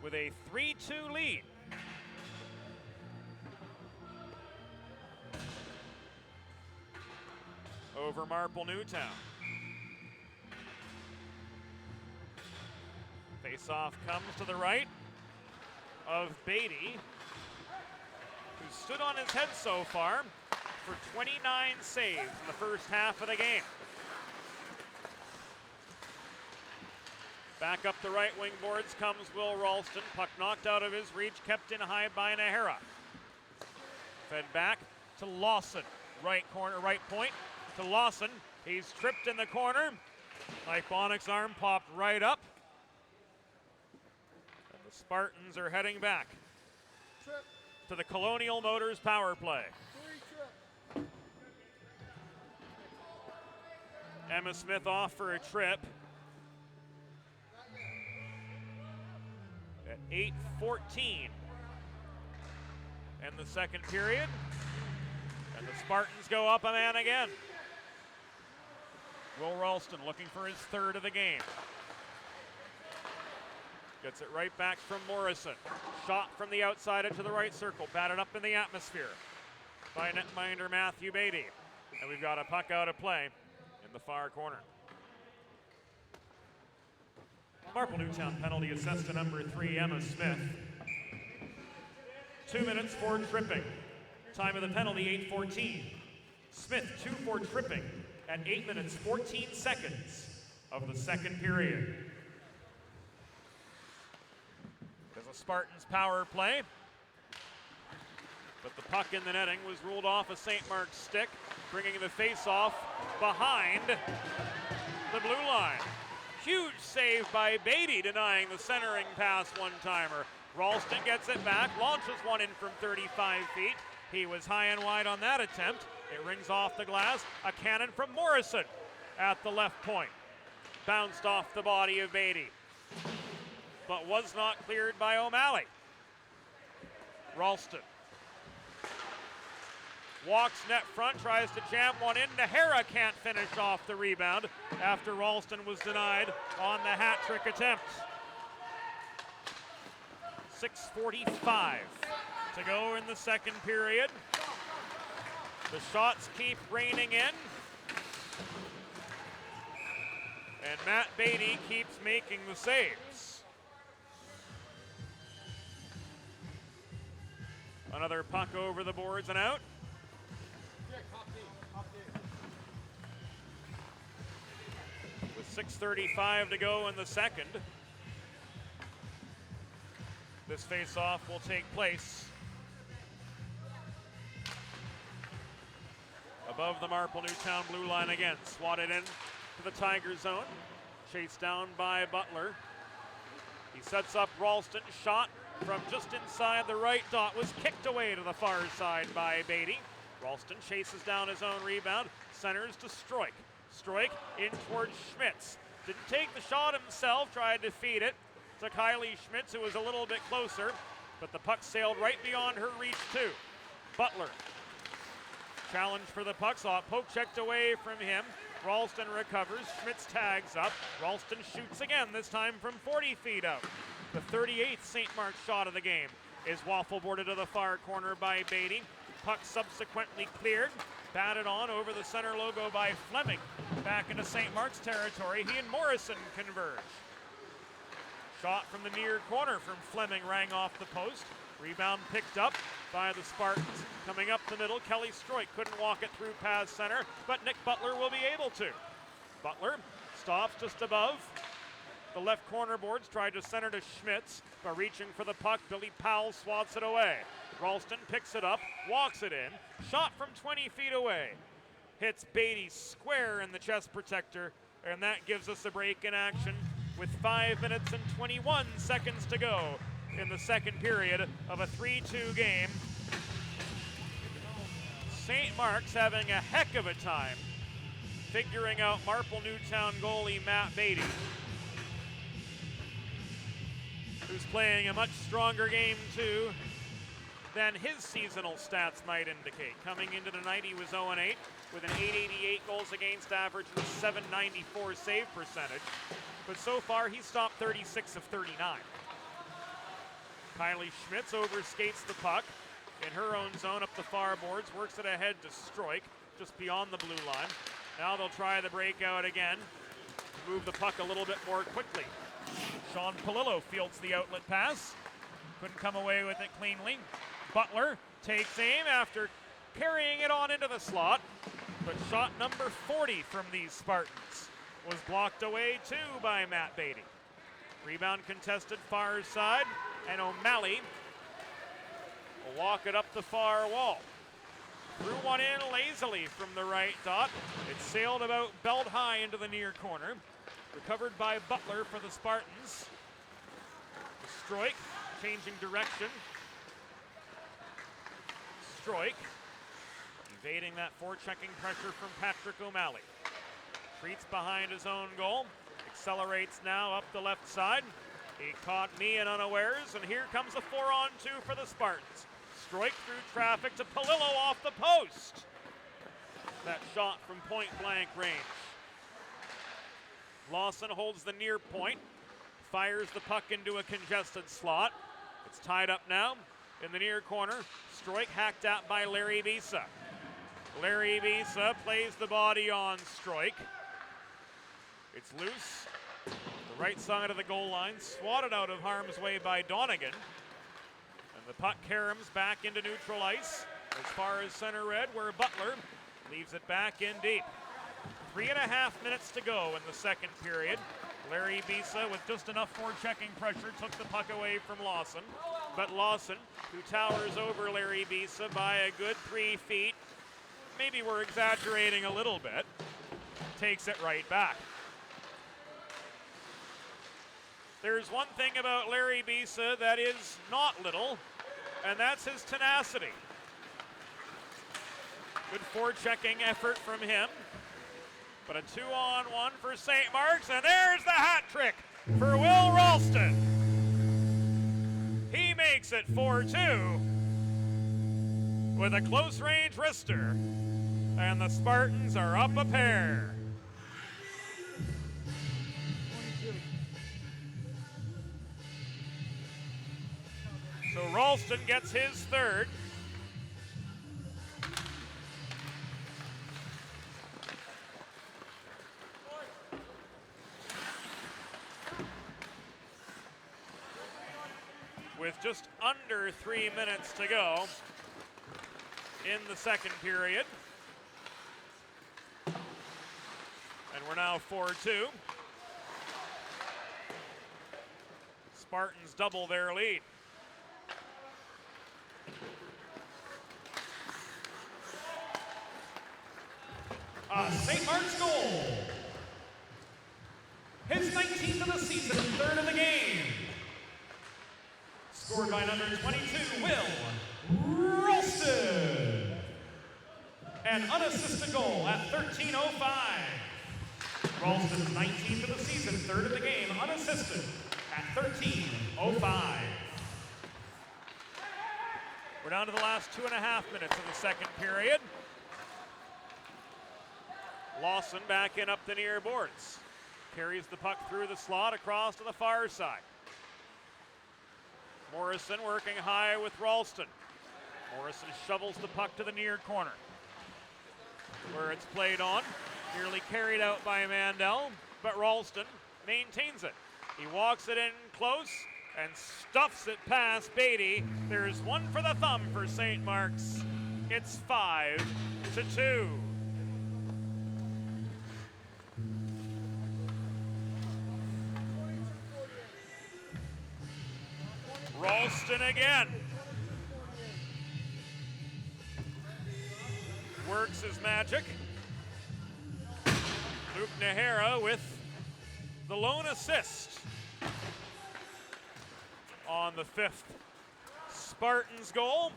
with a 3-2 lead. Over Marple-Newtown. Face-off comes to the right of Beatty, who stood on his head so far for 29 saves in the first half of the game. Back up the right wing boards comes Will Ralston. Puck knocked out of his reach, kept in high by Nahara. Fed back to Lawson. Right corner, right point to Lawson. He's tripped in the corner. Iponic's arm popped right up. And the Spartans are heading back to the Colonial Motors power play. Emma Smith off for a trip. At 8:14 in the second period. And the Spartans go up a man again. Will Ralston looking for his third of the game. Gets it right back from Morrison. Shot from the outside into the right circle. Batted up in the atmosphere by netminder Matthew Beatty. And we've got a puck out of play in the far corner. Marple-Newtown penalty assessed to number 3, Emma Smith. 2 minutes for tripping. Time of the penalty, 8:14. Smith 2 for tripping at 8 minutes, 14 seconds of the second period. There's a Spartans power play, but the puck in the netting was ruled off a St. Mark's stick, bringing the face-off behind the blue line. Huge save by Beatty, denying the centering pass one-timer. Ralston gets it back, launches one in from 35 feet. He was high and wide on that attempt. It rings off the glass. A cannon from Morrison at the left point. Bounced off the body of Beatty, but was not cleared by O'Malley. Ralston walks net front, tries to jam one in. Nahara can't finish off the rebound after Ralston was denied on the hat trick attempt. 6:45 to go in the second period. The shots keep raining in. And Matt Beatty keeps making the saves. Another puck over the boards and out. With 6:35 to go in the second, this face-off will take place above the Marple-Newtown blue line again. Swatted in to the Tiger zone. Chased down by Butler. He sets up Ralston. Shot from just inside the right dot was kicked away to the far side by Beatty. Ralston chases down his own rebound. Centers to Stroik. Stroik in towards Schmitz. Didn't take the shot himself, tried to feed it to Kylie Schmitz, who was a little bit closer, but the puck sailed right beyond her reach too. Butler challenge for the puck, saw it poke checked away from him. Ralston recovers, Schmitz tags up. Ralston shoots again, this time from 40 feet out. The 38th St. Mark's shot of the game is waffle boarded to the far corner by Beatty. Puck subsequently cleared, batted on over the center logo by Fleming. Back into St. Mark's territory, he and Morrison converge. Shot from the near corner from Fleming rang off the post. Rebound picked up by the Spartans. Coming up the middle, Kelly Stroik couldn't walk it through past center, but Nick Butler will be able to. Butler stops just above The left corner boards tried to center to Schmitz, but reaching for the puck, Billy Powell swats it away. Ralston picks it up, walks it in, shot from 20 feet away. Hits Beatty square in the chest protector, and that gives us a break in action with 5 minutes and 21 seconds to go in the second period of a 3-2 game. St. Mark's having a heck of a time figuring out Marple-Newtown goalie Matt Beatty, who's playing a much stronger game too than his seasonal stats might indicate. Coming into tonight, he was 0-8 with an .888 goals against average and a .794 save percentage. But so far, he's stopped 36 of 39. Kylie Schmitz overskates the puck in her own zone up the far boards, works it ahead to Stroik, just beyond the blue line. Now they'll try the breakout again to move the puck a little bit more quickly. Sean Palillo fields the outlet pass. Couldn't come away with it cleanly. Butler takes aim after carrying it on into the slot, but shot number 40 from these Spartans was blocked away too by Matt Beatty. Rebound contested far side, and O'Malley will walk it up the far wall. Threw one in lazily from the right dot. It sailed about belt high into the near corner. Recovered by Butler for the Spartans. Stroik changing direction. Stroik evading that forechecking pressure from Patrick O'Malley. Treats behind his own goal. Accelerates now up the left side. He caught Meehan unawares, and here comes a 4-on-2 for the Spartans. Stroik through traffic to Palillo off the post. That shot from point blank range. Lawson holds the near point, fires the puck into a congested slot. It's tied up now in the near corner. Stroik hacked at by Larry Bisa. Larry Bisa plays the body on Stroik. It's loose. The right side of the goal line, swatted out of harm's way by Donegan. And the puck caroms back into neutral ice as far as center red, where Butler leaves it back in deep. 3.5 minutes to go in the second period. Larry Bisa, with just enough forechecking pressure, took the puck away from Lawson. But Lawson, who towers over Larry Bisa by a good 3 feet, maybe we're exaggerating a little bit, takes it right back. There's one thing about Larry Bisa that is not little, and that's his tenacity. Good forechecking effort from him. But a 2-on-1 for St. Mark's, and there's the hat trick for Will Ralston. He makes it 4-2 with a close range wrister, and the Spartans are up a pair. So Ralston gets his third. With just under 3 minutes to go in the second period. And we're now 4-2. Spartans double their lead. St. Mark's goal. His 19th of the season, third of the game. Scored by number 22, Will Ralston. An unassisted goal at 13:05. Ralston's 19th of the season, third of the game, unassisted at 13:05. We're down to the last 2.5 minutes of the second period. Lawson back in up the near boards. Carries the puck through the slot across to the far side. Morrison working high with Ralston. Morrison shovels the puck to the near corner, where it's played on. Nearly carried out by Mandel, but Ralston maintains it. He walks it in close and stuffs it past Beatty. There's one for the thumb for St. Mark's. It's 5-2. Ralston again. Works his magic. Luke Nahara with the lone assist on the 5th Spartans goal.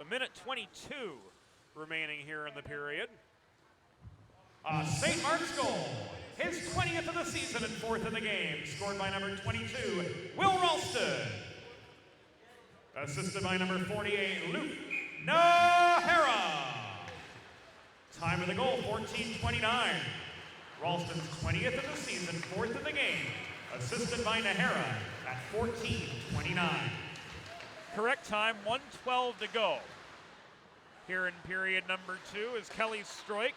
A minute 22 remaining here in the period. St. Mark's goal, his 20th of the season and 4th of the game, scored by number 22, Will Ralston. Assisted by number 48, Luke Nahara. Time of the goal, 14:29. Ralston's 20th of the season, 4th of the game, assisted by Nahara at 14:29. Correct time, 1:12 to go. Here in period number 2 as Kelly Stroik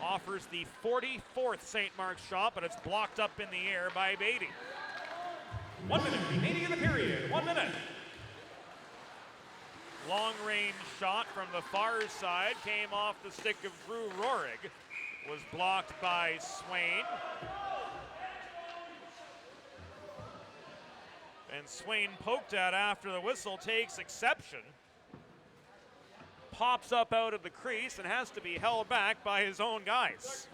offers the 44th St. Mark's shot, but it's blocked up in the air by Beatty. 1 minute remaining in the period. 1 minute. Long range shot from the far side came off the stick of Drew Rohrig. Was blocked by Swain. And Swain poked at after the whistle, takes exception. Pops up out of the crease and has to be held back by his own guys.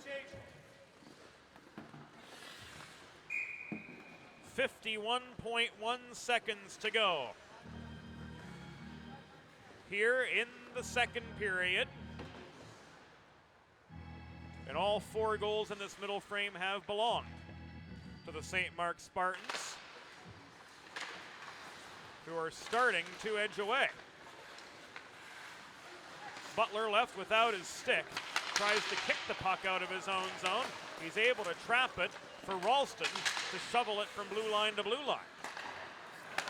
51.1 seconds to go. Here in the second period. And all 4 goals in this middle frame have belonged to the St. Mark's Spartans, who are starting to edge away. Butler left without his stick, tries to kick the puck out of his own zone. He's able to trap it for Ralston to shovel it from blue line to blue line.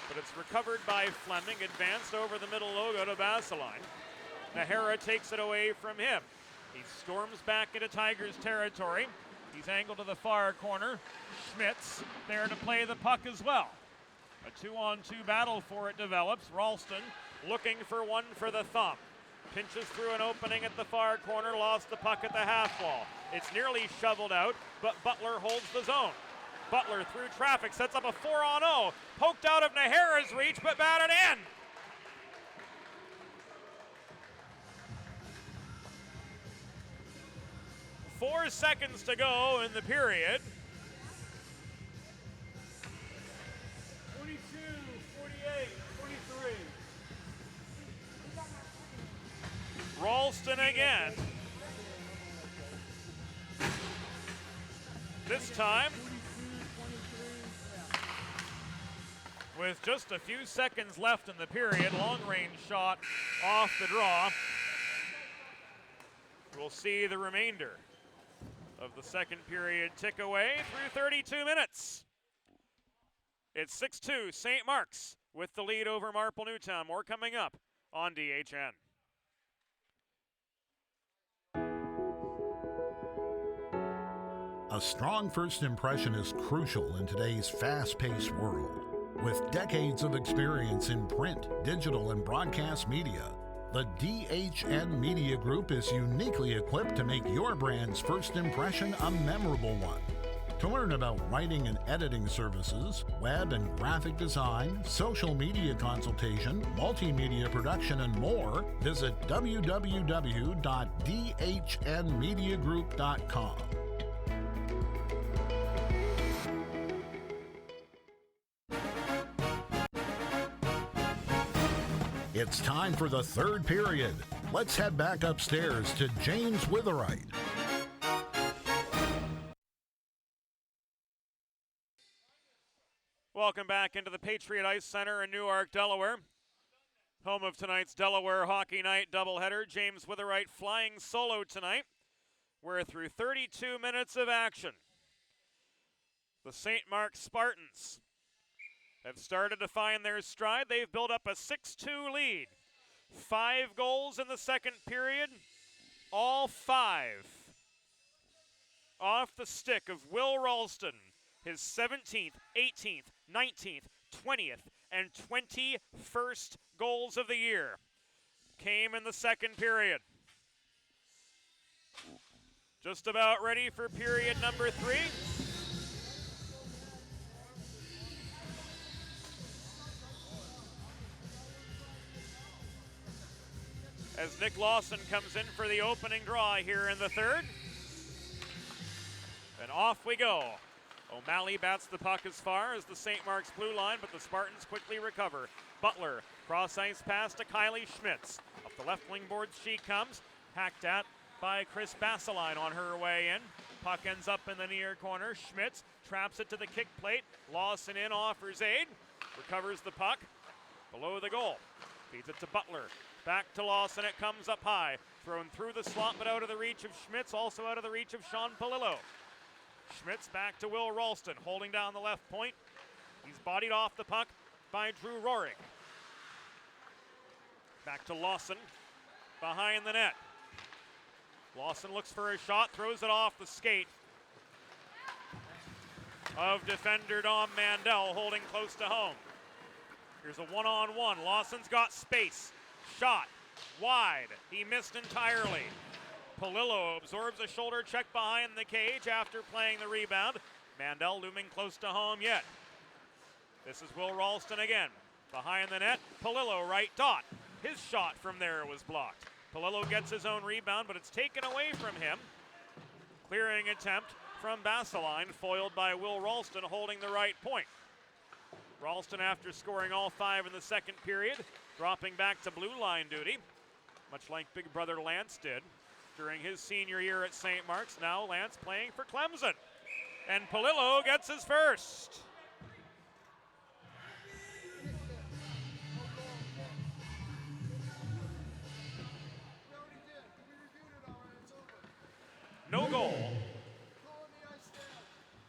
But it's recovered by Fleming, advanced over the middle logo to Baseline. Nahara takes it away from him. He storms back into Tigers territory. He's angled to the far corner. Schmitz there to play the puck as well. A 2-on-2 battle for it develops. Ralston looking for one for the thumb. Pinches through an opening at the far corner, lost the puck at the half wall. It's nearly shoveled out, but Butler holds the zone. Butler through traffic, sets up a 4-on-0. Poked out of Nahara's reach, but batted in. Four seconds to go in the period. 22, 48, 23. Ralston again. This time, with just a few seconds left in the period, long range shot off the draw. We'll see the remainder of the second period tick away through 32 minutes. It's 6-2 St. Mark's with the lead over Marple-Newtown. More coming up on DHN. A strong first impression is crucial in today's fast-paced world. With decades of experience in print, digital, and broadcast media, the DHN Media Group is uniquely equipped to make your brand's first impression a memorable one. To learn about writing and editing services, web and graphic design, social media consultation, multimedia production, and more, visit www.dhnmediagroup.com. It's time for the third period. Let's head back upstairs to James Witherite. Welcome back into the Patriot Ice Center in Newark, Delaware. Home of tonight's Delaware Hockey Night doubleheader. James Witherite flying solo tonight. We're through 32 minutes of action. The St. Mark's Spartans have started to find their stride. They've built up a 6-2 lead. 5 goals in the second period, all 5 off the stick of Will Ralston. His 17th, 18th, 19th, 20th, and 21st goals of the year came in the second period. Just about ready for period number 3. As Nick Lawson comes in for the opening draw here in the 3rd. And off we go. O'Malley bats the puck as far as the St. Mark's blue line, but the Spartans quickly recover. Butler, cross ice pass to Kylie Schmitz. Up the left wing boards she comes, hacked at by Chris Basseline on her way in. Puck ends up in the near corner. Schmitz traps it to the kick plate. Lawson in, offers aid, recovers the puck below the goal. Feeds it to Butler. Back to Lawson, it comes up high. Thrown through the slot, but out of the reach of Schmitz, also out of the reach of Sean Polillo. Schmitz back to Will Ralston, holding down the left point. He's bodied off the puck by Drew Rohrig. Back to Lawson, behind the net. Lawson looks for a shot, throws it off the skate of defender Dom Mandel, holding close to home. Here's a one-on-one. Lawson's got space. Shot wide. He missed entirely. Polillo absorbs a shoulder check behind the cage after playing the rebound. Mandel looming close to home yet. This is Will Ralston again. Behind the net, Polillo right dot. His shot from there was blocked. Polillo gets his own rebound, but it's taken away from him. Clearing attempt from Basseline, foiled by Will Ralston holding the right point. Ralston, after scoring all 5 in the 2nd period, dropping back to blue line duty, much like big brother Lance did during his senior year at St. Mark's. Now Lance playing for Clemson. And Polillo gets his first. No goal.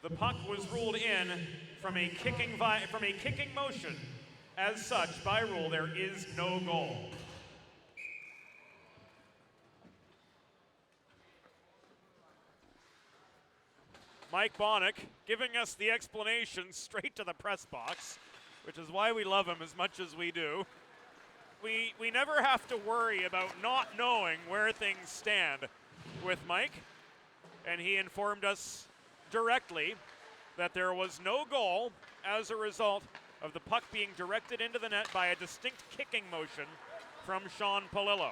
The puck was ruled in from a kicking motion. As such, by rule, there is no goal. Mike Bonnick giving us the explanation straight to the press box, which is why we love him as much as we do. We never have to worry about not knowing where things stand with Mike, and he informed us directly that there was no goal as a result of the puck being directed into the net by a distinct kicking motion from Sean Polillo.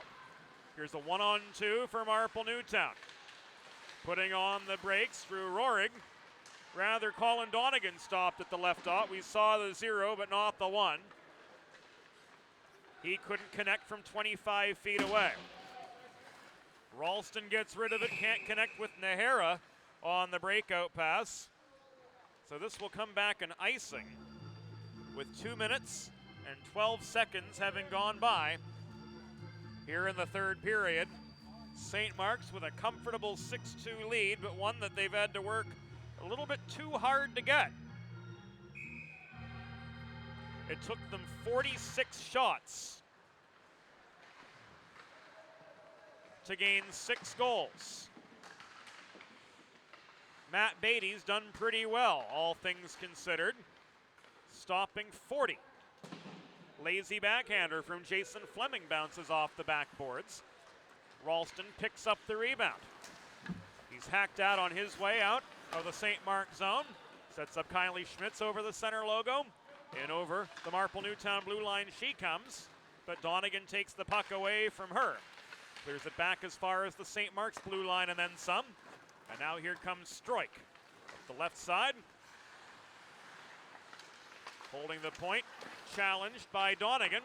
Here's a 1-on-2 for Marple-Newtown. Putting on the brakes, Drew Rohrig. Rather, Colin Donegan stopped at the left dot. We saw the 0, but not the 1. He couldn't connect from 25 feet away. Ralston gets rid of it, can't connect with Nahara on the breakout pass. So this will come back an icing with 2 minutes and 12 seconds having gone by here in the 3rd period. St. Mark's with a comfortable 6-2 lead, but one that they've had to work a little bit too hard to get. It took them 46 shots to gain 6 goals. Matt Beatty's done pretty well, all things considered, stopping 40. Lazy backhander from Jason Fleming bounces off the backboards. Ralston picks up the rebound. He's hacked out on his way out of the St. Mark zone. Sets up Kylie Schmitz over the center logo. In over the Marple-Newtown blue line she comes, but Donegan takes the puck away from her. Clears it back as far as the St. Mark's blue line and then some. And now here comes Stroik. Up the left side. Holding the point. Challenged by Donegan,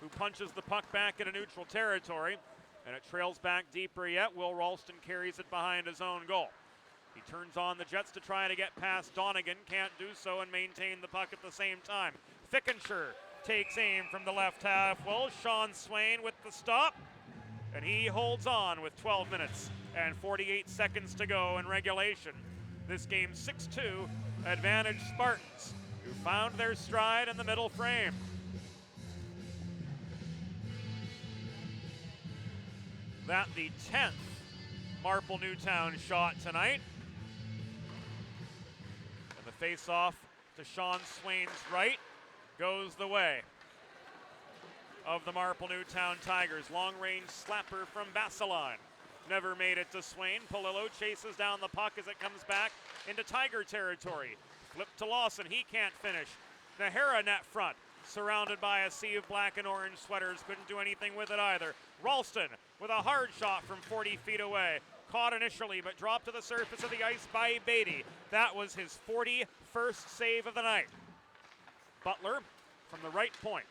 who punches the puck back into neutral territory. And it trails back deeper yet. Will Ralston carries it behind his own goal. He turns on the Jets to try to get past Donegan. Can't do so and maintain the puck at the same time. Fickenshire takes aim from the left half. Well, Sean Swain with the stop. And he holds on with 12 minutes and 48 seconds to go in regulation. This game 6-2, advantage Spartans, who found their stride in the middle frame. That the 10th Marple-Newtown shot tonight. And the face-off to Sean Swain's right goes the way of the Marple-Newtown Tigers. Long-range slapper from Basseline. never made it to Swain. Polillo chases down the puck as it comes back into Tiger territory. Flip to Lawson, he can't finish. Nahara net front, surrounded by a sea of black and orange sweaters, couldn't do anything with it either. Ralston with a hard shot from 40 feet away. Caught initially, but dropped to the surface of the ice by Beatty. That was his 41st save of the night. Butler from the right point.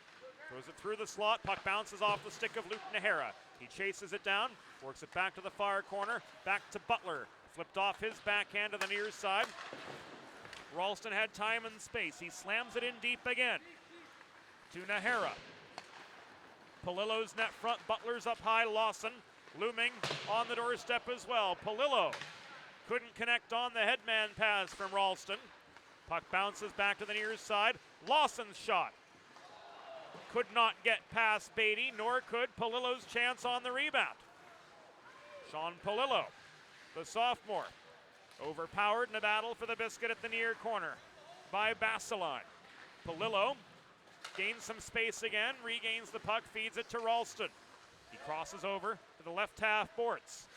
Throws it through the slot. Puck bounces off the stick of Luke Nahara. He chases it down, works it back to the far corner. Back to Butler. Flipped off his backhand to the near side. Ralston had time and space. He slams it in deep again to Nahara. Polillo's net front. Butler's up high. Lawson looming on the doorstep as well. Polillo couldn't connect on the headman pass from Ralston. Puck bounces back to the near side. Lawson's shot could not get past Beatty, nor could Polillo's chance on the rebound. Sean Polillo, the sophomore, overpowered in a battle for the biscuit at the near corner by Baseline. Polillo gains some space again, regains the puck, feeds it to Ralston. He crosses over to the left half boards.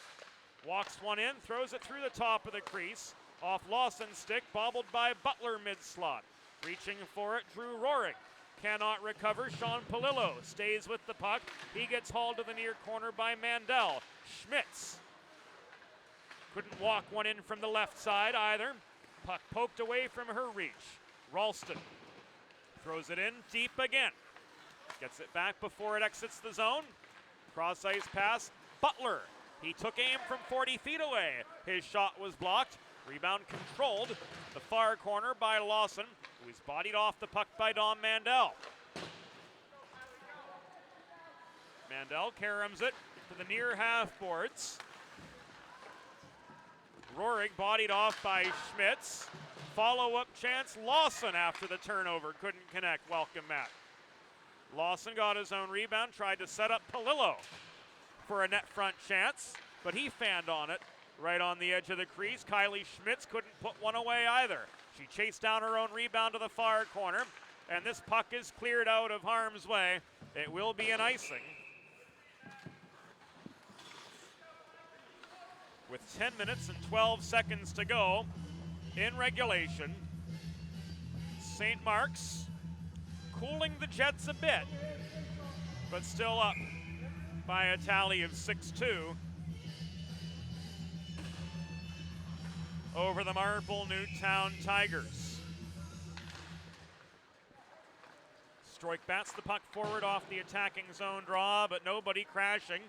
Walks one in, throws it through the top of the crease. Off Lawson's stick, bobbled by Butler mid-slot. Reaching for it, Drew Rohrig. Cannot recover. Sean Polillo stays with the puck. He gets hauled to the near corner by Mandel. Schmitz couldn't walk one in from the left side either. Puck poked away from her reach. Ralston throws it in deep again. Gets it back before it exits the zone. Cross ice pass. Butler. He took aim from 40 feet away. His shot was blocked. Rebound controlled. The far corner by Lawson, who is bodied off the puck by Dom Mandel. Mandel caroms it to the near half boards. Rohrig bodied off by Schmitz. Follow-up chance, Lawson after the turnover. Couldn't connect. Welcome, Matt. Lawson got his own rebound, tried to set up Polillo for a net front chance, but he fanned on it right on the edge of the crease. Kylie Schmitz couldn't put one away either. She chased down her own rebound to the far corner, and this puck is cleared out of harm's way. It will be an icing. With 10 minutes and 12 seconds to go in regulation, St. Mark's cooling the Jets a bit, but still up by a tally of 6-2 over the Marple-Newtown Tigers. Stroik bats the puck forward off the attacking zone draw, but nobody crashing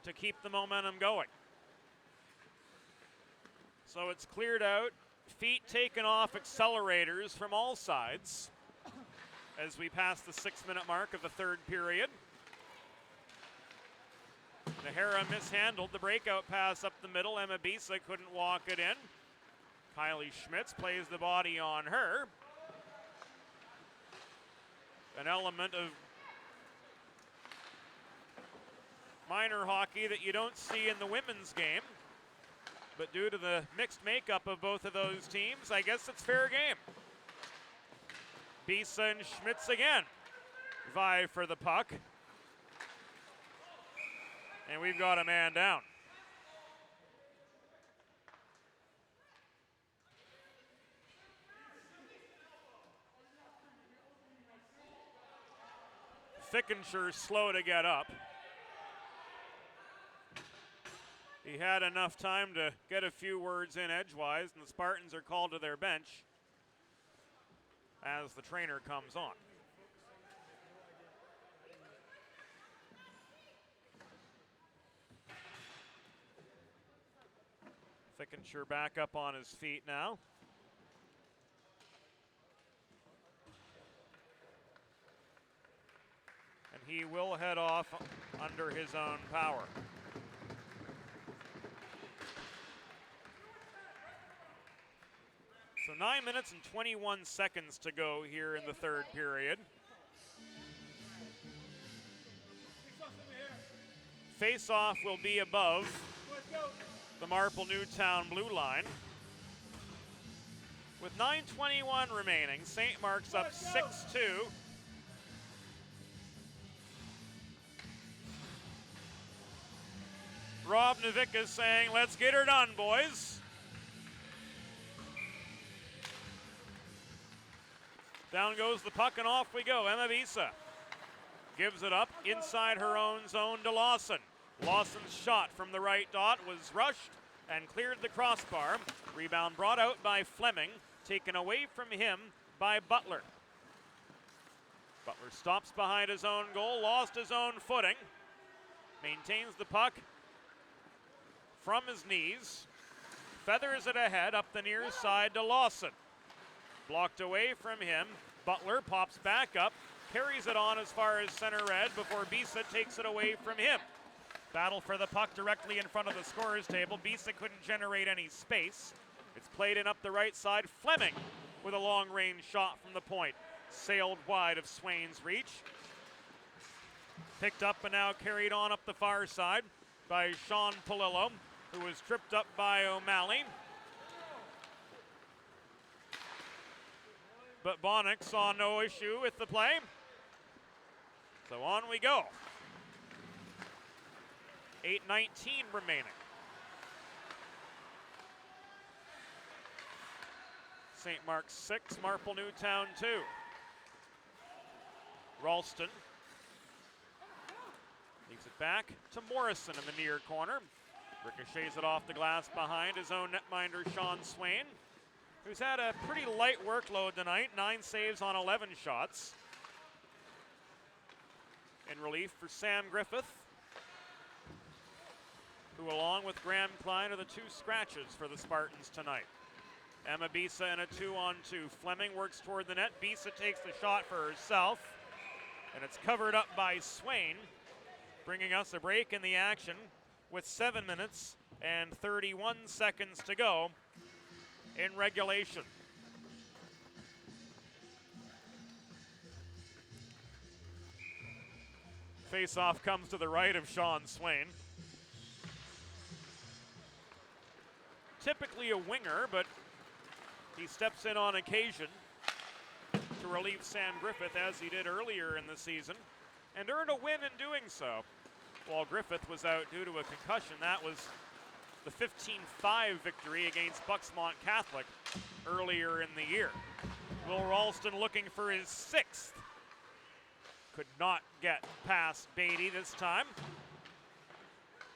to keep the momentum going. So it's cleared out, feet taken off accelerators from all sides as we pass the 6-minute mark of the third period. Nahara mishandled the breakout pass up the middle. Emma Bisa couldn't walk it in. Kylie Schmitz plays the body on her. An element of minor hockey that you don't see in the women's game. But due to the mixed makeup of both of those teams, I guess it's fair game. Bisa and Schmitz again vie for the puck. And we've got a man down. Fickenshire slow to get up. He had enough time to get a few words in edgewise, and the Spartans are called to their bench as the trainer comes on. Fickenshire back up on his feet now. And he will head off under his own power. So 9 minutes and 21 seconds to go here in the third period. Face-off will be above the Marple-Newtown blue line. With 9:21 remaining, St. Mark's up 6-2. Rob Novickas saying, let's get her done, boys. Down goes the puck and off we go. Emma Bisa gives it up inside her own zone to Lawson. Lawson's shot from the right dot was rushed and cleared the crossbar. Rebound brought out by Fleming, taken away from him by Butler. Butler stops behind his own goal, lost his own footing, maintains the puck from his knees, feathers it ahead up the near side to Lawson. Blocked away from him, Butler pops back up, carries it on as far as center red before Bisa takes it away from him. Battle for the puck directly in front of the scorer's table. Bisa couldn't generate any space. It's played in up the right side. Fleming with a long-range shot from the point. Sailed wide of Swain's reach. Picked up and now carried on up the far side by Sean Polillo, who was tripped up by O'Malley. But Bonnick saw no issue with the play. So on we go. 8:19 remaining. St. Mark's 6, Marple-Newtown 2. Ralston leaves it back to Morrison in the near corner. Ricochets it off the glass behind his own netminder Sean Swain, who's had a pretty light workload tonight, 9 saves on 11 shots. In relief for Sam Griffith, who along with Graham Klein are the 2 scratches for the Spartans tonight. Emma Bisa in a 2-on-2. Fleming works toward the net. Bisa takes the shot for herself, and it's covered up by Swain, bringing us a break in the action with 7 minutes and 31 seconds to go in regulation. Face-off comes to the right of Sean Swain. Typically a winger, but he steps in on occasion to relieve Sam Griffith, as he did earlier in the season, and earned a win in doing so. While Griffith was out due to a concussion, that was the 15-5 victory against Bucksmont Catholic earlier in the year. Will Ralston looking for his 6th. Could not get past Beatty this time.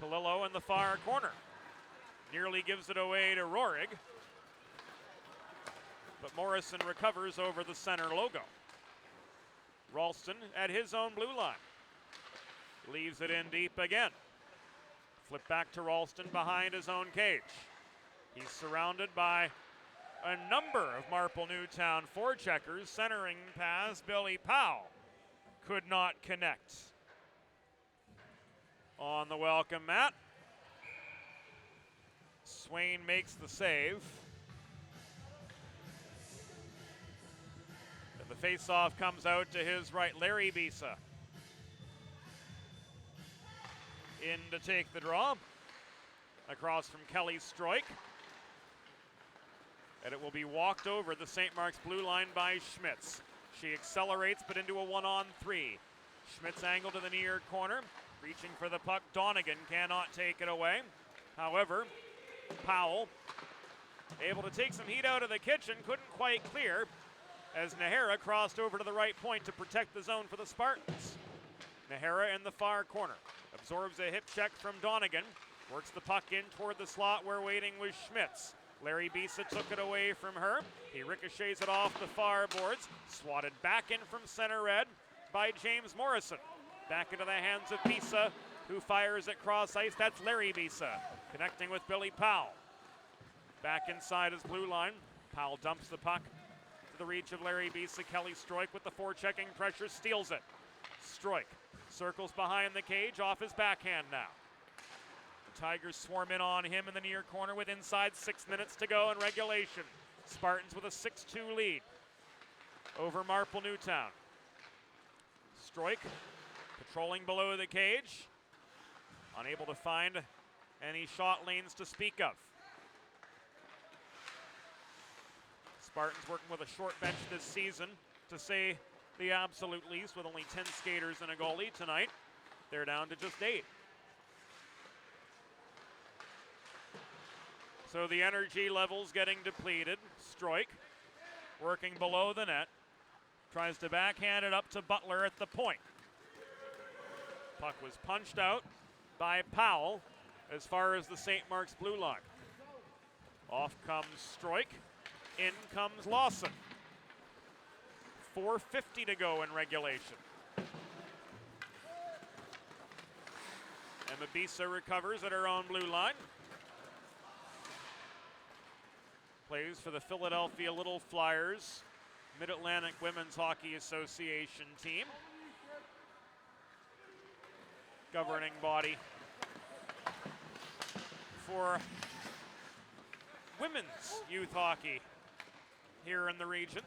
Polillo in the far corner. Nearly gives it away to Rohrig. But Morrison recovers over the center logo. Ralston at his own blue line. Leaves it in deep again. Flip back to Ralston behind his own cage. He's surrounded by a number of Marple-Newtown forecheckers, centering past Billy Powell. Could not connect. On the welcome mat, Swain makes the save. And the face-off comes out to his right, Larry Bisa. In to take the draw. Across from Kelly Stroik. And it will be walked over the St. Mark's blue line by Schmitz. She accelerates, but into a 1-on-3. Schmitz angled to the near corner. Reaching for the puck. Donegan cannot take it away. However, Powell able to take some heat out of the kitchen. Couldn't quite clear as Nahara crossed over to the right point to protect the zone for the Spartans. Nahara in the far corner. Absorbs a hip check from Donegan. Works the puck in toward the slot where waiting was Schmitz. Larry Bisa took it away from her. He ricochets it off the far boards. Swatted back in from center red by James Morrison. Back into the hands of Bisa, who fires it cross ice. That's Larry Bisa connecting with Billy Powell. Back inside his blue line. Powell dumps the puck to the reach of Larry Bisa. Kelly Stroik with the forechecking pressure, steals it. Stroik circles behind the cage, off his backhand now. Tigers swarm in on him in the near corner with inside 6 minutes to go in regulation. Spartans with a 6-2 lead over Marple-Newtown. Stroik patrolling below the cage, unable to find any shot lanes to speak of. Spartans working with a short bench this season, to say the absolute least, with only 10 skaters and a goalie tonight. They're down to just 8. So the energy level's getting depleted. Stroik working below the net. Tries to backhand it up to Butler at the point. Puck was punched out by Powell as far as the St. Mark's blue line. Off comes Stroik. In comes Lawson. 4:50 to go in regulation. And Mabisa recovers at her own blue line. Plays for the Philadelphia Little Flyers Mid-Atlantic Women's Hockey Association team. Governing body for women's youth hockey here in the region.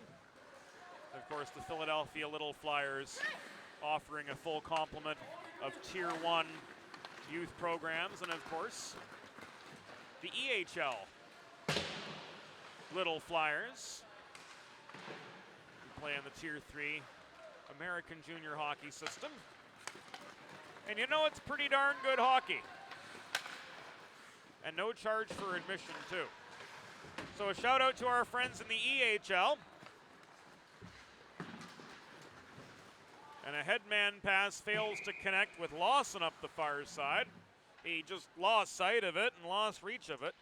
Of course, the Philadelphia Little Flyers offering a full complement of Tier 1 youth programs, and of course, the EHL Little Flyers, who play in the Tier 3 American Junior Hockey system. And you know, it's pretty darn good hockey. And no charge for admission, too. So a shout out to our friends in the EHL. And a headman pass fails to connect with Lawson up the far side. He just lost sight of it and lost reach of it.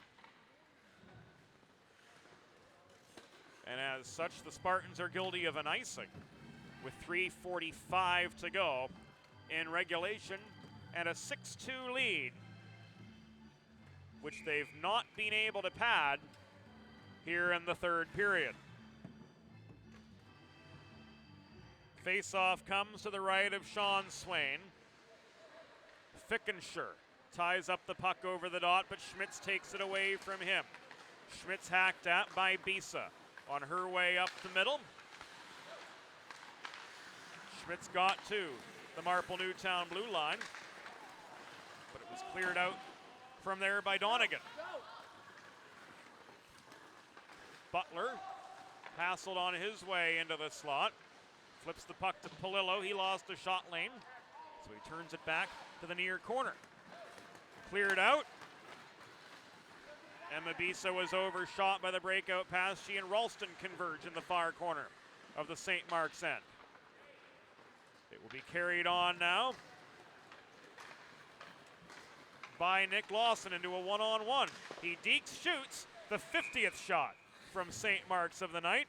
And as such, the Spartans are guilty of an icing with 3:45 to go in regulation and a 6-2 lead, which they've not been able to pad here in the third period. Face-off comes to the right of Sean Swain. Fickenshire ties up the puck over the dot, but Schmitz takes it away from him. Schmitz hacked at by Bisa on her way up the middle. Schmitz got to the Marple-Newtown blue line, but it was cleared out from there by Donegan. Butler hassled on his way into the slot. Flips the puck to Polillo. He lost a shot lane, so he turns it back to the near corner. Cleared out. And Mabisa was overshot by the breakout pass. She and Ralston converge in the far corner of the St. Mark's end. It will be carried on now by Nick Lawson into a one-on-one. He dekes, shoots the 50th shot from St. Mark's of the night.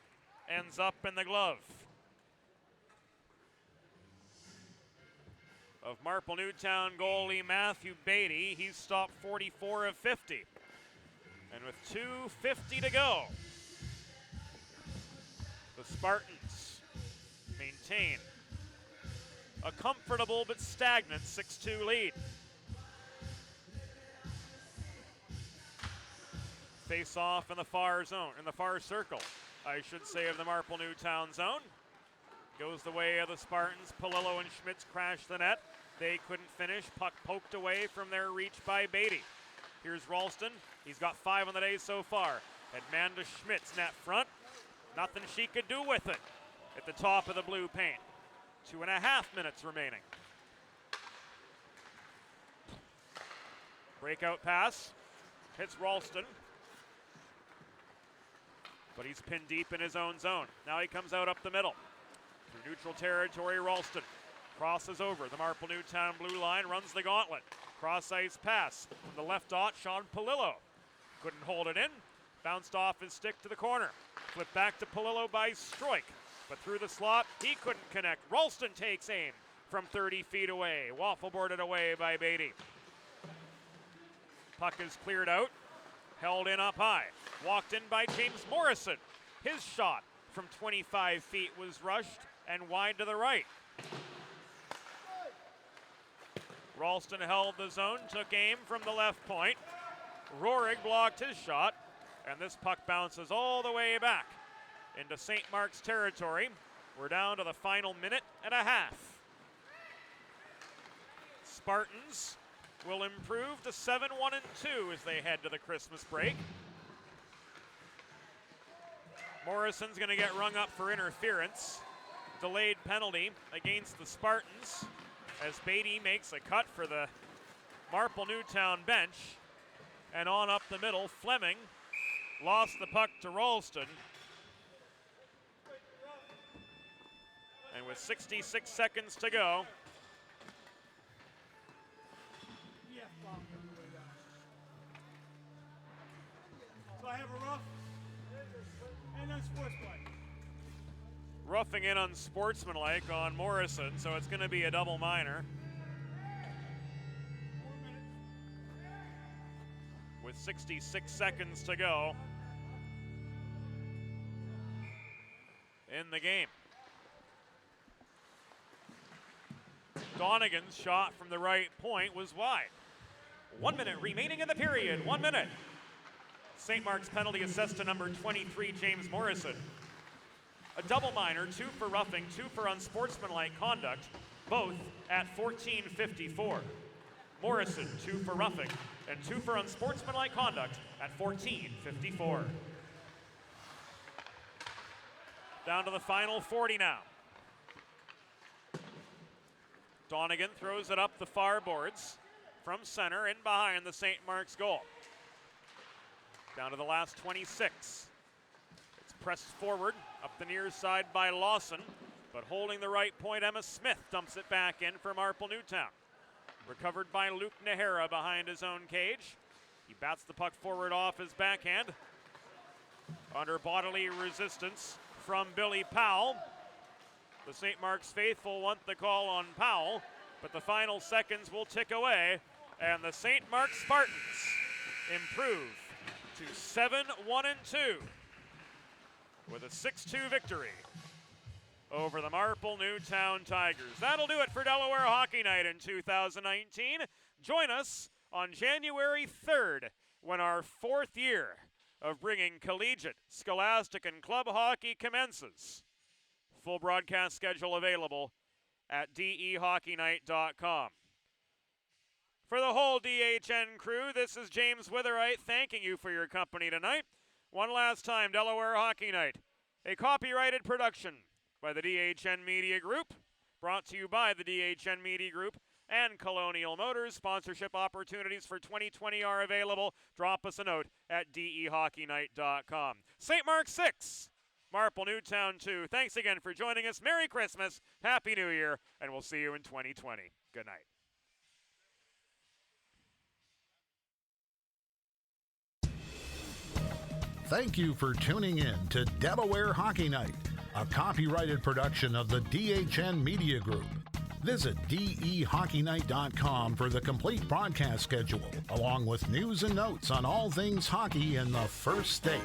Ends up in the glove of Marple-Newtown goalie Matthew Beatty. He's stopped 44 of 50. And with 2:50 to go, the Spartans maintain a comfortable but stagnant 6-2 lead. Face off in the far zone, in the far circle, I should say, of the Marple-Newtown zone. Goes the way of the Spartans. Polillo and Schmitz crash the net. They couldn't finish. Puck poked away from their reach by Beatty. Here's Ralston. He's got 5 on the day so far. Amanda Schmitz net front. Nothing she could do with it at the top of the blue paint. 2.5 minutes remaining. Breakout pass. Hits Ralston. But he's pinned deep in his own zone. Now he comes out up the middle. Through neutral territory, Ralston crosses over the Marple-Newtown blue line, runs the gauntlet. Cross-ice pass from the left dot, Sean Polillo. Couldn't hold it in. Bounced off his stick to the corner. Flipped back to Polillo by Stroik. But through the slot, he couldn't connect. Ralston takes aim from 30 feet away. Waffle boarded away by Beatty. Puck is cleared out. Held in up high. Walked in by James Morrison. His shot from 25 feet was rushed and wide to the right. Ralston held the zone, took aim from the left point. Rohrig blocked his shot, and this puck bounces all the way back into St. Mark's territory. We're down to the final minute and a half. Spartans will improve to 7-1-2 as they head to the Christmas break. Morrison's going to get rung up for interference. Delayed penalty against the Spartans as Beatty makes a cut for the Marple-Newtown bench. and on up the middle. Fleming lost the puck to Ralston. And with 66 seconds to go, so I have a rough and unsportsmanlike. roughing in unsportsmanlike on Morrison, so it's going to be a double minor. With 66 seconds to go in the game. Donegan's shot from the right point was wide. 1 minute remaining in the period. 1 minute. St. Mark's penalty assessed to number 23, James Morrison. A double minor, 2 for roughing, 2 for unsportsmanlike conduct, both at 14:54. Morrison, 2 for roughing, and 2 for unsportsmanlike conduct at 14:54. Down to the final 40 now. Donegan throws it up the far boards from center in behind the St. Mark's goal. Down to the last 26. It's pressed forward up the near side by Lawson, but holding the right point, Emma Smith dumps it back in for Marple-Newtown. Recovered by Luke Nahara behind his own cage. He bats the puck forward off his backhand. Under bodily resistance from Billy Powell. The St. Mark's faithful want the call on Powell, but the final seconds will tick away, and the St. Mark's Spartans improve to 7-1-2 with a 6-2 victory over the Marple-Newtown Tigers. That'll do it for Delaware Hockey Night in 2019. Join us on January 3rd when our 4th year of bringing collegiate, scholastic, and club hockey commences. Full broadcast schedule available at dehockeynight.com. For the whole DHN crew, this is James Witherite thanking you for your company tonight. One last time, Delaware Hockey Night, a copyrighted production by the DHN Media Group, brought to you by the DHN Media Group and Colonial Motors. Sponsorship opportunities for 2020 are available. Drop us a note at dehockeynight.com. St. Mark's 6, Marple-Newtown 2. Thanks again for joining us. Merry Christmas, Happy New Year, and we'll see you in 2020. Good night. Thank you for tuning in to Delaware Hockey Night, a copyrighted production of the DHN Media Group. Visit dehockeynight.com for the complete broadcast schedule, along with news and notes on all things hockey in the First State.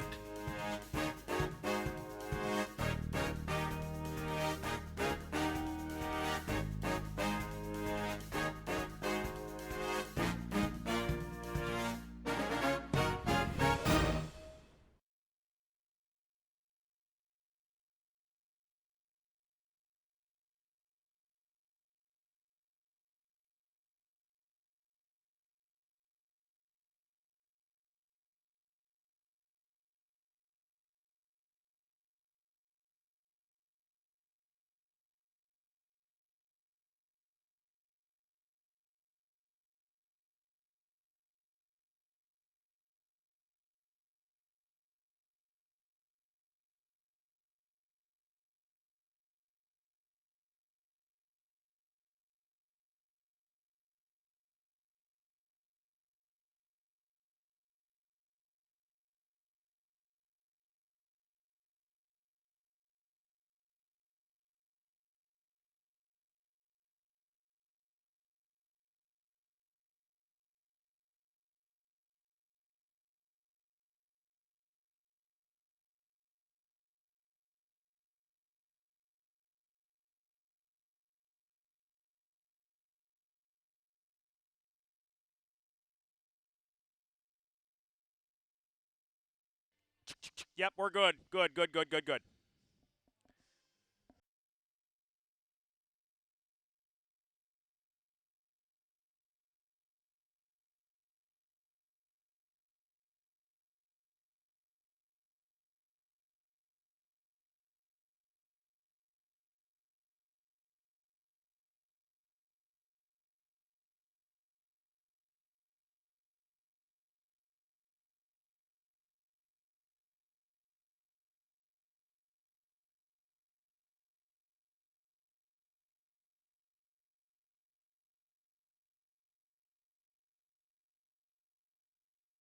Yep, we're good. Good.